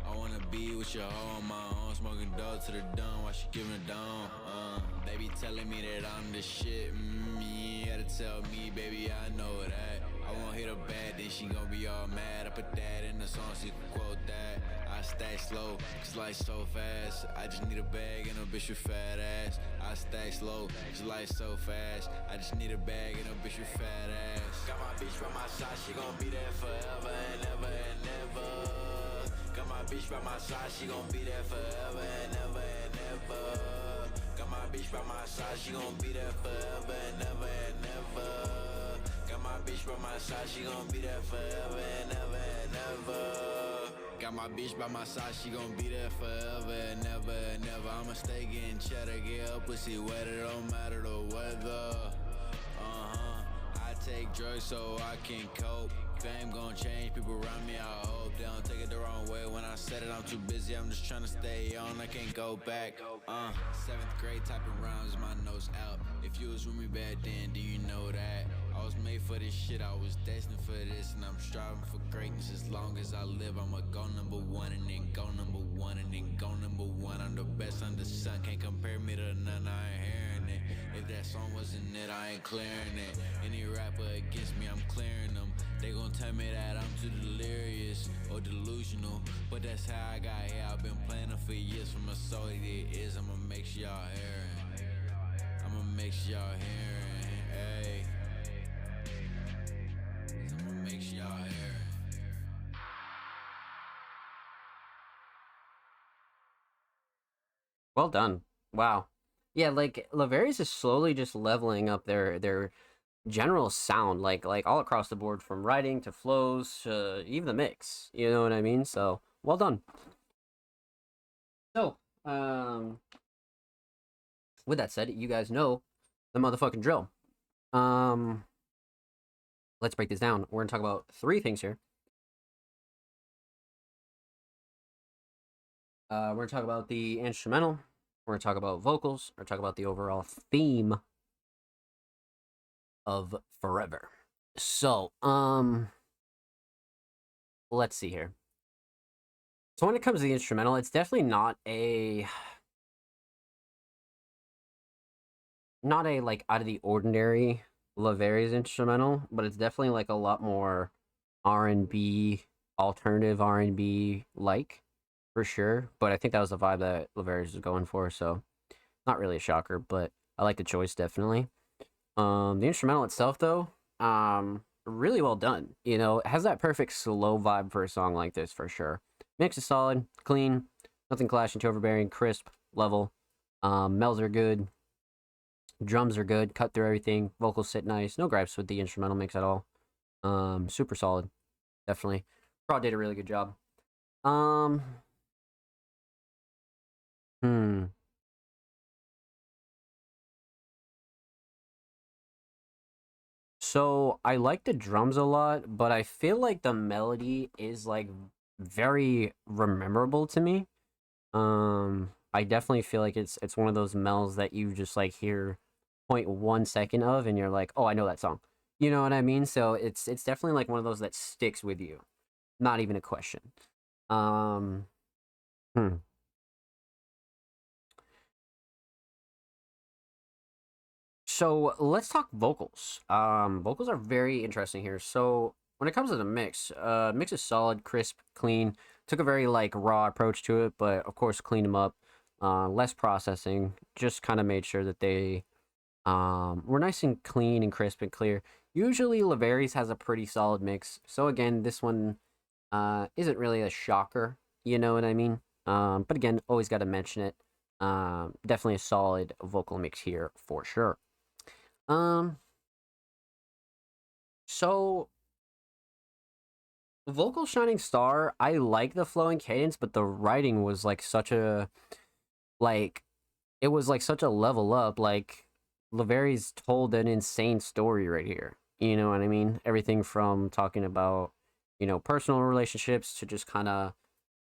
I wanna be with your hoe on my own, smoking dope to the dome, why she giving it down? They be telling me that I'm the shit, you gotta tell me, baby, I know that. I won't hit her bad, then she gon' be all mad. I put that in the song so you can quote that. I stack slow, cause life so fast. I just need a bag and a bitch with fat ass. I stack slow, cause life so fast. I just need a bag and a bitch with fat ass. Got my bitch by my side, she gon' be there forever and ever and ever. Got my bitch by my side, she gon' be there forever and ever and ever. Got my bitch by my side, she gon' be there forever and ever and ever. Got my bitch by my side, she gon' be there forever and ever and ever. Got my bitch by my side, she gon' be there forever and ever and ever. I'ma stay getting cheddar, get up pussy wet, it don't matter the weather. I take drugs so I can cope. Fame gon' change people around me, I hope they don't take it the wrong way. When I said it, I'm too busy, I'm just tryna stay on, I can't go back. 7th grade typing rhymes, my notes out. If you was with me back then, do you know that? I was made for this shit, I was destined for this, and I'm striving for greatness. As long as I live, I'ma go number one, and then go number one, and then go number one. I'm the best under the sun, can't compare me to none, I ain't hearing it. If that song wasn't it, I ain't clearing it. Any rapper against me, I'm clearing them. They gon' tell me that I'm too delirious or delusional, but that's how I got here. I've been planning for years from a soul it is. I'ma make sure y'all hearing. I'ma make sure y'all hearing. Hey. I'ma make sure y'all hearing. Well done. Wow. Yeah, like Laverius is slowly just leveling up their general sound, like all across the board, from writing to flows to even the mix. You know what I mean? So well done. So, with that said, you guys know the motherfucking drill. Let's break this down. We're gonna talk about 3 things here. We're gonna talk about the instrumental. We're gonna talk about vocals. We're gonna talk about the overall theme of Forever. So, let's see here. So when it comes to the instrumental, it's definitely not a like out of the ordinary Laverius instrumental, but it's definitely like a lot more R&B, alternative R&B like, for sure. But I think that was the vibe that Laverius was going for, so not really a shocker, but I like the choice definitely. The instrumental itself though, really well done. You know, it has that perfect slow vibe for a song like this for sure. Mix is solid, clean, nothing clashing, too overbearing, crisp, level. Melds are good. Drums are good, cut through everything. Vocals sit nice. No gripes with the instrumental mix at all. Super solid, definitely. Prod did a really good job. So I like the drums a lot, but I feel like the melody is like very rememberable to me. I definitely feel like it's one of those melds that you just like hear 0.1 second of, and you're like, oh, I know that song. You know what I mean? So it's definitely like one of those that sticks with you. Not even a question. Um, hmm. So let's talk vocals. Vocals are very interesting here. So when it comes to the mix is solid, crisp, clean. Took a very like raw approach to it, but of course cleaned them up. Less processing. Just kind of made sure that they were nice and clean and crisp and clear. Usually Laverius has a pretty solid mix. So again, this one isn't really a shocker. You know what I mean? But again, always got to mention it. Definitely a solid vocal mix here for sure. So vocal shining star, I like the flowing cadence, but the writing was like such a like it was like such a level up. Like Laverius told an insane story right here. You know what I mean? Everything from talking about, you know, personal relationships to just kind of,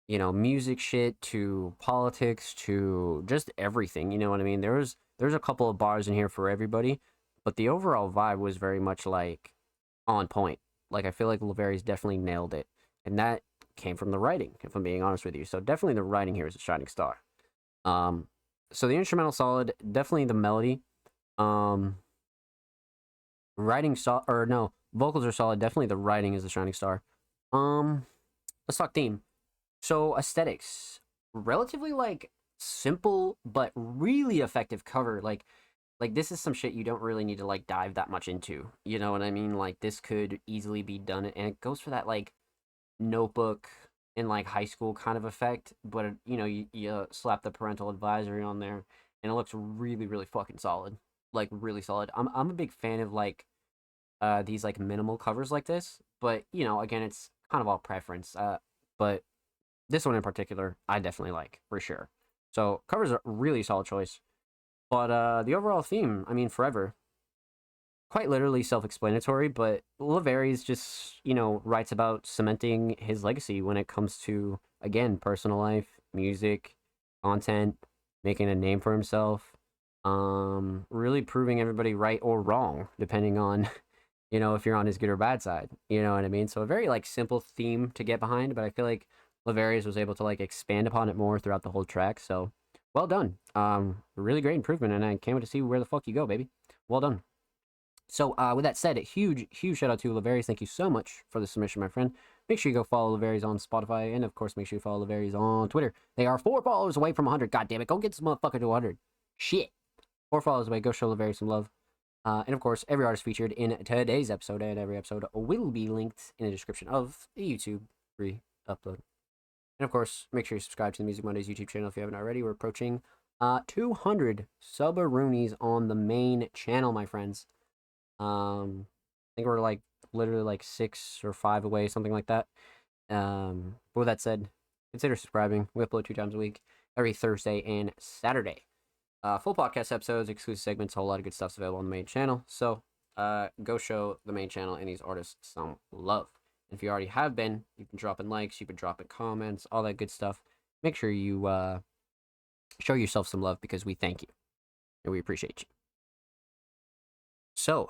you know, music shit to politics to just everything. You know what I mean? There's a couple of bars in here for everybody, but the overall vibe was very much like on point. Like I feel like Laverius definitely nailed it, and that came from the writing, if I'm being honest with you. So definitely the writing here is a shining star. So the instrumental solid, definitely the melody. Vocals are solid. Definitely the writing is a shining star. Let's talk theme. So aesthetics, relatively like simple but really effective cover. Like this is some shit you don't really need to like dive that much into. You know what I mean? Like this could easily be done, and it goes for that like notebook in like high school kind of effect. But you know, you slap the parental advisory on there, and it looks really really fucking solid. Like really solid. I'm a big fan of like these like minimal covers like this, but you know, again, it's kind of all preference. But this one in particular, I definitely like for sure. So covers a really solid choice. But the overall theme, I mean, Forever. quite literally self-explanatory, but Laverius just, writes about cementing his legacy when it comes to, again, personal life, music, content, making a name for himself, really proving everybody right or wrong, depending on, if you're on his good or bad side. You know what I mean? So a very like simple theme to get behind, but I feel like Laverius was able to like expand upon it more throughout the whole track. So well done. Really great improvement, and I can't wait to see where the fuck you go, baby. Well done. So, with that said, a huge shout out to Laverius. Thank you so much for the submission, my friend. Make sure you go follow Laverius on Spotify, and of course, make sure you follow Laverius on Twitter. They are 4 followers away from 100. God damn it, go get this motherfucker to 100. Shit. 4 followers away. Go show Laverius some love. And of course, every artist featured in today's episode and every episode will be linked in the description of the YouTube re-upload. And of course, make sure you subscribe to the Music Mondays YouTube channel if you haven't already. We're approaching 200 sub-roonies on the main channel, my friends. I think we're like literally like 6 or 5 away, something like that. But with that said, consider subscribing. We upload 2 times a week, every Thursday and Saturday. Full podcast episodes, exclusive segments, a whole lot of good stuff's available on the main channel. So go show the main channel and these artists some love. And if you already have been, you've been dropping likes, you've been dropping comments, all that good stuff. Make sure you show yourself some love because we thank you and we appreciate you. So,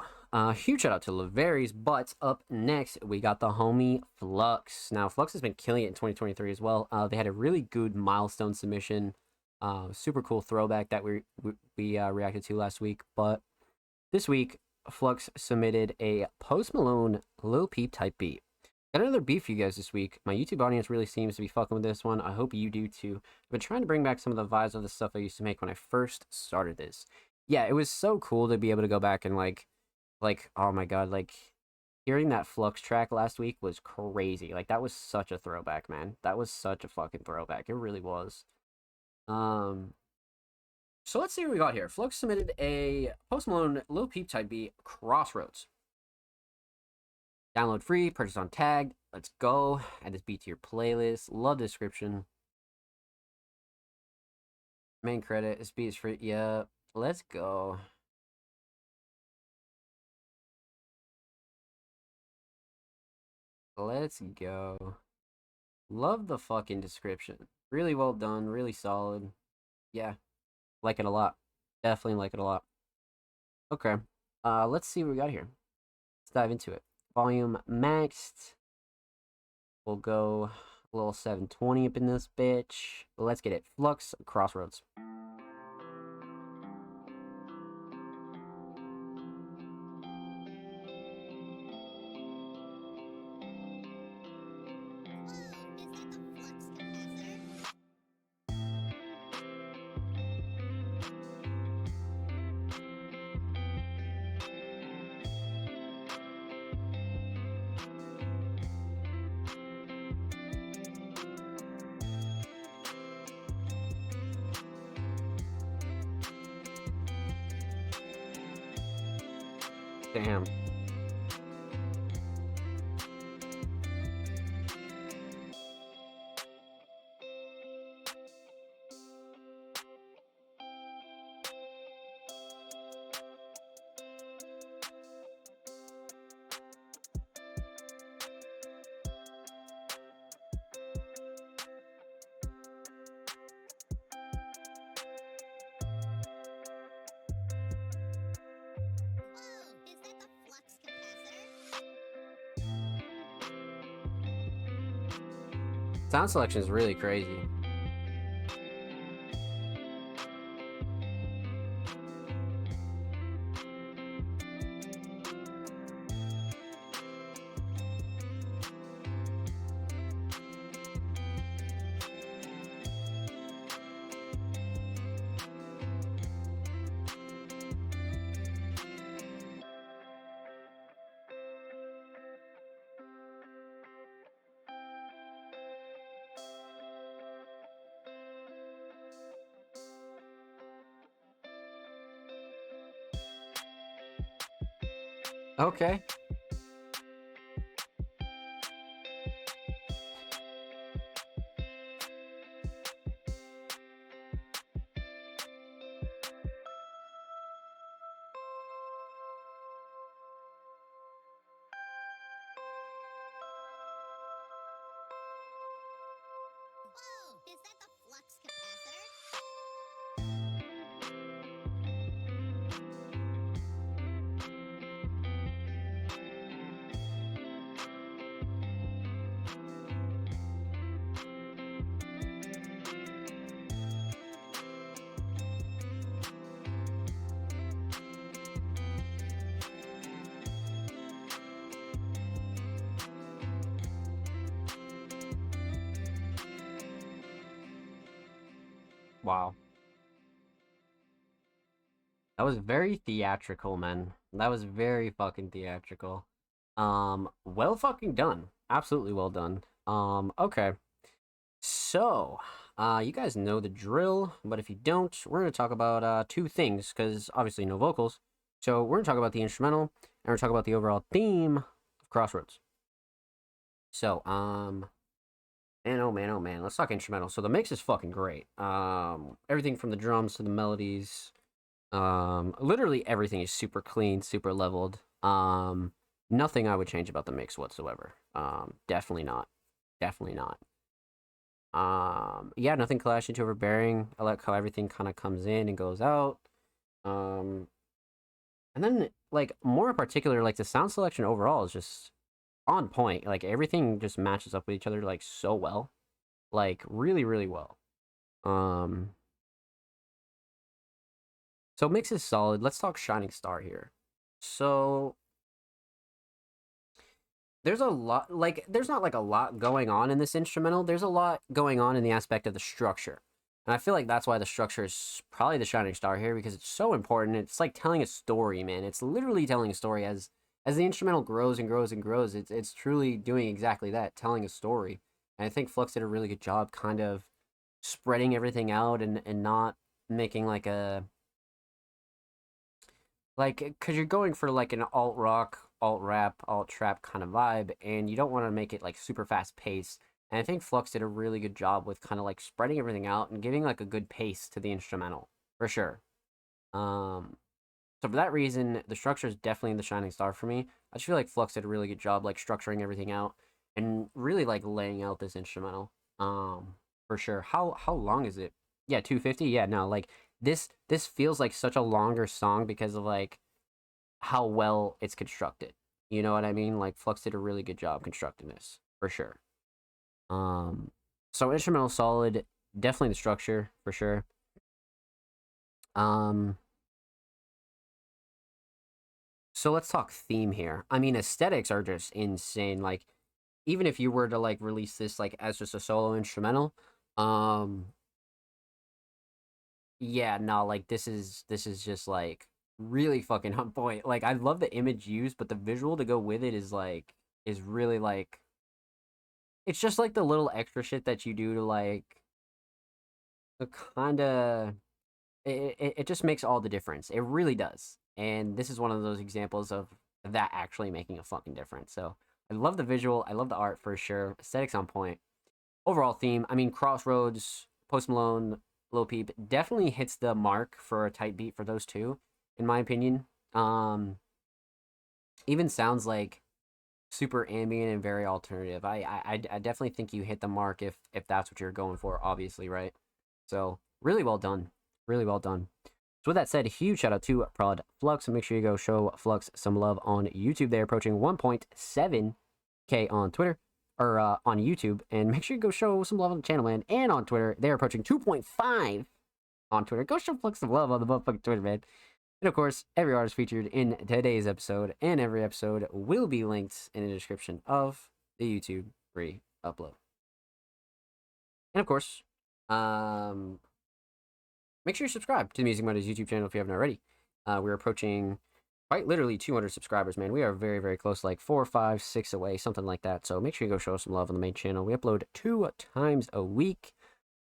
huge shout out to Laverius, but up next, we got the homie Flux. Now, Flux has been killing it in 2023 as well. They had a really good milestone submission, super cool throwback that we reacted to last week. But this week, Flux submitted a Post Malone Lil Peep type beat. Got another beat for you guys this week. My YouTube audience really seems to be fucking with this one. I hope you do too. I've been trying to bring back some of the vibes of the stuff I used to make when I first started this. Yeah, it was so cool to be able to go back and like, oh my god, like, hearing that Flux track last week was crazy. Like, that was such a throwback, man. That was such a fucking throwback. It really was. So let's see what we got here. Flux submitted a Post Malone Lil Peep type beat, Crossroads. Download free, purchase on Tagged. Let's go. Add this beat to your playlist. Love the description. Main credit. This beat is free. Yeah. Let's go. Let's go. Love the fucking description. Really well done. Really solid. Yeah. Like it a lot. Definitely like it a lot. Okay. Let's see what we got here. Let's dive into it. Volume maxed. We'll go a little 720 up in this bitch. Let's get it. Flux Crossroads. Damn. Sound selection is really crazy. Okay. Wow. That was very theatrical, man. That was very fucking theatrical. Well fucking done. Absolutely well done. Okay. So, you guys know the drill, but if you don't, we're gonna talk about two things, because obviously no vocals. So we're gonna talk about the instrumental, and we're gonna talk about the overall theme of Crossroads. So, man, oh man, oh man, let's talk instrumental. So the mix is fucking great. Everything from the drums to the melodies, literally everything is super clean, super leveled. Nothing I would change about the mix whatsoever. Definitely not. Definitely not. Yeah, nothing clashing too overbearing. I like how everything kind of comes in and goes out. And then like more in particular, like the sound selection overall is just on point. Like everything just matches up with each other like so well. Like really, really well. So mix is solid. Let's talk Shining Star here. So there's a lot, like there's not like a lot going on in this instrumental. There's a lot going on in the aspect of the structure. And I feel like that's why the structure is probably the shining star here, because it's so important. It's like telling a story, man. It's literally telling a story as the instrumental grows and grows and grows. It's truly doing exactly that, telling a story. And I think Flux did a really good job kind of spreading everything out and not making like a like, because you're going for like an alt rock, alt rap, alt trap kind of vibe, and you don't want to make it like super fast paced. And I think Flux did a really good job with kind of like spreading everything out and giving like a good pace to the instrumental for sure. So for that reason, the structure is definitely the shining star for me. I just feel like Flux did a really good job like structuring everything out and really like laying out this instrumental. For sure. How long is it? Yeah, 250. Yeah, no, like this feels like such a longer song because of like how well it's constructed. You know what I mean? Like Flux did a really good job constructing this for sure. So instrumental solid, definitely the structure for sure. So let's talk theme here. I mean, aesthetics are just insane. Like, even if you were to like release this like as just a solo instrumental, um, yeah, no, like this is just like really fucking on point. Like, I love the image used, but the visual to go with it is really like it's just like the little extra shit that you do to like kind of it just makes all the difference. It really does. And this is one of those examples of that actually making a fucking difference. So I love the visual. I love the art for sure. Aesthetics on point. Overall theme. I mean, Crossroads, Post Malone, Lil Peep definitely hits the mark for a tight beat for those two, in my opinion. Even sounds like super ambient and very alternative. I definitely think you hit the mark if that's what you're going for. Obviously, right? So really well done. Really well done. So with that said, a huge shout out to Prod Flux. Make sure you go show Flux some love on YouTube. They're approaching 1.7K on Twitter, or on YouTube. And make sure you go show some love on the channel, man. And on Twitter, they're approaching 2.5 on Twitter. Go show Flux some love on the motherfucking Twitter, man. And of course, every artist featured in today's episode and every episode will be linked in the description of the YouTube re-upload. And of course, make sure you subscribe to the Music Mondays YouTube channel if you haven't already. We're approaching quite literally 200 subscribers, man. We are very, very close, like 4, 5, 6 away, something like that. So make sure you go show us some love on the main channel. We upload 2 times a week,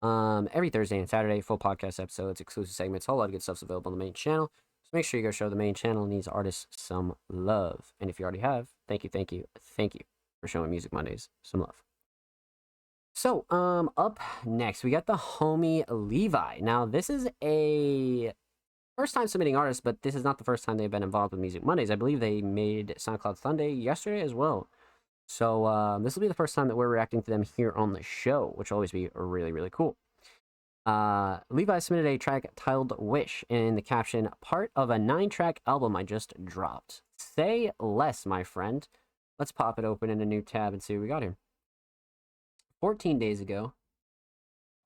every Thursday and Saturday, full podcast episodes, exclusive segments, a whole lot of good stuff's available on the main channel. So make sure you go show the main channel and these artists some love. And if you already have, thank you for showing Music Mondays some love. So, up next, we got the homie Levi. Now, this is a first time submitting artist, but this is not the first time they've been involved with Music Mondays. I believe they made SoundCloud Sunday yesterday as well. So, this will be the first time that we're reacting to them here on the show, which will always be really, really cool. Levi submitted a track titled Wish in the caption, part of a 9-track album I just dropped. Say less, my friend. Let's pop it open in a new tab and see what we got here. 14 days ago.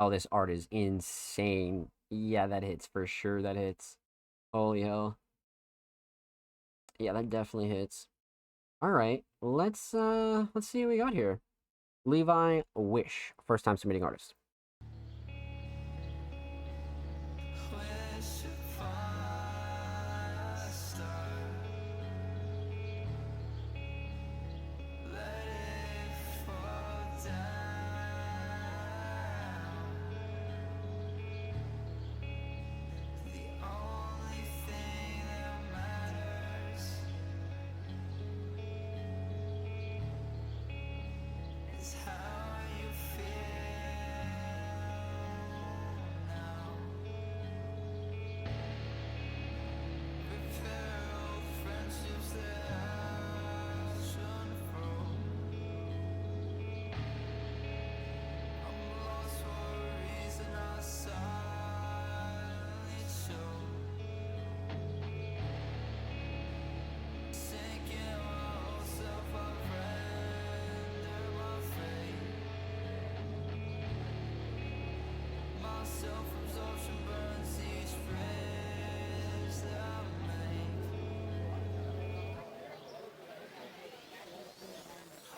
Oh, this art is insane. Yeah, that hits for sure. That hits. Holy hell. Yeah, that definitely hits. All right, let's see what we got here. Levi Wish, first time submitting artist.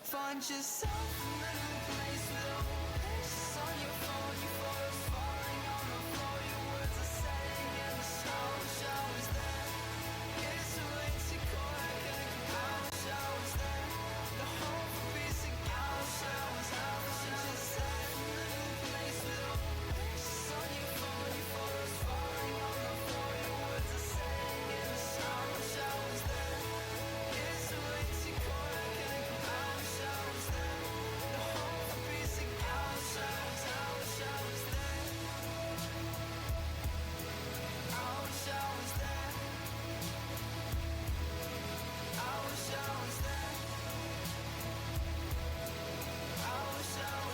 Find yourself in a new place with old pictures on your phone. Your photos falling on the floor. Your words are setting in the snow. Wish I was there. It's way too cold. I couldn't compare. Wish I was there. The hope for peace again. Wish I was out. Wish I was there. In a new place with old pictures on your phone. Your photos falling on the floor. Your words are setting in the snow. Wish I was there. It's way too cold. I couldn't compare. Wish I was there. The hope for peace again. Wish I was out. Wish I was there. I wish I was there. I wish I was there.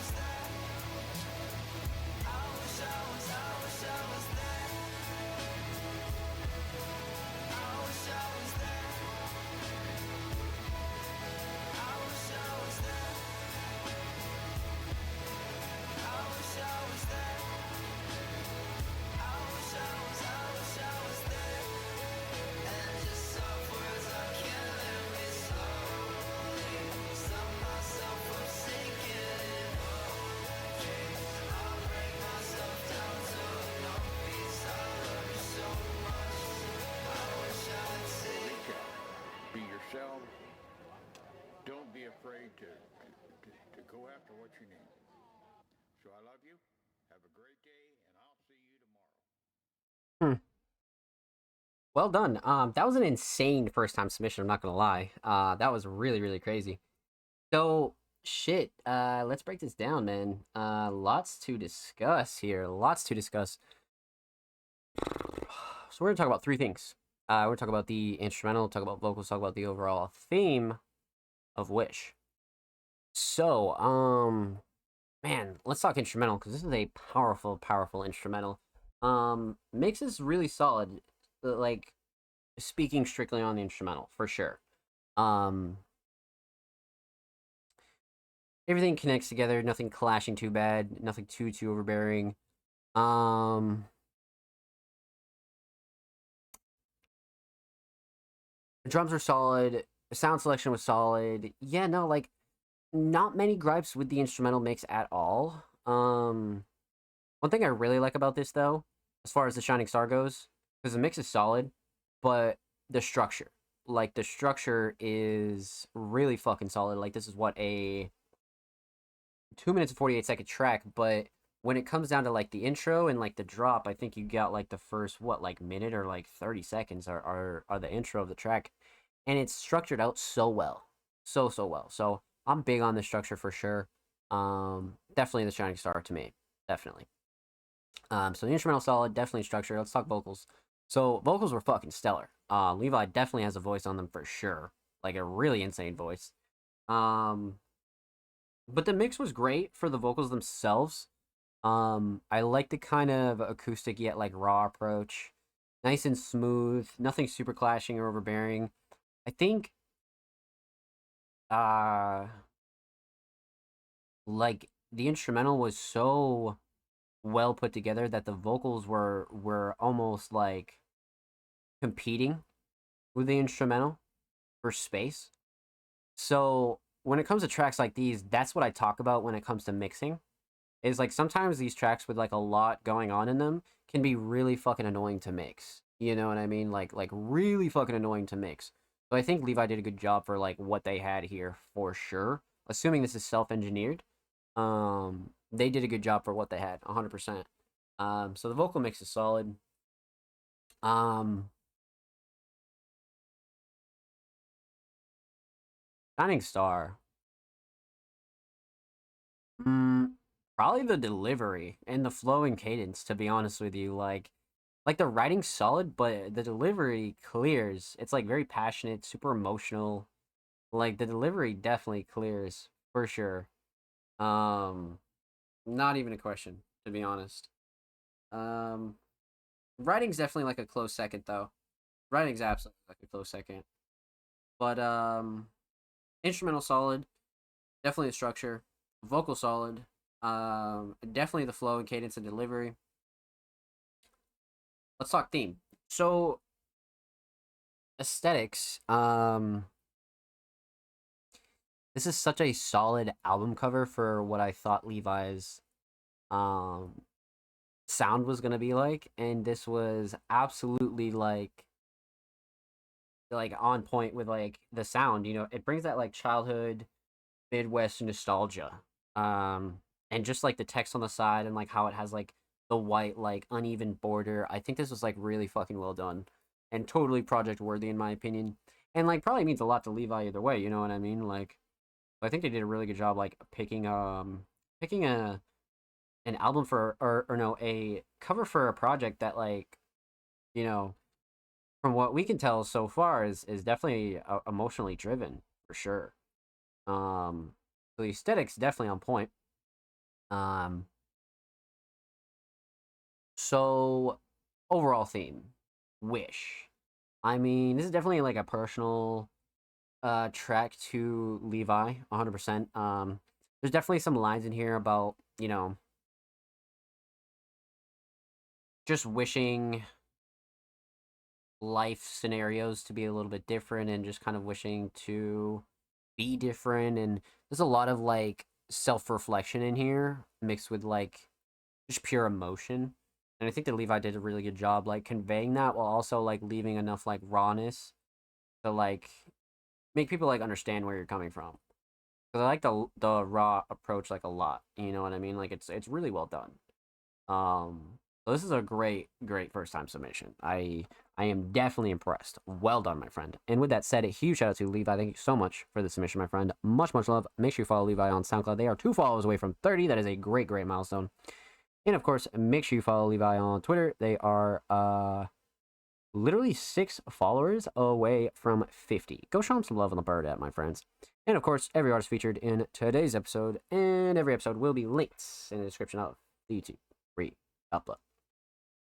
I wish I was there. I wish I was there. I wish I was there. I wish I was there. I wish I was there. I wish I was there. And just soft words are killing me slowly. Stop myself from sinking in. I'll break myself down to no peace. I love you so much. I wish I would see. Reach out, be yourself. Don't be afraid to go after what you need. So I love you. Have a great day, and I'll see you tomorrow. Well done. That was an insane first time submission, I'm not gonna lie. That was really, really crazy. So shit, let's break this down, man. Lots to discuss here. Lots to discuss. So we're gonna talk about three things. We're gonna talk about the instrumental, talk about vocals, talk about the overall theme of Wish. So, man, let's talk instrumental because this is a powerful, powerful instrumental. Mix is really solid. Like, speaking strictly on the instrumental, for sure. Everything connects together, nothing clashing too bad, nothing too overbearing. The drums are solid, the sound selection was solid. Yeah, no, like, not many gripes with the instrumental mix at all. One thing I really like about this, though, as far as the Shining Star goes, because the mix is solid, but the structure is really fucking solid. Like, this is what, a 2 minutes and 48-second track, but when it comes down to like the intro and like the drop, I think you got like the first minute or like 30 seconds are the intro of the track, and it's structured out so well, so well. So I'm big on the structure for sure. Definitely the Shining Star to me, definitely. So the instrumental solid, definitely structured. Let's talk vocals. So vocals were fucking stellar. Levi definitely has a voice on them for sure, like a really insane voice. But the mix was great for the vocals themselves. I like the kind of acoustic yet like raw approach. Nice and smooth, nothing super clashing or overbearing. I think like the instrumental was so well put together that the vocals were almost like competing with the instrumental for space. So when it comes to tracks like these, that's what I talk about when it comes to mixing. Is like sometimes these tracks with like a lot going on in them can be really fucking annoying to mix. You know what I mean? Like really fucking annoying to mix. So I think Levi did a good job for like what they had here for sure. Assuming this is self-engineered, they did a good job for what they had, 100%. So the vocal mix is solid. Shining Star. Probably the delivery and the flow and cadence, to be honest with you. Like the writing's solid, but the delivery clears. It's like very passionate, super emotional. Like the delivery definitely clears for sure. Not even a question, to be honest. Writing's definitely like a close second though. Writing's absolutely like a close second. But instrumental solid, definitely the structure, vocal solid, definitely the flow and cadence and delivery. Let's talk theme. So aesthetics, this is such a solid album cover for what I thought Levi's um sound was gonna be like, and this was absolutely like on point with like the sound. You know, it brings that like childhood Midwest nostalgia. And just like the text on the side and like how it has like the white like uneven border. I think this was like really fucking well done and totally project worthy in my opinion. And like probably means a lot to Levi either way, you know what I mean? Like I think they did a really good job like picking a an album for or no, a cover for a project that like, you know, from what we can tell so far is definitely emotionally driven for sure. So the aesthetics definitely on point. Um, so overall theme, Wish. I mean, this is definitely like a personal track to Levi, 100%. There's definitely some lines in here about, you know, just wishing life scenarios to be a little bit different and just kind of wishing to be different, and there's a lot of like self-reflection in here mixed with like just pure emotion. And I think that Levi did a really good job like conveying that while also like leaving enough like rawness to like make people like understand where you're coming from. Because I like the raw approach like a lot. You know what I mean? Like it's really well done. So this is a great first time submission. I am definitely impressed. Well done, my friend. And with that said, a huge shout out to Levi. Thank you so much for the submission, my friend. Much love. Make sure you follow Levi on SoundCloud. They are 2 follows away from 30. That is a great milestone. And of course, make sure you follow Levi on Twitter. They are literally 6 followers away from 50. Go show them some love on the bird app, my friends. And of course, every artist featured in today's episode and every episode will be linked in the description of the YouTube upload.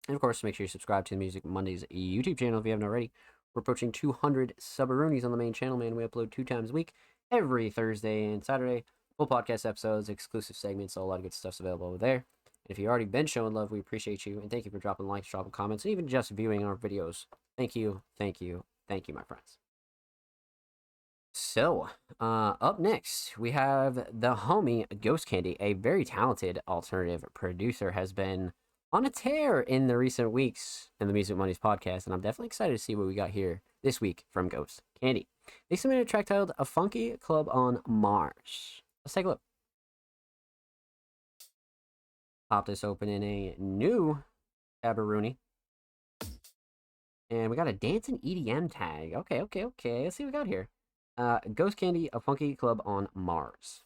And of course, make sure you subscribe to the Music Mondays YouTube channel if you haven't already. We're approaching 200 subaroonies on the main channel, man. We upload 2 times a week, every Thursday and Saturday. Full podcast episodes, exclusive segments, so a lot of good stuff's available over there. And if you've already been showing love, we appreciate you. And thank you for dropping likes, dropping comments, and even just viewing our videos. Thank you, my friends. So, up next, we have the homie Ghost Candy, a very talented alternative producer, has been on a tear in the recent weeks in the Music Mondays podcast, and I'm definitely excited to see what we got here this week from Ghost Candy. They submitted a track titled A Funky Club on Mars. Let's take a look. Pop this open in a new Tabaroonie. And we got a dancing EDM tag. Okay. Let's see what we got here. Ghost Candy, A Funky Club on Mars.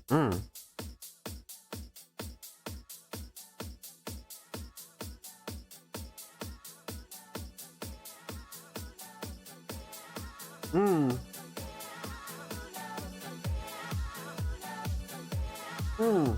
Mm. Mm. Mm.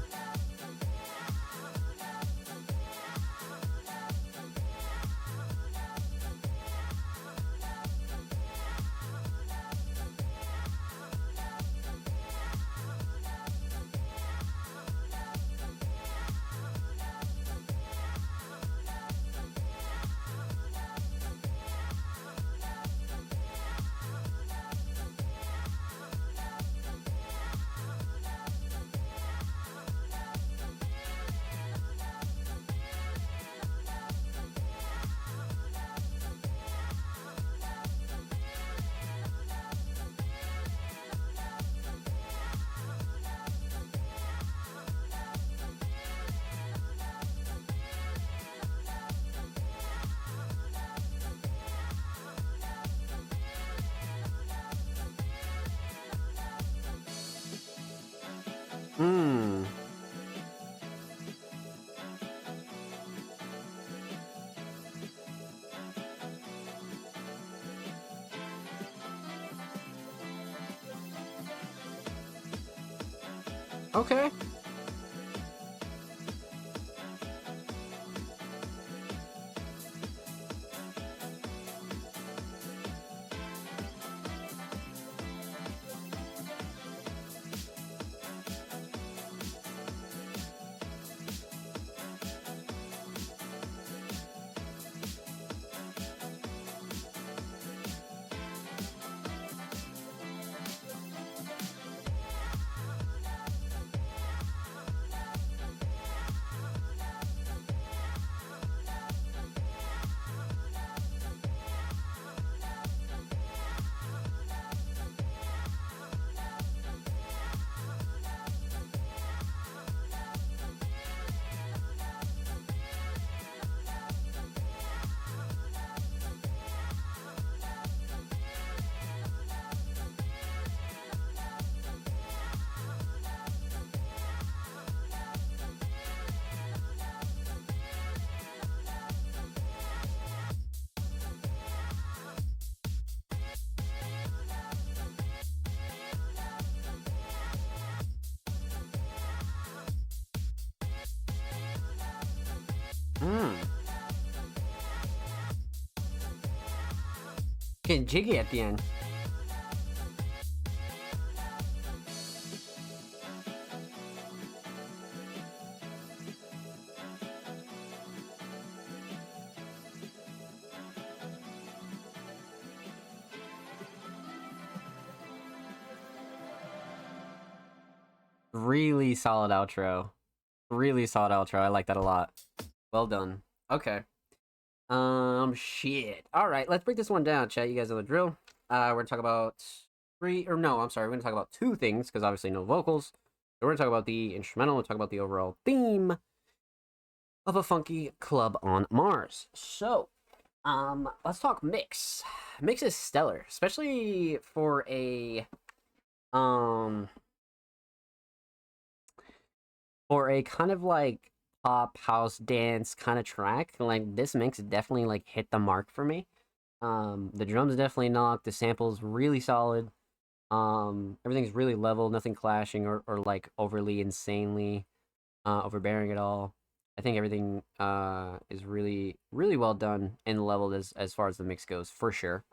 Mm. Okay. Hmm. Getting jiggy at the end. Really solid outro. Really solid outro. I like that a lot. Well done. Okay. Shit. All right, let's break this one down, chat. You guys know the drill. We're gonna talk about we're gonna talk about two things because obviously no vocals. So we're gonna talk about the instrumental. We'll talk about the overall theme of A Funky Club on Mars. So, let's talk mix. Mix is stellar, especially for a kind of like pop house dance kind of track. Like this mix definitely like hit the mark for me. The drums definitely knocked. The samples really solid. Everything's really level, nothing clashing or like overly insanely overbearing at all. I think everything is really really well done and leveled as far as the mix goes for sure.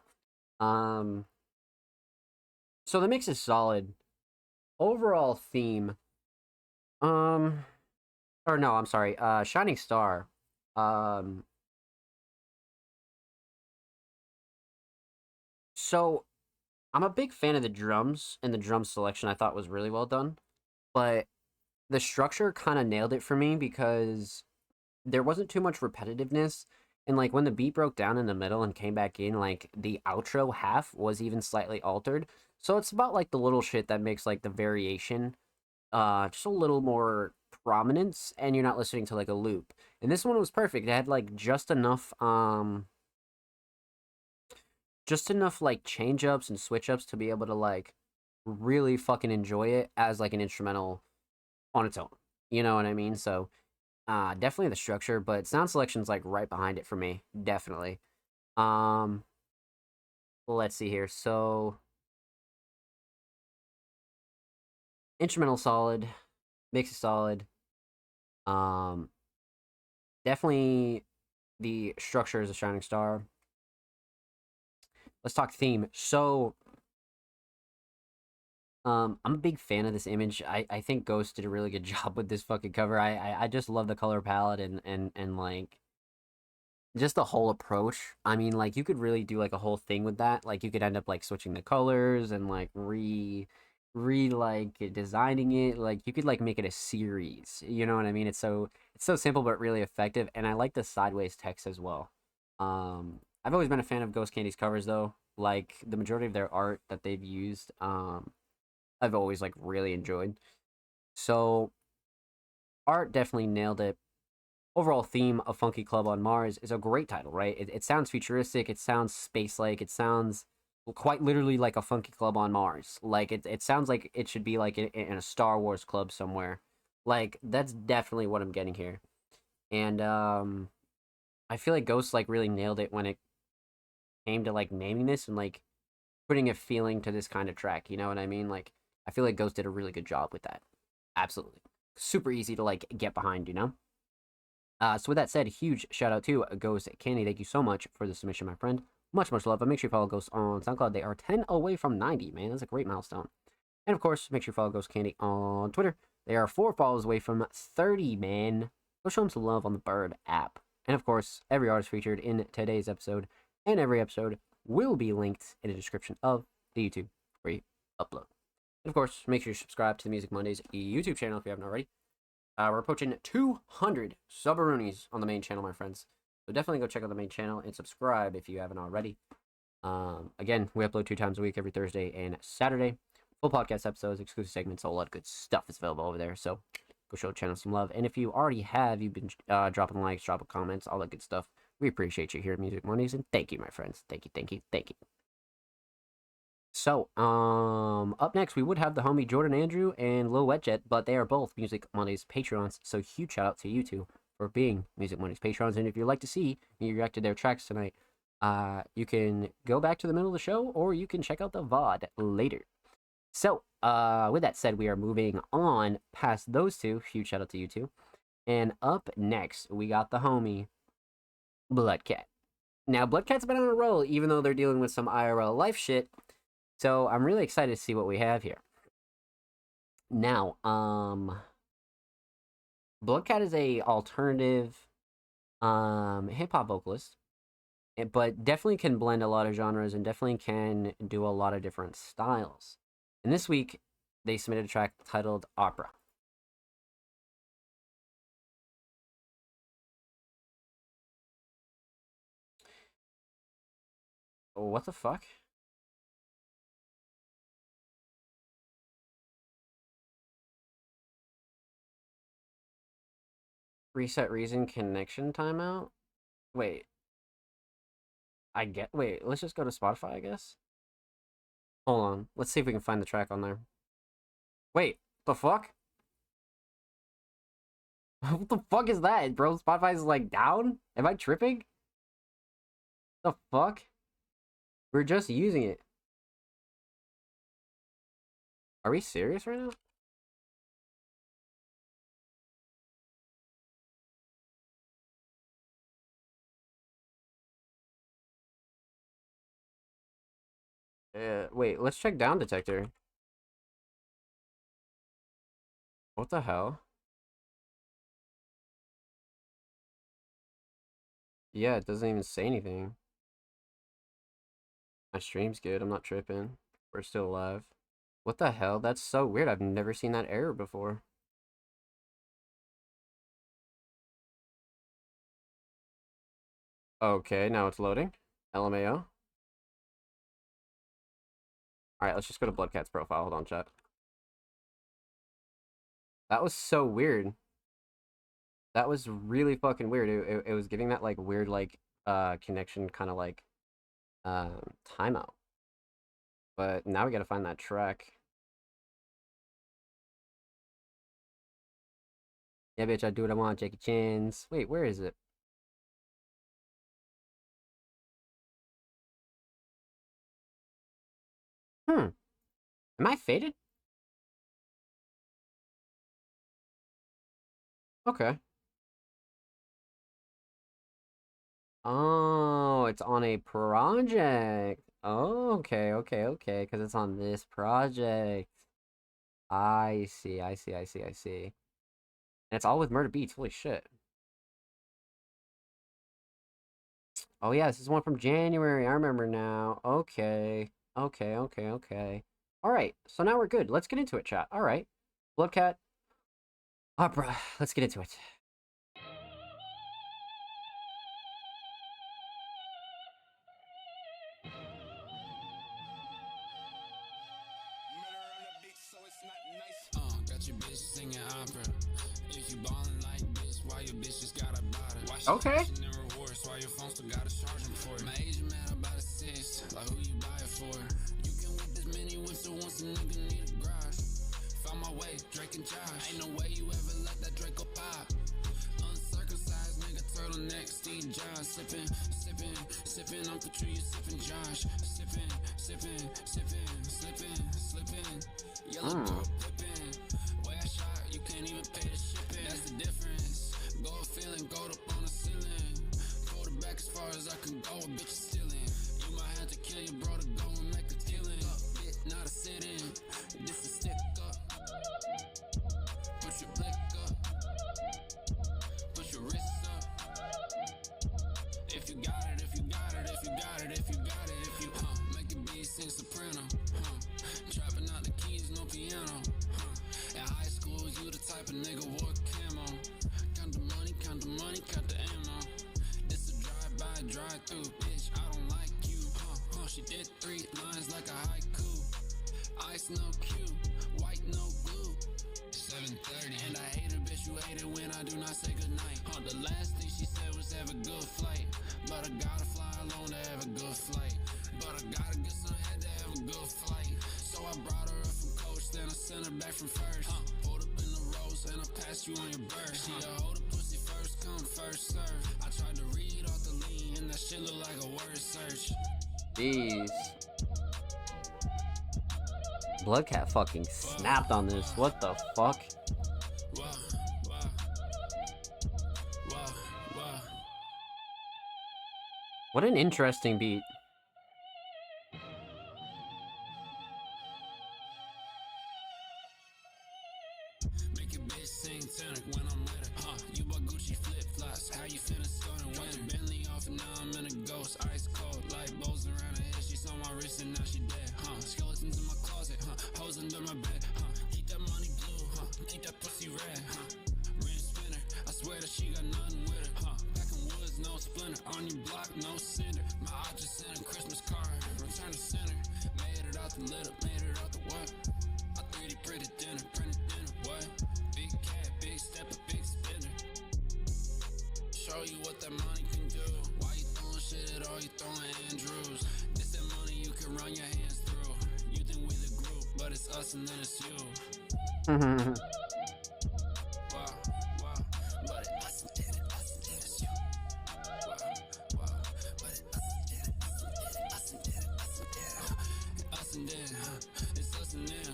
So the mix is solid. Overall theme. Or no, I'm sorry. Shining Star. So I'm a big fan of the drums, and the drum selection I thought was really well done. But the structure kind of nailed it for me because there wasn't too much repetitiveness. And like when the beat broke down in the middle and came back in, like the outro half was even slightly altered. So it's about like the little shit that makes like the variation just a little more prominence, and you're not listening to like a loop. And this one was perfect. It had like just enough like change ups and switch ups to be able to like really fucking enjoy it as like an instrumental on its own. You know what I mean? So definitely the structure, but sound selection's like right behind it for me. Definitely. Um let's see here. So instrumental solid, mix is solid. Um Definitely the structure is a shining star. Let's talk theme. So I'm a big fan of this image. I think Ghost did a really good job with this fucking cover. I just love the color palette and like just the whole approach. I mean, like you could really do like a whole thing with that. Like you could end up like switching the colors and like like designing it. Like you could like make it a series. You know what I mean? It's so simple but really effective. And I like the sideways text as well. I've always been a fan of Ghost Candy's covers though. Like the majority of their art that they've used, I've always like really enjoyed. So art definitely nailed it. Overall theme of Funky Club on Mars is a great title, right? It sounds futuristic, it sounds space-like, it sounds quite literally like a Funky Club on Mars. Like it sounds like it should be like in a Star Wars club somewhere. Like that's definitely what I'm getting here. And I feel like Ghost like really nailed it when it came to like naming this and like putting a feeling to this kind of track. You know what I mean? Like I feel like Ghost did a really good job with that. Absolutely. Super easy to like get behind, you know? So with that said, huge shout out to Ghost Candy. Thank you so much for the submission, my friend. Much love. But make sure you follow Ghost on SoundCloud. They are 10 away from 90, man. That's a great milestone. And of course, make sure you follow Ghost Candy on Twitter. They are 4 follows away from 30, man. Go show them some love on the Bird app. And of course, every artist featured in today's episode and every episode will be linked in the description of the YouTube where you upload. And of course, make sure you subscribe to the Music Mondays YouTube channel if you haven't already. We're approaching 200 subaroonies on the main channel, my friends. So definitely go check out the main channel and subscribe if you haven't already. Again, we upload 2 times a week, every Thursday and Saturday. Full podcast episodes, exclusive segments, a lot of good stuff is available over there. So go show the channel some love. And if you already have, you've been dropping likes, dropping comments, all that good stuff. We appreciate you here at Music Mondays. And thank you, my friends. Thank you. So, up next, we would have the homie Jordan Andrew and Lil Wetjet, but they are both Music Mondays Patreons, so huge shout out to you two for being Music Mondays Patreons, and if you'd like to see me react to their tracks tonight, you can go back to the middle of the show, or you can check out the VOD later. So, with that said, we are moving on past those two, huge shout out to you two, And up next, we got the homie, Bloodcat. Now, Bloodcat's been on a roll, even though they're dealing with some IRL life shit. So I'm really excited to see what we have here. Now, Bloodcat is a alternative hip-hop vocalist, but definitely can blend a lot of genres and definitely can do a lot of different styles. And this week, they submitted a track titled Opera. What the fuck? Reset reason connection timeout? Wait. Wait, let's just go to Spotify, I guess. Hold on. Let's see if we can find the track on there. Wait, the fuck? What the fuck is that, bro? Spotify's like down? Am I tripping? The fuck? We're just using it. Are we serious right now? Wait, let's check Down Detector. What the hell? Yeah, it doesn't even say anything. My stream's good, I'm not tripping. We're still alive. What the hell? That's so weird. I've never seen that error before. Okay, now it's loading. LMAO. Alright, let's just go to Bloodcat's profile. Hold on, chat. That was so weird. That was really fucking weird. It was giving that, like, weird, like, connection kind of, like, timeout. But now we gotta find that track. Yeah, bitch, I do what I want, Jackie Chan's. Wait, where is it? Am I faded? Okay. Oh, it's on a project. Oh, okay, because it's on this project. I see. And it's all with Murder Beats. Holy shit. Oh, yeah, this is one from January. I remember now. Okay. All right, so now we're good. Let's get into it, chat. All right. Bloodcat. Opera. Let's get into it. Got your bitch singing opera. If you ballin' like this, why your bitch just got a bottle? Okay. Why your phone still gotta charge him for it? My agent mad about a sis. Like who you buy it for? You can whip this many whips at once, a nigga need a garage. Found my way, Drake and Josh. Ain't no way you ever let that Draco pop. Uncircumcised nigga, turtleneck, Steve Jobs. Sippin'. I'm Patria, sippin' Josh. Sippin'. Yellow girl pippin'. Way I shot, you can't even pay the shipping. That's the difference. Gold feeling, gold up on the ceiling. Quarterback as far as I can go, a bitch is stealing. You might have to kill your bro to go and make a killing. Bit, not a sit-in. This is stick up. Put your blick up. Put your wrist up. If you got it, if you make it be sing soprano. Trapping out the keys, no piano. At high school, you the type of nigga wore camo. Count the money, count the ammo. This a drive-by, drive-through, bitch, I don't like you. She did 3 lines like a haiku. Ice, no cue, white, no glue. 7:30, and I hate her, bitch, you hate it when I do not say goodnight. The last thing she said was have a good flight. But I gotta fly alone to have a good flight. But I gotta get some head to have a good flight. So I brought her up from coach, then I sent her back from first. Pulled up in the rose and I passed you on your bird. She a hold the pussy first come, first serve. I tried to read off the lean and that shit look like a word search. Jeez. Bloodcat fucking snapped on this. What the fuck? What an interesting beat. Make your bitch sing tenor when I'm with her. You bought Gucci flip flops. How you feeling? Starting winter. Bentley off and now I'm in a ghost. Ice cold, light bows around her head. She's on my wrist and now she dead. Skeletons in my closet. Hoes under my bed. Keep that money blue. Keep that pussy red. Ring spinner. I swear that she got nothing with her. Back in woods, no splinter. On your block, no cinder. My eye just sent a Christmas card. Return to center. Made it out the litter. Made it out the what? I 3D printed dinner. Printed dinner. What? Big cat, big stepper, big spinner. Show you what that money can do. Why you throwing shit at all? You throwing Andrews. This that money you can run your hands through. You think we the group, but it's us and then it's you. Wow, wow, but it's us and then it's you. Wow, wow, but it's us and then us and then us and then it's us and then.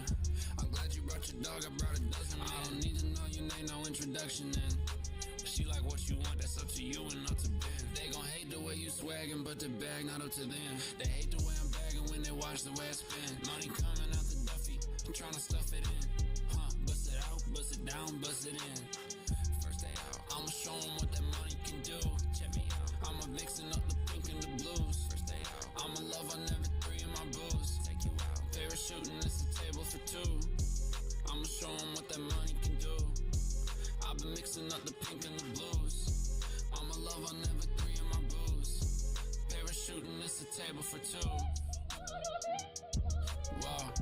I'm glad you brought your dog, I brought a dozen. I don't need to know your name, no introduction then. She like what you want, that's up to you and not to Ben. They gon' hate the way you swaggin', but the bag not up to them. They hate the way I'm bagging when they watch the way I spend. Money coming out the Duffy, I'm tryna stuff it in. Bust it out, bust it down, bust it in. First day out, I'ma show 'em what that money can do. Check me out, I'ma mixin' up the pink and the blues. First day out, I'ma love on every three of my booze. Take you out, parachuting, it's a table for two. I'ma show 'em what that money can do. I've been mixing up the pink and the blues. I'ma love on every three of my booze. Parachuting, it's a table for two. Wow.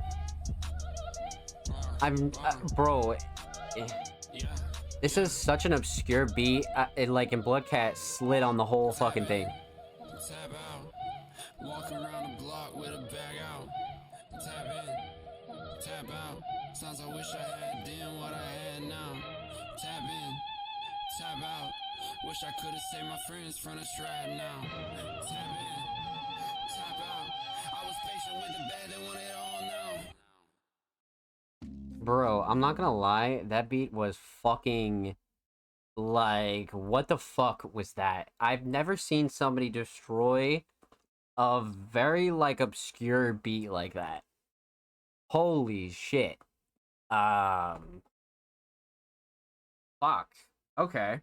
Bro, this is such an obscure beat. It, like in Bloodcat, slid on the whole fucking thing. Tap out. Walking around the block with a bag out. Tap in. Tap out. Sounds I wish I had then what I had now. Tap in. Tap out. Wish I could've saved my friends from the stride now. Tap in. Tap out. I was patient with the bad, they want it all now. Bro, I'm not gonna lie, that beat was fucking, like, what the fuck was that? I've never seen somebody destroy a very, like, obscure beat like that. Holy shit. Fuck. Okay.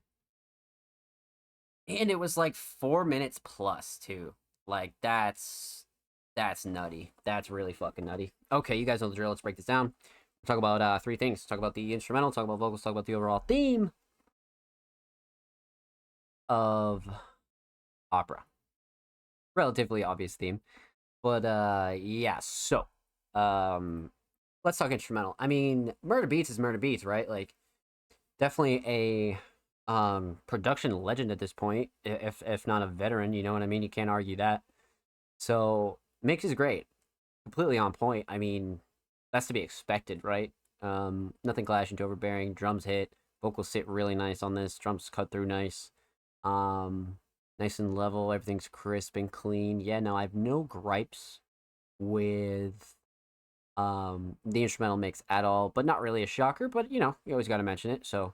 And it was like 4 minutes plus, too. Like, that's nutty. That's really fucking nutty. Okay, you guys know the drill. Let's break this down. We'll talk about three things. Talk about the instrumental, talk about vocals, talk about the overall theme of opera. Relatively obvious theme. But yeah, so let's talk instrumental. I mean, Murder Beats is Murder Beats, right? Like, definitely a production legend at this point, if not a veteran, you know what I mean? You can't argue that. So mix is great. Completely on point. I mean, that's to be expected, right? Nothing clashing to overbearing. Drums hit. Vocals sit really nice on this. Drums cut through nice. Nice and level. Everything's crisp and clean. Yeah, no, I have no gripes with the instrumental mix at all. But not really a shocker. But, you know, you always got to mention it. So,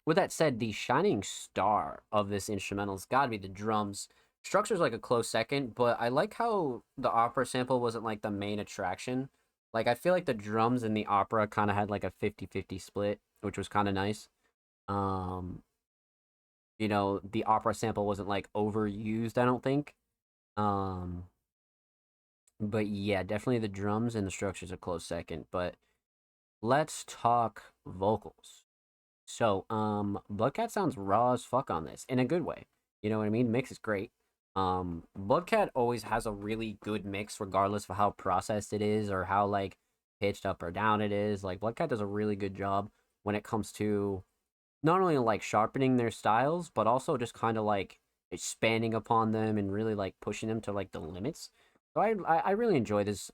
with that said, the shining star of this instrumental's got to be the drums. Structure's like a close second, but I like how the opera sample wasn't like the main attraction. Like, I feel like the drums in the opera kind of had like a 50-50 split, which was kind of nice. You know, the opera sample wasn't like overused, I don't think. But yeah, definitely the drums and the structure's a close second. But let's talk vocals. So, Bloodcat sounds raw as fuck on this, in a good way. You know what I mean? Mix is great. Bloodcat always has a really good mix, regardless of how processed it is or how like pitched up or down it is. Like, Bloodcat does a really good job when it comes to not only like sharpening their styles, but also just kind of like expanding upon them and really like pushing them to like the limits. So I really enjoy this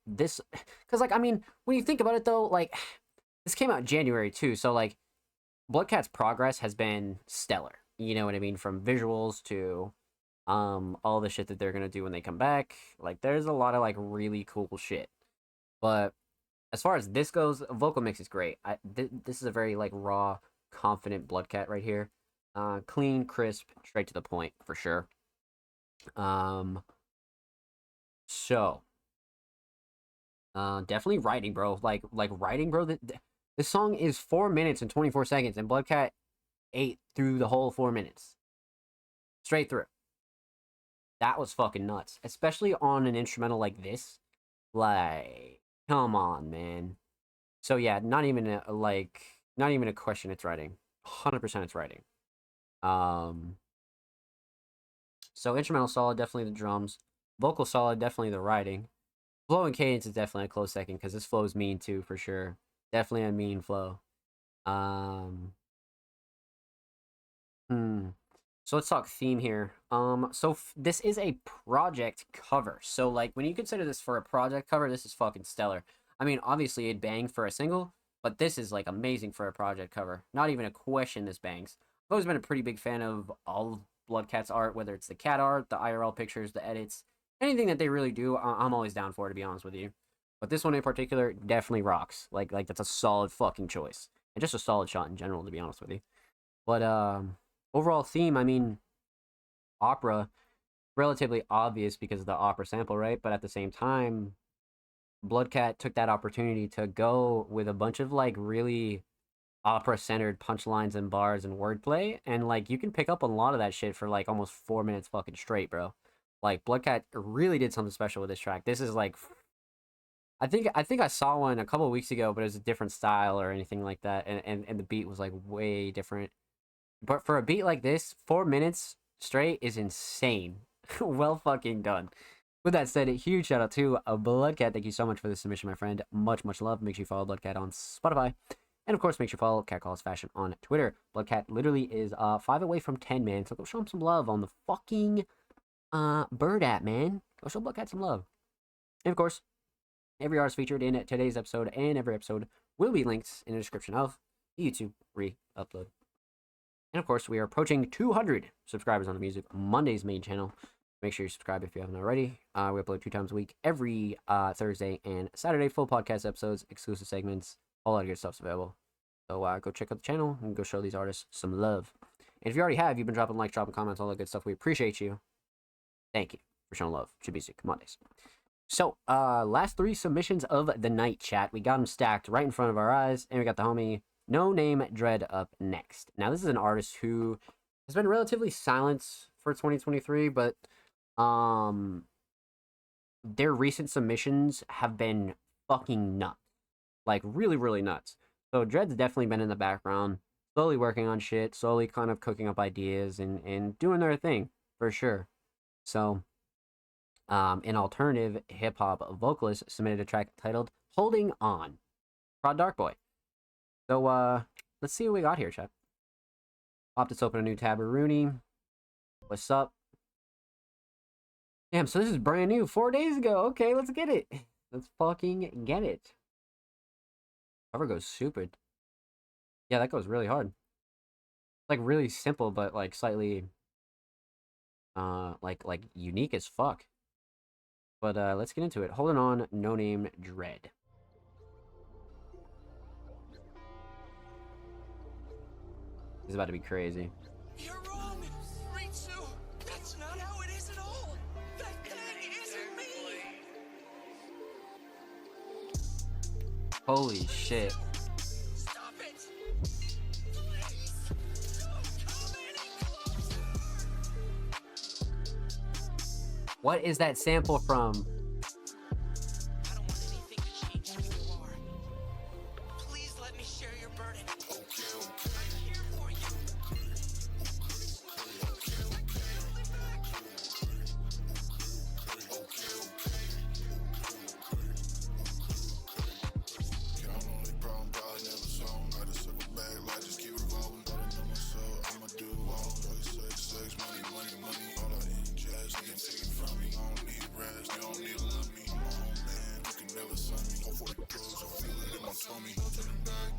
because like, I mean, when you think about it though, like, this came out in January too, so like Bloodcat's progress has been stellar. You know what I mean? From visuals to all the shit that they're gonna do when they come back. Like, there's a lot of like really cool shit. But as far as this goes, vocal mix is great. This is a very like raw, confident Bloodcat right here. Clean, crisp, straight to the point for sure. So definitely writing, bro. Like writing, bro. This song is 4 minutes and 24 seconds, and Bloodcat ate through the whole 4 minutes, straight through. That was fucking nuts, especially on an instrumental like this. Like, come on, man. So yeah, not even a question. It's writing. 100% it's writing. So instrumental solid, definitely the drums. Vocal solid, definitely the writing. Flow and cadence is definitely a close second because this flow is mean too, for sure. Definitely a mean flow. So let's talk theme here. This is a project cover. So like when you consider this for a project cover, this is fucking stellar. I mean, obviously it banged for a single, but this is like amazing for a project cover. Not even a question this bangs. I've always been a pretty big fan of all of Bloodcat's art, whether it's the cat art, the IRL pictures, the edits, anything that they really do, I'm always down for, to be honest with you. But this one in particular definitely rocks. Like that's a solid fucking choice. And just a solid shot in general, to be honest with you. But overall theme, I mean, opera, relatively obvious because of the opera sample, right? But at the same time, Bloodcat took that opportunity to go with a bunch of like really opera-centered punchlines and bars and wordplay, and like you can pick up a lot of that shit for like almost 4 minutes fucking straight, bro. Like Bloodcat really did something special with this track. This is like, I think I saw one a couple of weeks ago, but it was a different style or anything like that, and the beat was like way different. But for a beat like this, 4 minutes straight is insane. Well fucking done. With that said, a huge shout out to Bloodcat. Thank you so much for the submission, my friend. Much love. Make sure you follow Bloodcat on Spotify. And of course, make sure you follow Cat Calls Fashion on Twitter. Bloodcat literally is 5 away from 10, man. So go show him some love on the fucking Bird app, man. Go show Bloodcat some love. And of course, every artist featured in today's episode and every episode will be linked in the description of the YouTube re-upload. And of course, we are approaching 200 subscribers on the Music Mondays main channel. Make sure you subscribe if you haven't already. We upload 2 times a week, every Thursday and Saturday. Full podcast episodes, exclusive segments, all that good stuff's available. So go check out the channel and go show these artists some love. And if you already have, you've been dropping likes, dropping comments, all that good stuff. We appreciate you. Thank you for showing love to Music Mondays. So, last 3 submissions of the night, chat. We got them stacked right in front of our eyes, and we got the homie No Name Dread up next. Now, this is an artist who has been relatively silent for 2023, but their recent submissions have been fucking nuts. Like, really nuts. So, Dread's definitely been in the background, slowly working on shit, slowly kind of cooking up ideas and doing their thing, for sure. So, an alternative hip-hop vocalist submitted a track titled Holding On, Prod Dark Boy. So, let's see what we got here, chat. Popped this open a new tab, Rooney. What's up? Damn, so this is brand new, 4 days ago. Okay, let's get it. Let's fucking get it. Cover goes stupid. Yeah, that goes really hard. Like, really simple, but, like, slightly, like unique as fuck. But, let's get into it. Holding On, No Name Dread. This is about to be crazy. You're wrong, Ritsu. That's not how it is at all. That thing isn't me. Holy shit. Stop it. Please. Don't come any closer. What is that sample from? I don't want anything to change who you are. Please let me share your burden. I'm here for you.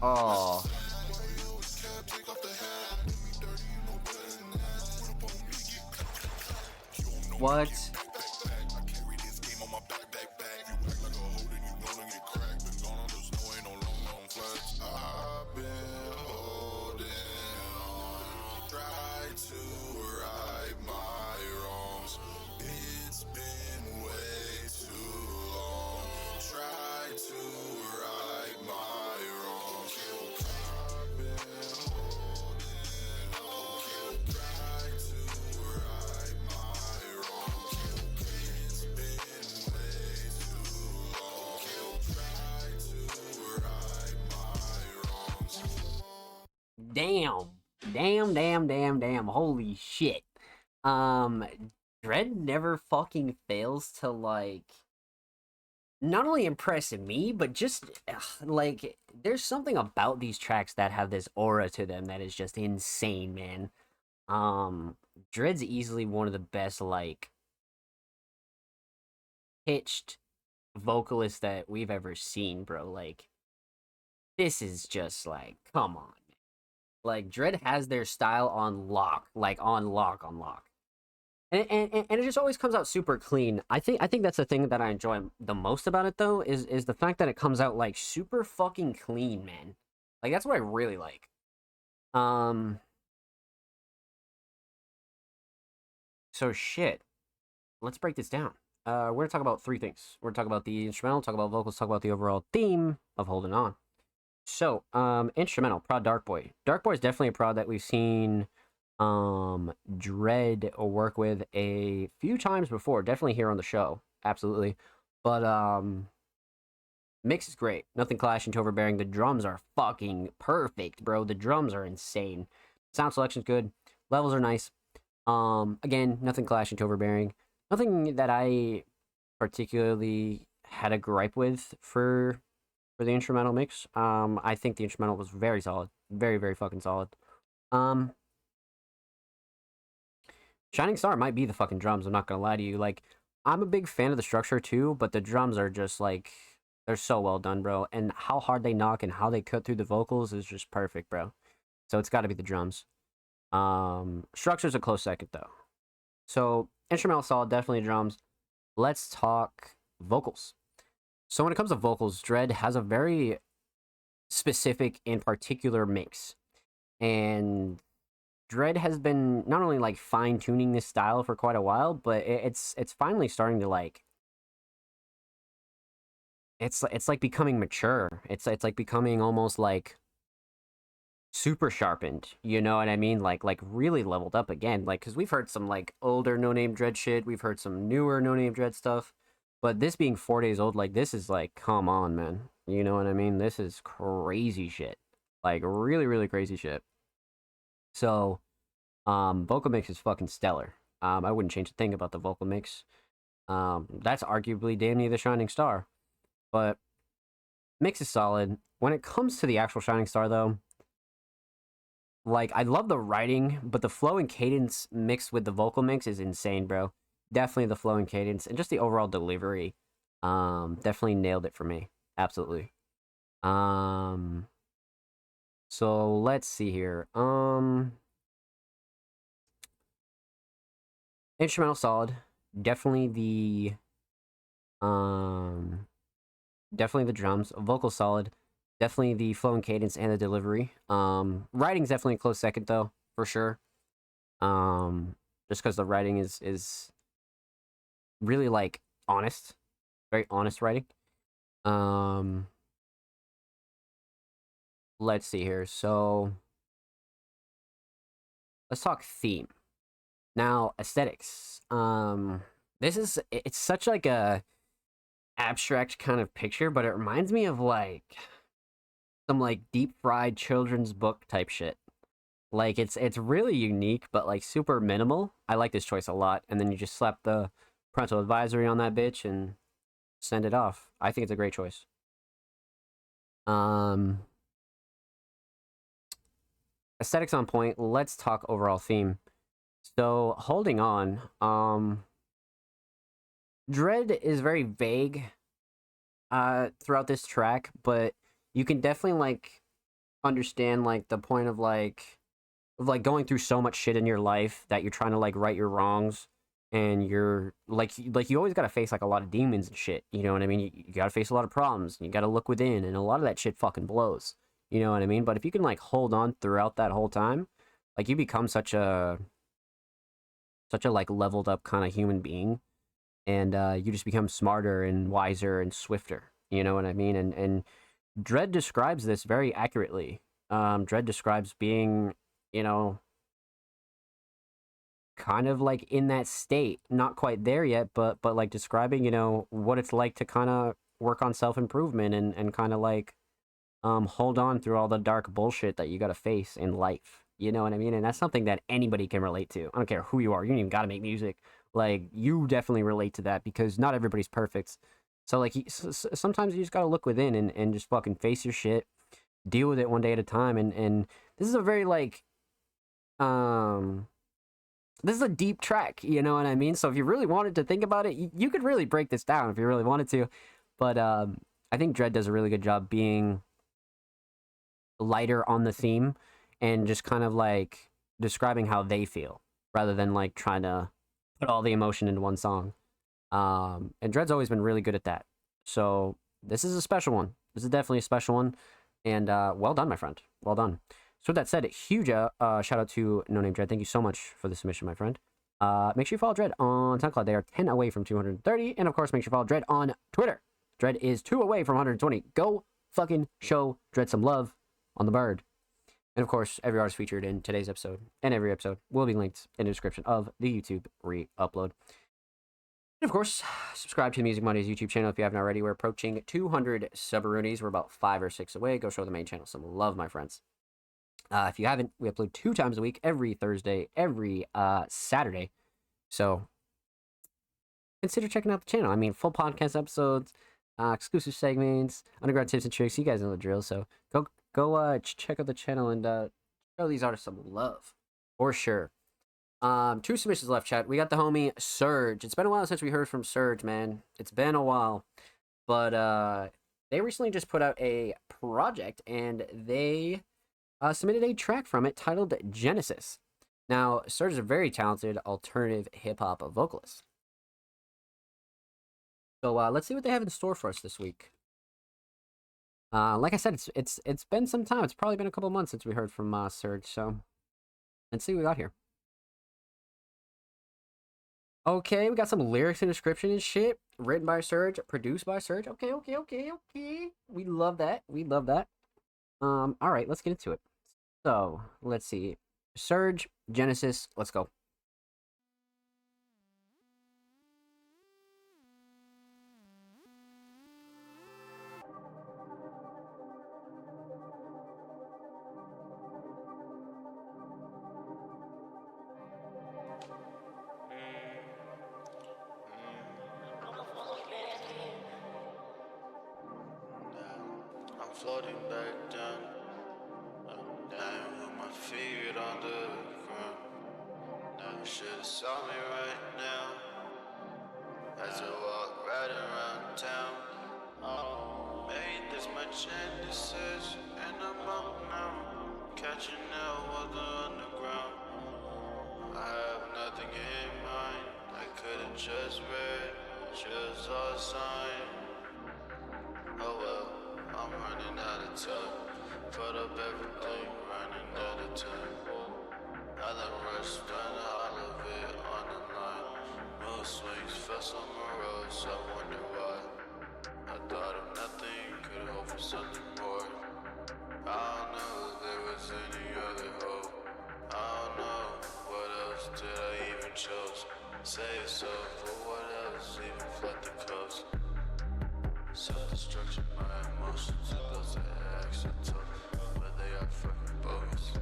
Oh. What? damn. Holy shit. Dread never fucking fails to, like, not only impress me, but just, like, there's something about these tracks that have this aura to them that is just insane, man. Dread's easily one of the best, like, pitched vocalists that we've ever seen, bro. Like, this is just, like, come on. Like, Dread has their style on lock. Like, on lock. And it just always comes out super clean. I think that's the thing that I enjoy the most about it, though, is the fact that it comes out, like, super fucking clean, man. Like, that's what I really like. So shit. Let's break this down. We're gonna talk about three things. We're gonna talk about the instrumental, talk about vocals, talk about the overall theme of Holding On. So, instrumental, prod Dark Boy. Dark Boy is definitely a prod that we've seen Dread work with a few times before, definitely here on the show, absolutely. But mix is great. Nothing clashing to overbearing. The drums are fucking perfect, bro. The drums are insane. Sound selection's good. Levels are nice. Again, nothing clashing to overbearing. Nothing that I particularly had a gripe with for the instrumental mix. I think the instrumental was very solid. Very, very fucking solid. Shining Star might be the fucking drums, I'm not gonna lie to you. Like, I'm a big fan of the structure too, but the drums are just, like, they're so well done, bro. And how hard they knock and how they cut through the vocals is just perfect, bro. So it's gotta be the drums. Structure's a close second, though. So, instrumental solid, definitely drums. Let's talk vocals. So when it comes to vocals, Dread has a very specific and particular mix. And Dread has been not only, like, fine-tuning this style for quite a while, but it's finally starting to, like, it's like becoming mature. It's like becoming almost, like, super sharpened, you know what I mean? Like really leveled up again. Like, because we've heard some, like, older No Name Dread shit, we've heard some newer No Name Dread stuff, but this being 4 days old, like, this is, like, come on, man, you know what I mean? This is crazy shit, like, really, really crazy shit. So, vocal mix is fucking stellar. I wouldn't change a thing about the vocal mix. That's arguably damn near the Shining Star, but mix is solid. When it comes to the actual Shining Star, though, like, I love the writing, but the flow and cadence mixed with the vocal mix is insane, bro. Definitely the flow and cadence, and just the overall delivery, definitely nailed it for me. Absolutely. So let's see here. Instrumental solid. Definitely the drums. Vocal solid. Definitely the flow and cadence and the delivery. Writing's definitely a close second, though, for sure. Just because the writing is really, like, honest. Very honest writing. Let's see here. So, let's talk theme. Now, aesthetics. It's such, like, a abstract kind of picture, but it reminds me of, like, some, like, deep fried children's book type shit. Like, it's really unique, but, like, super minimal. I like this choice a lot. And then you just slap the parental advisory on that bitch and send it off. I think it's a great choice. Aesthetics on point. Let's talk overall theme. So, Holding On. Dread is very vague throughout this track, but you can definitely, like, understand, like, the point of, like, going through so much shit in your life that you're trying to, like, right your wrongs, and you're like you always gotta face, like, a lot of demons and shit, you know what I mean? You gotta face a lot of problems, and you gotta look within, and a lot of that shit fucking blows, you know what I mean? But if you can, like, hold on throughout that whole time, like, you become such a like, leveled up kind of human being, and you just become smarter and wiser and swifter, you know what I mean? And Dread describes this very accurately. Dread describes being, you know, kind of, like, in that state, not quite there yet, but like, describing, you know, what it's like to kind of work on self-improvement and kind of, like, hold on through all the dark bullshit that you got to face in life. You know what I mean? And that's something that anybody can relate to. I don't care who you are. You don't even got to make music. Like, you definitely relate to that because not everybody's perfect. So, like, sometimes you just got to look within and just fucking face your shit, deal with it one day at a time. And this is a very, like, this is a deep track, you know what I mean? So if you really wanted to think about it, you could really break this down if you really wanted to. But I think Dread does a really good job being lighter on the theme and just kind of like describing how they feel rather than like trying to put all the emotion into one song. And Dread's always been really good at that. So this is a special one. This is definitely a special one. And well done, my friend. Well done. So with that said, huge shout out to No Name Dread. Thank you so much for the submission, my friend. Make sure you follow Dread on SoundCloud. They are 10 away from 230. And of course, make sure you follow Dread on Twitter. Dread is 2 away from 120. Go fucking show Dread some love on the bird. And of course, every artist featured in today's episode and every episode will be linked in the description of the YouTube re-upload. And of course, subscribe to the Music Mondays YouTube channel if you haven't already. We're approaching 200 subaroonies. We're about 5 or 6 away. Go show the main channel some love, my friends. If you haven't, we upload 2 times a week, every Thursday, every Saturday. So consider checking out the channel. I mean, full podcast episodes, exclusive segments, underground tips and tricks. You guys know the drill. So go check out the channel and show these artists some love for sure. 2 submissions left, chat. We got the homie Surge. It's been a while since we heard from Surge, man. It's been a while, but they recently just put out a project and they submitted a track from it titled Genesis. Now, Surge is a very talented alternative hip-hop vocalist. So let's see what they have in store for us this week. Like I said, it's been some time. It's probably been a couple months since we heard from Surge. So let's see what we got here. Okay, we got some lyrics and description and shit. Written by Surge, produced by Surge. Okay. We love that. All right, let's get into it. So, let's see. Surge, Genesis, let's go. I'm floating back down. Dying with my feet on the ground. Now you should've saw me right now as I walk right around town. Made this much indecision and I'm up now, catching out with the underground. I have nothing in mind. I could've just read, just saw a sign. Oh well, I'm running out of time. Put up everything, running out of time. I let rush, spend all of it on the line. Mood swings, fell so morose, I wonder why. I thought of nothing, could hope for something more. I don't know if there was any other hope. I don't know what else did I even chose. Say so, but what else even flood the coast? Self-destruction, my emotions, and those are extra tough, but they are fucking bogus.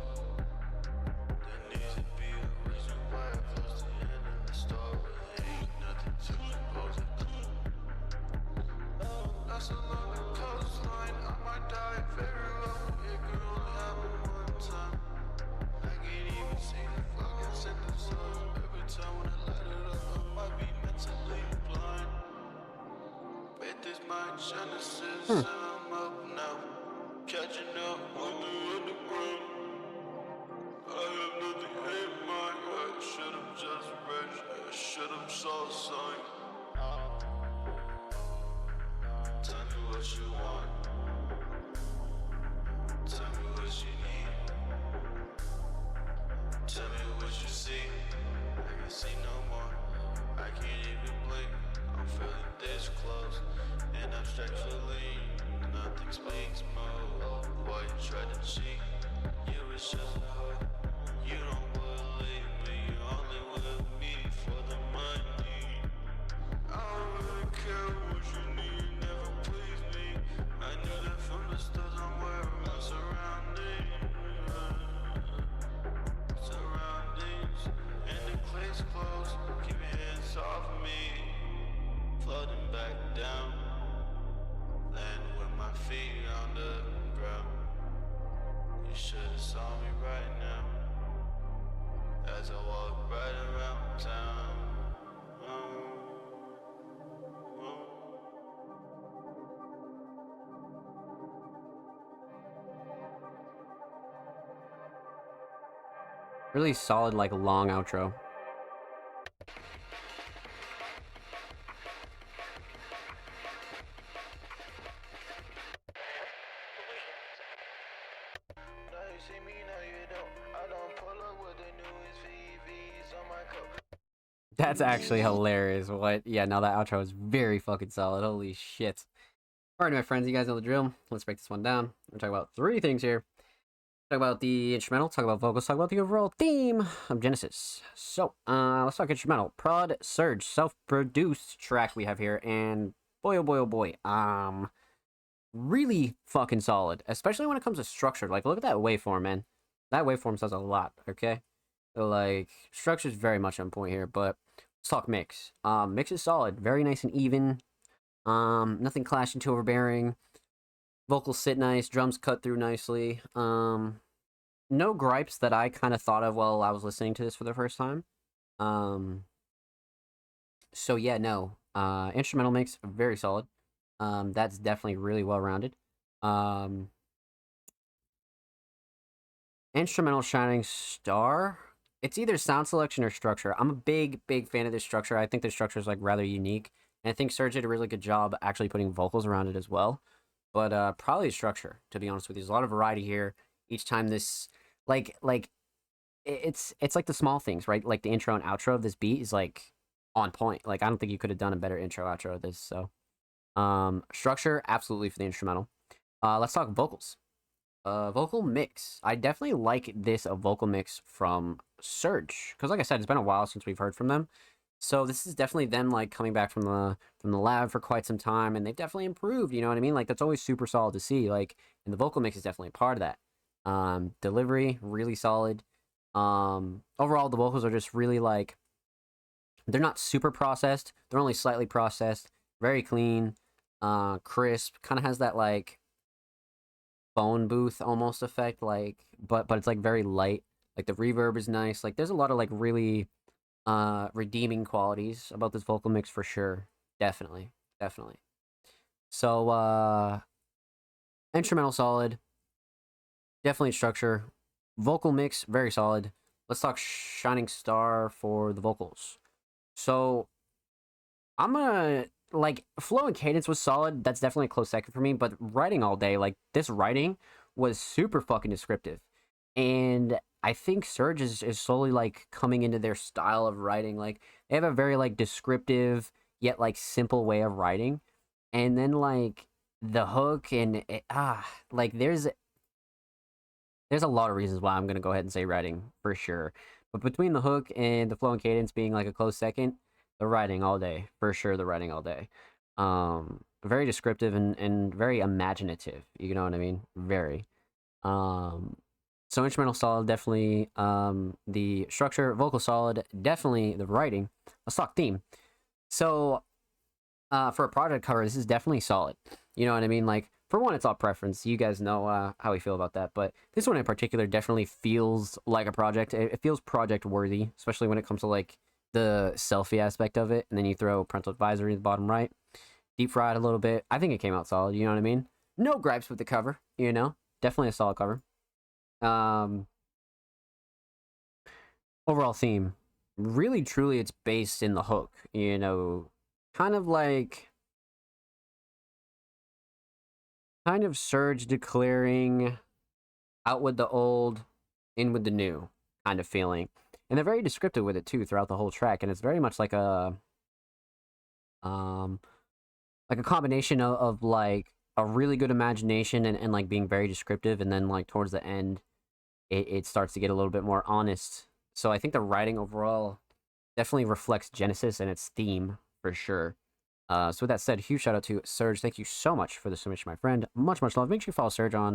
There needs to be a reason why I close the end of the story. Ain't nothing to compose it. Lost along the coastline, I might die very low. It could only happen one time. I can't even see the fucking sentence zone. Every time when I light it up, I might be mentally blind. Made this my genesis, and I'm up now, catching up with the underground. I have nothing in mind. I should've just read, I should've saw a sign. Tell me what you want. Tell me what you need. Tell me what you see. I can see no more. I can't even blink. I'm feeling this close, and abstract feeling. Nothing speaks more. Why you try to cheat? You was just a hoe. You don't believe me, you only with me for the money. I don't really care what you need, never please me. I knew that from the start, I'm where Really solid, like, long outro. That's actually hilarious. What? Yeah, no, that outro is very fucking solid. Holy shit. Alright, my friends, you guys know the drill. Let's break this one down. We're talking about 3 things here. Talk about the instrumental, talk about vocals, talk about the overall theme of Genesis. So, let's talk instrumental. Prod Surge, self-produced track we have here, and boy, oh boy, oh boy. Really fucking solid, especially when it comes to structure. Like, look at that waveform, man. That waveform says a lot, okay? Like, structure's very much on point here, but let's talk mix. Mix is solid, very nice and even. Nothing clashing too overbearing. Vocals sit nice, drums cut through nicely. No gripes that I kind of thought of while I was listening to this for the first time. So yeah, no. Instrumental mix, very solid. That's definitely really well-rounded. Instrumental shining star. It's either sound selection or structure. I'm a big fan of this structure. I think the structure is like rather unique. And I think Surge did a really good job actually putting vocals around it as well. But probably structure, to be honest with you. There's a lot of variety here. Each time this, it's like the small things, right? Like the intro and outro of this beat is like on point. Like I don't think you could have done a better intro outro of this. So, structure absolutely for the instrumental. Let's talk vocals. Vocal mix. I definitely like this vocal mix from Surge because, like I said, it's been a while since we've heard from them. So this is definitely them like coming back from the lab for quite some time, and they've definitely improved. You know what I mean? Like that's always super solid to see. Like, and the vocal mix is definitely a part of that. Delivery really solid. Overall, the vocals are just really like they're not super processed. They're only slightly processed. Very clean, crisp. Kind of has that like phone booth almost effect. Like, but it's like very light. Like the reverb is nice. Like there's a lot of like really redeeming qualities about this vocal mix for sure. Definitely. So instrumental solid, definitely structure. Vocal mix very solid. Let's talk shining star for the vocals. So I'm gonna like flow and cadence was solid. That's definitely a close second for me. But writing all day, like this writing was super fucking descriptive. And I think Surge is slowly like coming into their style of writing. Like they have a very like descriptive yet like simple way of writing, and then like the hook and like there's a lot of reasons why I'm gonna go ahead and say writing for sure. But between the hook and the flow and cadence being like a close second, the writing all day for sure. The writing all day, very descriptive and very imaginative. You know what I mean? Very. So instrumental solid, definitely. The structure, vocal solid, definitely the writing. Let's talk theme. So, for a project cover, this is definitely solid. You know what I mean? Like, for one, it's all preference. You guys know how we feel about that. But this one in particular definitely feels like a project. It feels project worthy, especially when it comes to like the selfie aspect of it. And then you throw parental advisory in the bottom right. Deep fried a little bit. I think it came out solid. You know what I mean? No gripes with the cover. You know, definitely a solid cover. Overall theme, really truly it's based in the hook, you know, kind of Surge declaring out with the old, in with the new kind of feeling. And they're very descriptive with it too throughout the whole track, and it's very much like a combination of like a really good imagination and like being very descriptive, and then like towards the end it starts to get a little bit more honest. So I think the writing overall definitely reflects Genesis and its theme for sure. So with that said, huge shout out to Surge. Thank you so much for the submission, my friend. Much love. Make sure you follow Surge on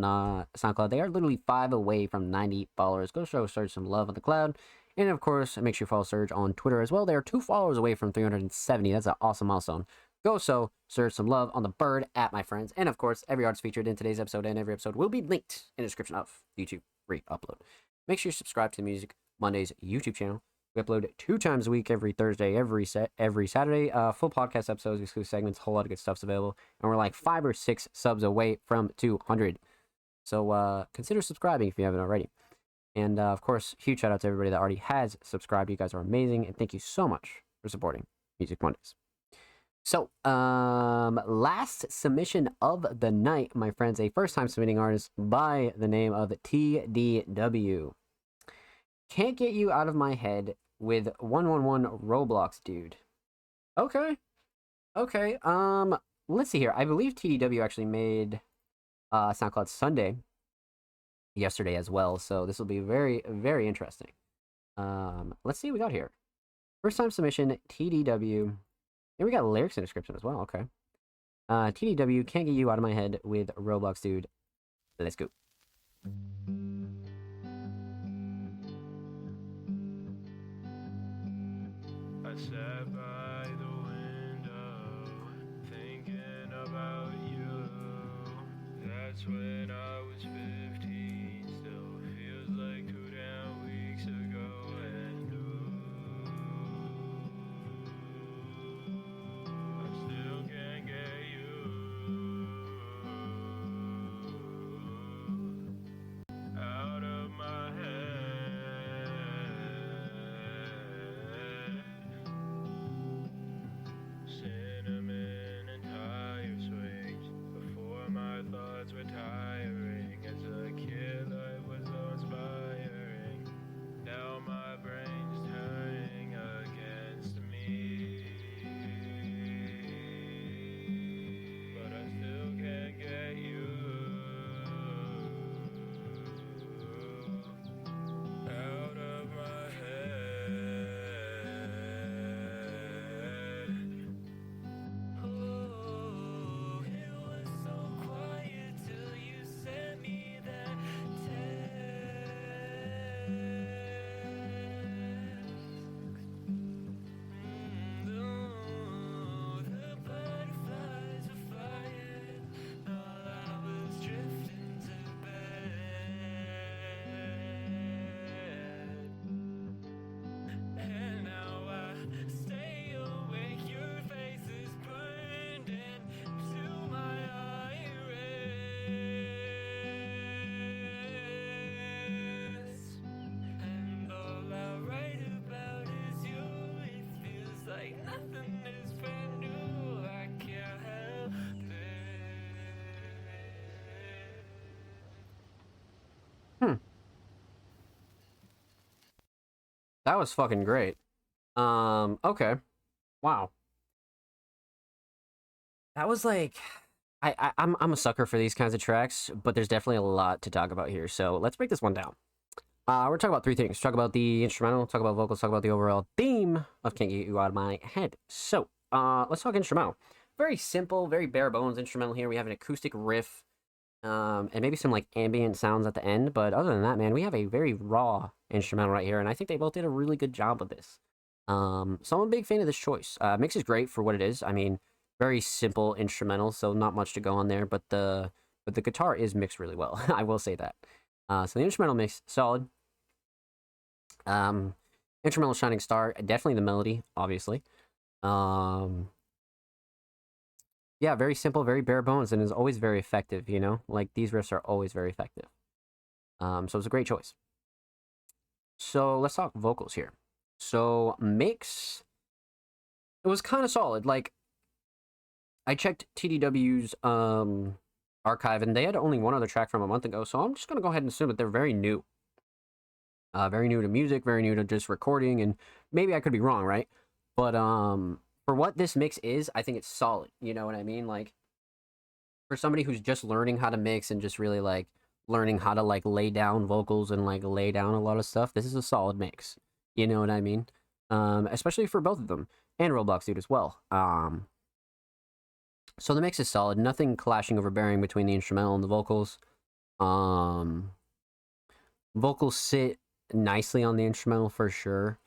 SoundCloud. They are literally 5 away from 90 followers. Go show Surge some love on the cloud. And of course, make sure you follow Surge on Twitter as well. They are 2 followers away from 370. That's an awesome milestone. Go show Surge some love on the bird at my friends. And of course, every artist featured in today's episode and every episode will be linked in the description of YouTube free upload. Make sure you subscribe to the Music Mondays YouTube channel. We upload 2 times a week, every Thursday, every Saturday. Full podcast episodes, exclusive segments, a whole lot of good stuff's available. And we're like 5 or 6 subs away from 200. So consider subscribing if you haven't already. And of course, huge shout out to everybody that already has subscribed. You guys are amazing, and thank you so much for supporting Music Mondays. So, last submission of the night, my friends, a first-time submitting artist by the name of TDW. Can't Get You Out of My Head with 111 Roblox Dude. Okay. Okay, let's see here. I believe TDW actually made SoundCloud Sunday yesterday as well, so this will be very, very interesting. Let's see what we got here. First time submission, TDW. And we got lyrics and description as well, okay. TDW, Can't Get You Out of My Head with Roblox Dude. Let's go. I sat by the window, thinking about you. That's when I was 15, still feels like 2 damn weeks ago. And I still can't get you out of my head. Cinnamon and tire swings before my thoughts were tiring. As a kid, life was so inspiring. Now my brain's turning against me, but I still can't get you out of my head. Oh, it was so quiet till you sent me that the butterflies were flying while I was drifting to bed. And now I stay awake, your face is burned into my iris. And all I write about is you. It feels like nothing is brand new. I can't help it. That was fucking great. Okay. Wow. That was like, I'm a sucker for these kinds of tracks, but there's definitely a lot to talk about here. So let's break this one down. We're talking about 3 things. Talk about the instrumental, talk about vocals, talk about the overall theme of Can't Get You Out of My Head. So, let's talk instrumental. Very simple, very bare bones instrumental here. We have an acoustic riff, and maybe some like ambient sounds at the end. But other than that, man, we have a very raw instrumental right here, and I think they both did a really good job of this. So I'm a big fan of this choice. Mix is great for what it is. I mean, very simple instrumental, so not much to go on there. But the guitar is mixed really well. I will say that. So the instrumental mix solid. Instrumental shining star, definitely the melody, obviously. Yeah, very simple, very bare bones, and is always very effective, you know? Like, these riffs are always very effective. So it's a great choice. So let's talk vocals here. So mix, it was kind of solid. Like, I checked TDW's archive, and they had only one other track from a month ago, so I'm just going to go ahead and assume that they're very new. Very new to music, very new to just recording, and maybe I could be wrong, right? But for what this mix is, I think it's solid. You know what I mean? Like, for somebody who's just learning how to mix and just really like learning how to like lay down vocals and like lay down a lot of stuff, this is a solid mix. You know what I mean? Especially for both of them and Roblox Dude as well. So the mix is solid. Nothing clashing overbearing between the instrumental and the vocals. Vocals sit nicely on the instrumental for sure.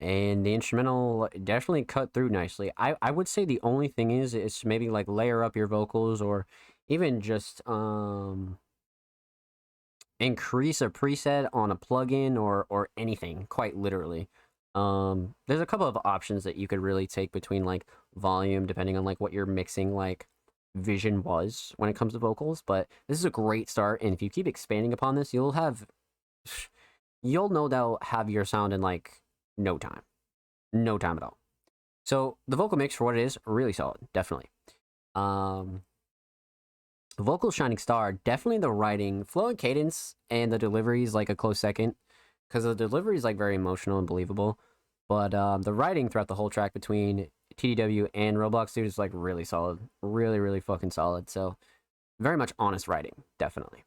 And the instrumental definitely cut through nicely. I would say the only thing is maybe like layer up your vocals, or even just increase a preset on a plugin or anything, quite literally. There's a couple of options that you could really take between like volume, depending on like what you're mixing, like vision was when it comes to vocals, but this is a great start, and if you keep expanding upon this, you'll no doubt have your sound in like no time at all. So the vocal mix for what it is, really solid, definitely. Vocal shining star, definitely the writing, flow and cadence, and the delivery is like a close second, because the delivery is like very emotional and believable, but the writing throughout the whole track between TDW and Roblox Dude is like really solid, really fucking solid. So very much honest writing, definitely.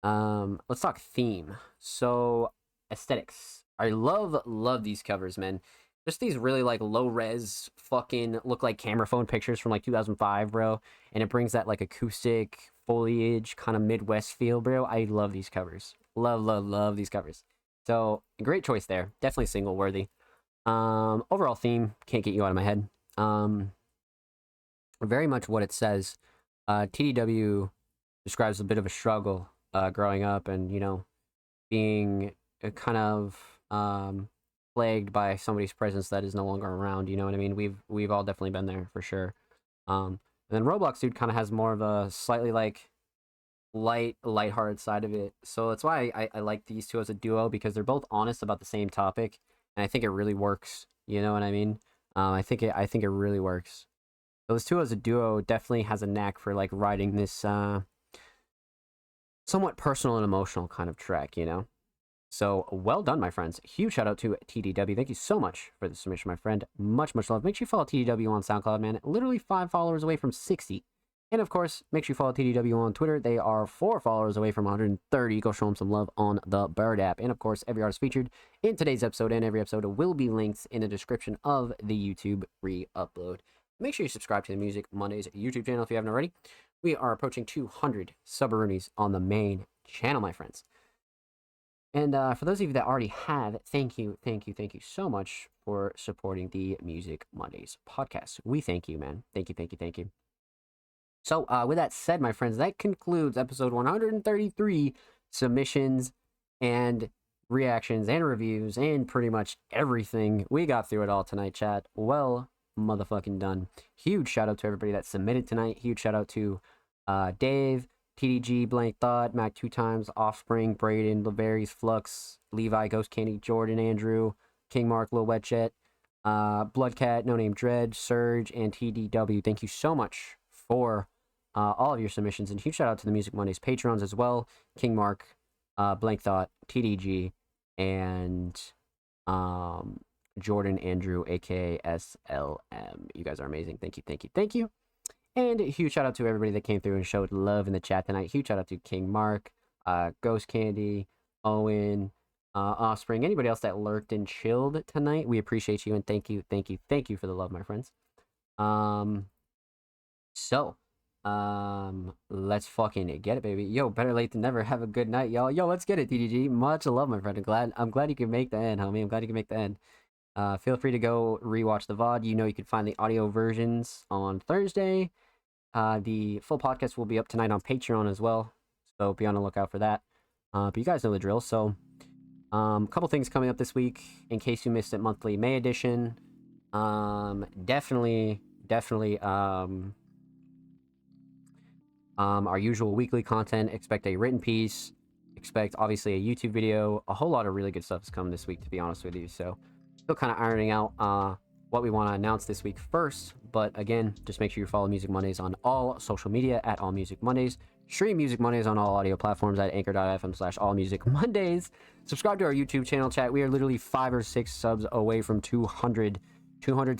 Let's talk theme. So aesthetics, I love these covers, man. Just these really like low res fucking look like camera phone pictures from like 2005, bro, and it brings that like acoustic foliage kind of Midwest feel, bro. I love these covers, love these covers. So great choice there, definitely single worthy. Overall theme, can't get you out of my head. Very much what it says. TDW describes a bit of a struggle growing up, and you know, being kind of plagued by somebody's presence that is no longer around. You know what I mean? We've all definitely been there for sure. And then Roblox Dude kind of has more of a slightly like lighthearted side of it. So that's why I like these two as a duo, because they're both honest about the same topic. And I think it really works. You know what I mean? I think it really works. Those two as a duo definitely has a knack for like writing this somewhat personal and emotional kind of track, you know? So well done, my friends. Huge shout out to TDW. Thank you so much for the submission, my friend. Much love. Make sure you follow TDW on SoundCloud, man. Literally 5 followers away from 60. And of course, make sure you follow TDW on Twitter. They are 4 followers away from 130. Go show them some love on the Bird app. And of course, every artist featured in today's episode and every episode will be linked in the description of the YouTube re-upload. Make sure you subscribe to the Music Mondays YouTube channel if you haven't already. We are approaching 200 Subaroonies on the main channel, my friends. And for those of you that already have, thank you so much for supporting the Music Mondays podcast. We thank you, man. Thank you. So with that said, my friends, that concludes episode 133, submissions and reactions and reviews and pretty much everything. We got through it all tonight, chat. Well motherfucking done. Huge shout out to everybody that submitted tonight. Huge shout out to Dave, TDG, Blank Thought, Mac 2 times, Offspring, Braden, Laverius, Flux, Levi, Ghost Candy, Jordan, Andrew, King Mark, Lil Wetchet, Bloodcat, No Name Dread, Surge, and TDW. Thank you so much for all of your submissions, and huge shout out to the Music Mondays patrons as well. King Mark, Blank Thought, TDG, and Jordan, Andrew, aka SLM. You guys are amazing. Thank you. And a huge shout out to everybody that came through and showed love in the chat tonight. Huge shout out to King Mark, Ghost Candy, Owen, Offspring, anybody else that lurked and chilled tonight. We appreciate you, and thank you for the love, my friends. Let's fucking get it, baby. Yo, better late than never. Have a good night, y'all. Yo, let's get it, TDG. Much love, my friend. I'm glad you can make the end, homie. I'm glad you can make the end. Feel free to go rewatch the VOD. You know you can find the audio versions on Thursday. The full podcast will be up tonight on Patreon as well, so be on the lookout for that. But you guys know the drill. So, couple things coming up this week in case you missed it. Monthly May edition. Definitely. Our usual weekly content. Expect a written piece. Expect obviously a YouTube video. A whole lot of really good stuff is coming this week, to be honest with you. So, still kind of ironing out what we want to announce this week first, but again, just make sure you follow Music Mondays on all social media at All Music Mondays. Stream Music Mondays on all audio platforms at anchor.fm/allmusicmondays. Subscribe to our YouTube channel, chat. We are literally 5 or 6 subs away from 200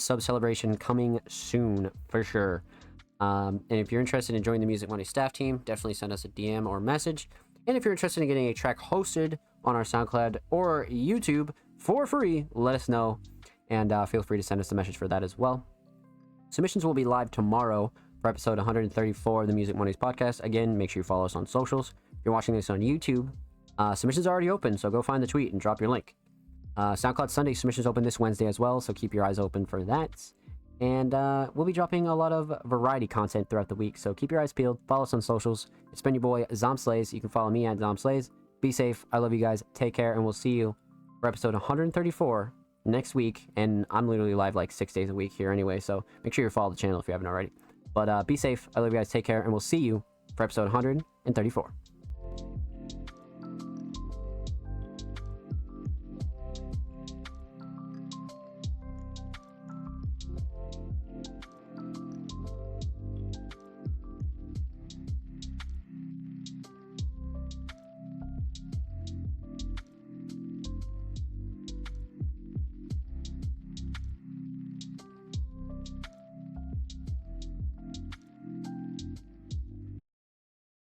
sub celebration coming soon for sure. And if you're interested in joining the Music Monday staff team, definitely send us a DM or message. And if you're interested in getting a track hosted on our SoundCloud or YouTube for free, let us know. And feel free to send us a message for that as well. Submissions will be live tomorrow for episode 134 of the Music Mondays podcast. Again, make sure you follow us on socials. If you're watching this on YouTube, submissions are already open, so go find the tweet and drop your link. SoundCloud Sunday submissions open this Wednesday as well, so keep your eyes open for that. And we'll be dropping a lot of variety content throughout the week, so keep your eyes peeled. Follow us on socials. It's been your boy, Zomslays. You can follow me at Zomslays. Be safe. I love you guys. Take care, and we'll see you for episode 134 next week. And I'm literally live like 6 days a week here anyway, so make sure you follow the channel if you haven't already. But be safe. I love you guys. Take care. And we'll see you for episode 134.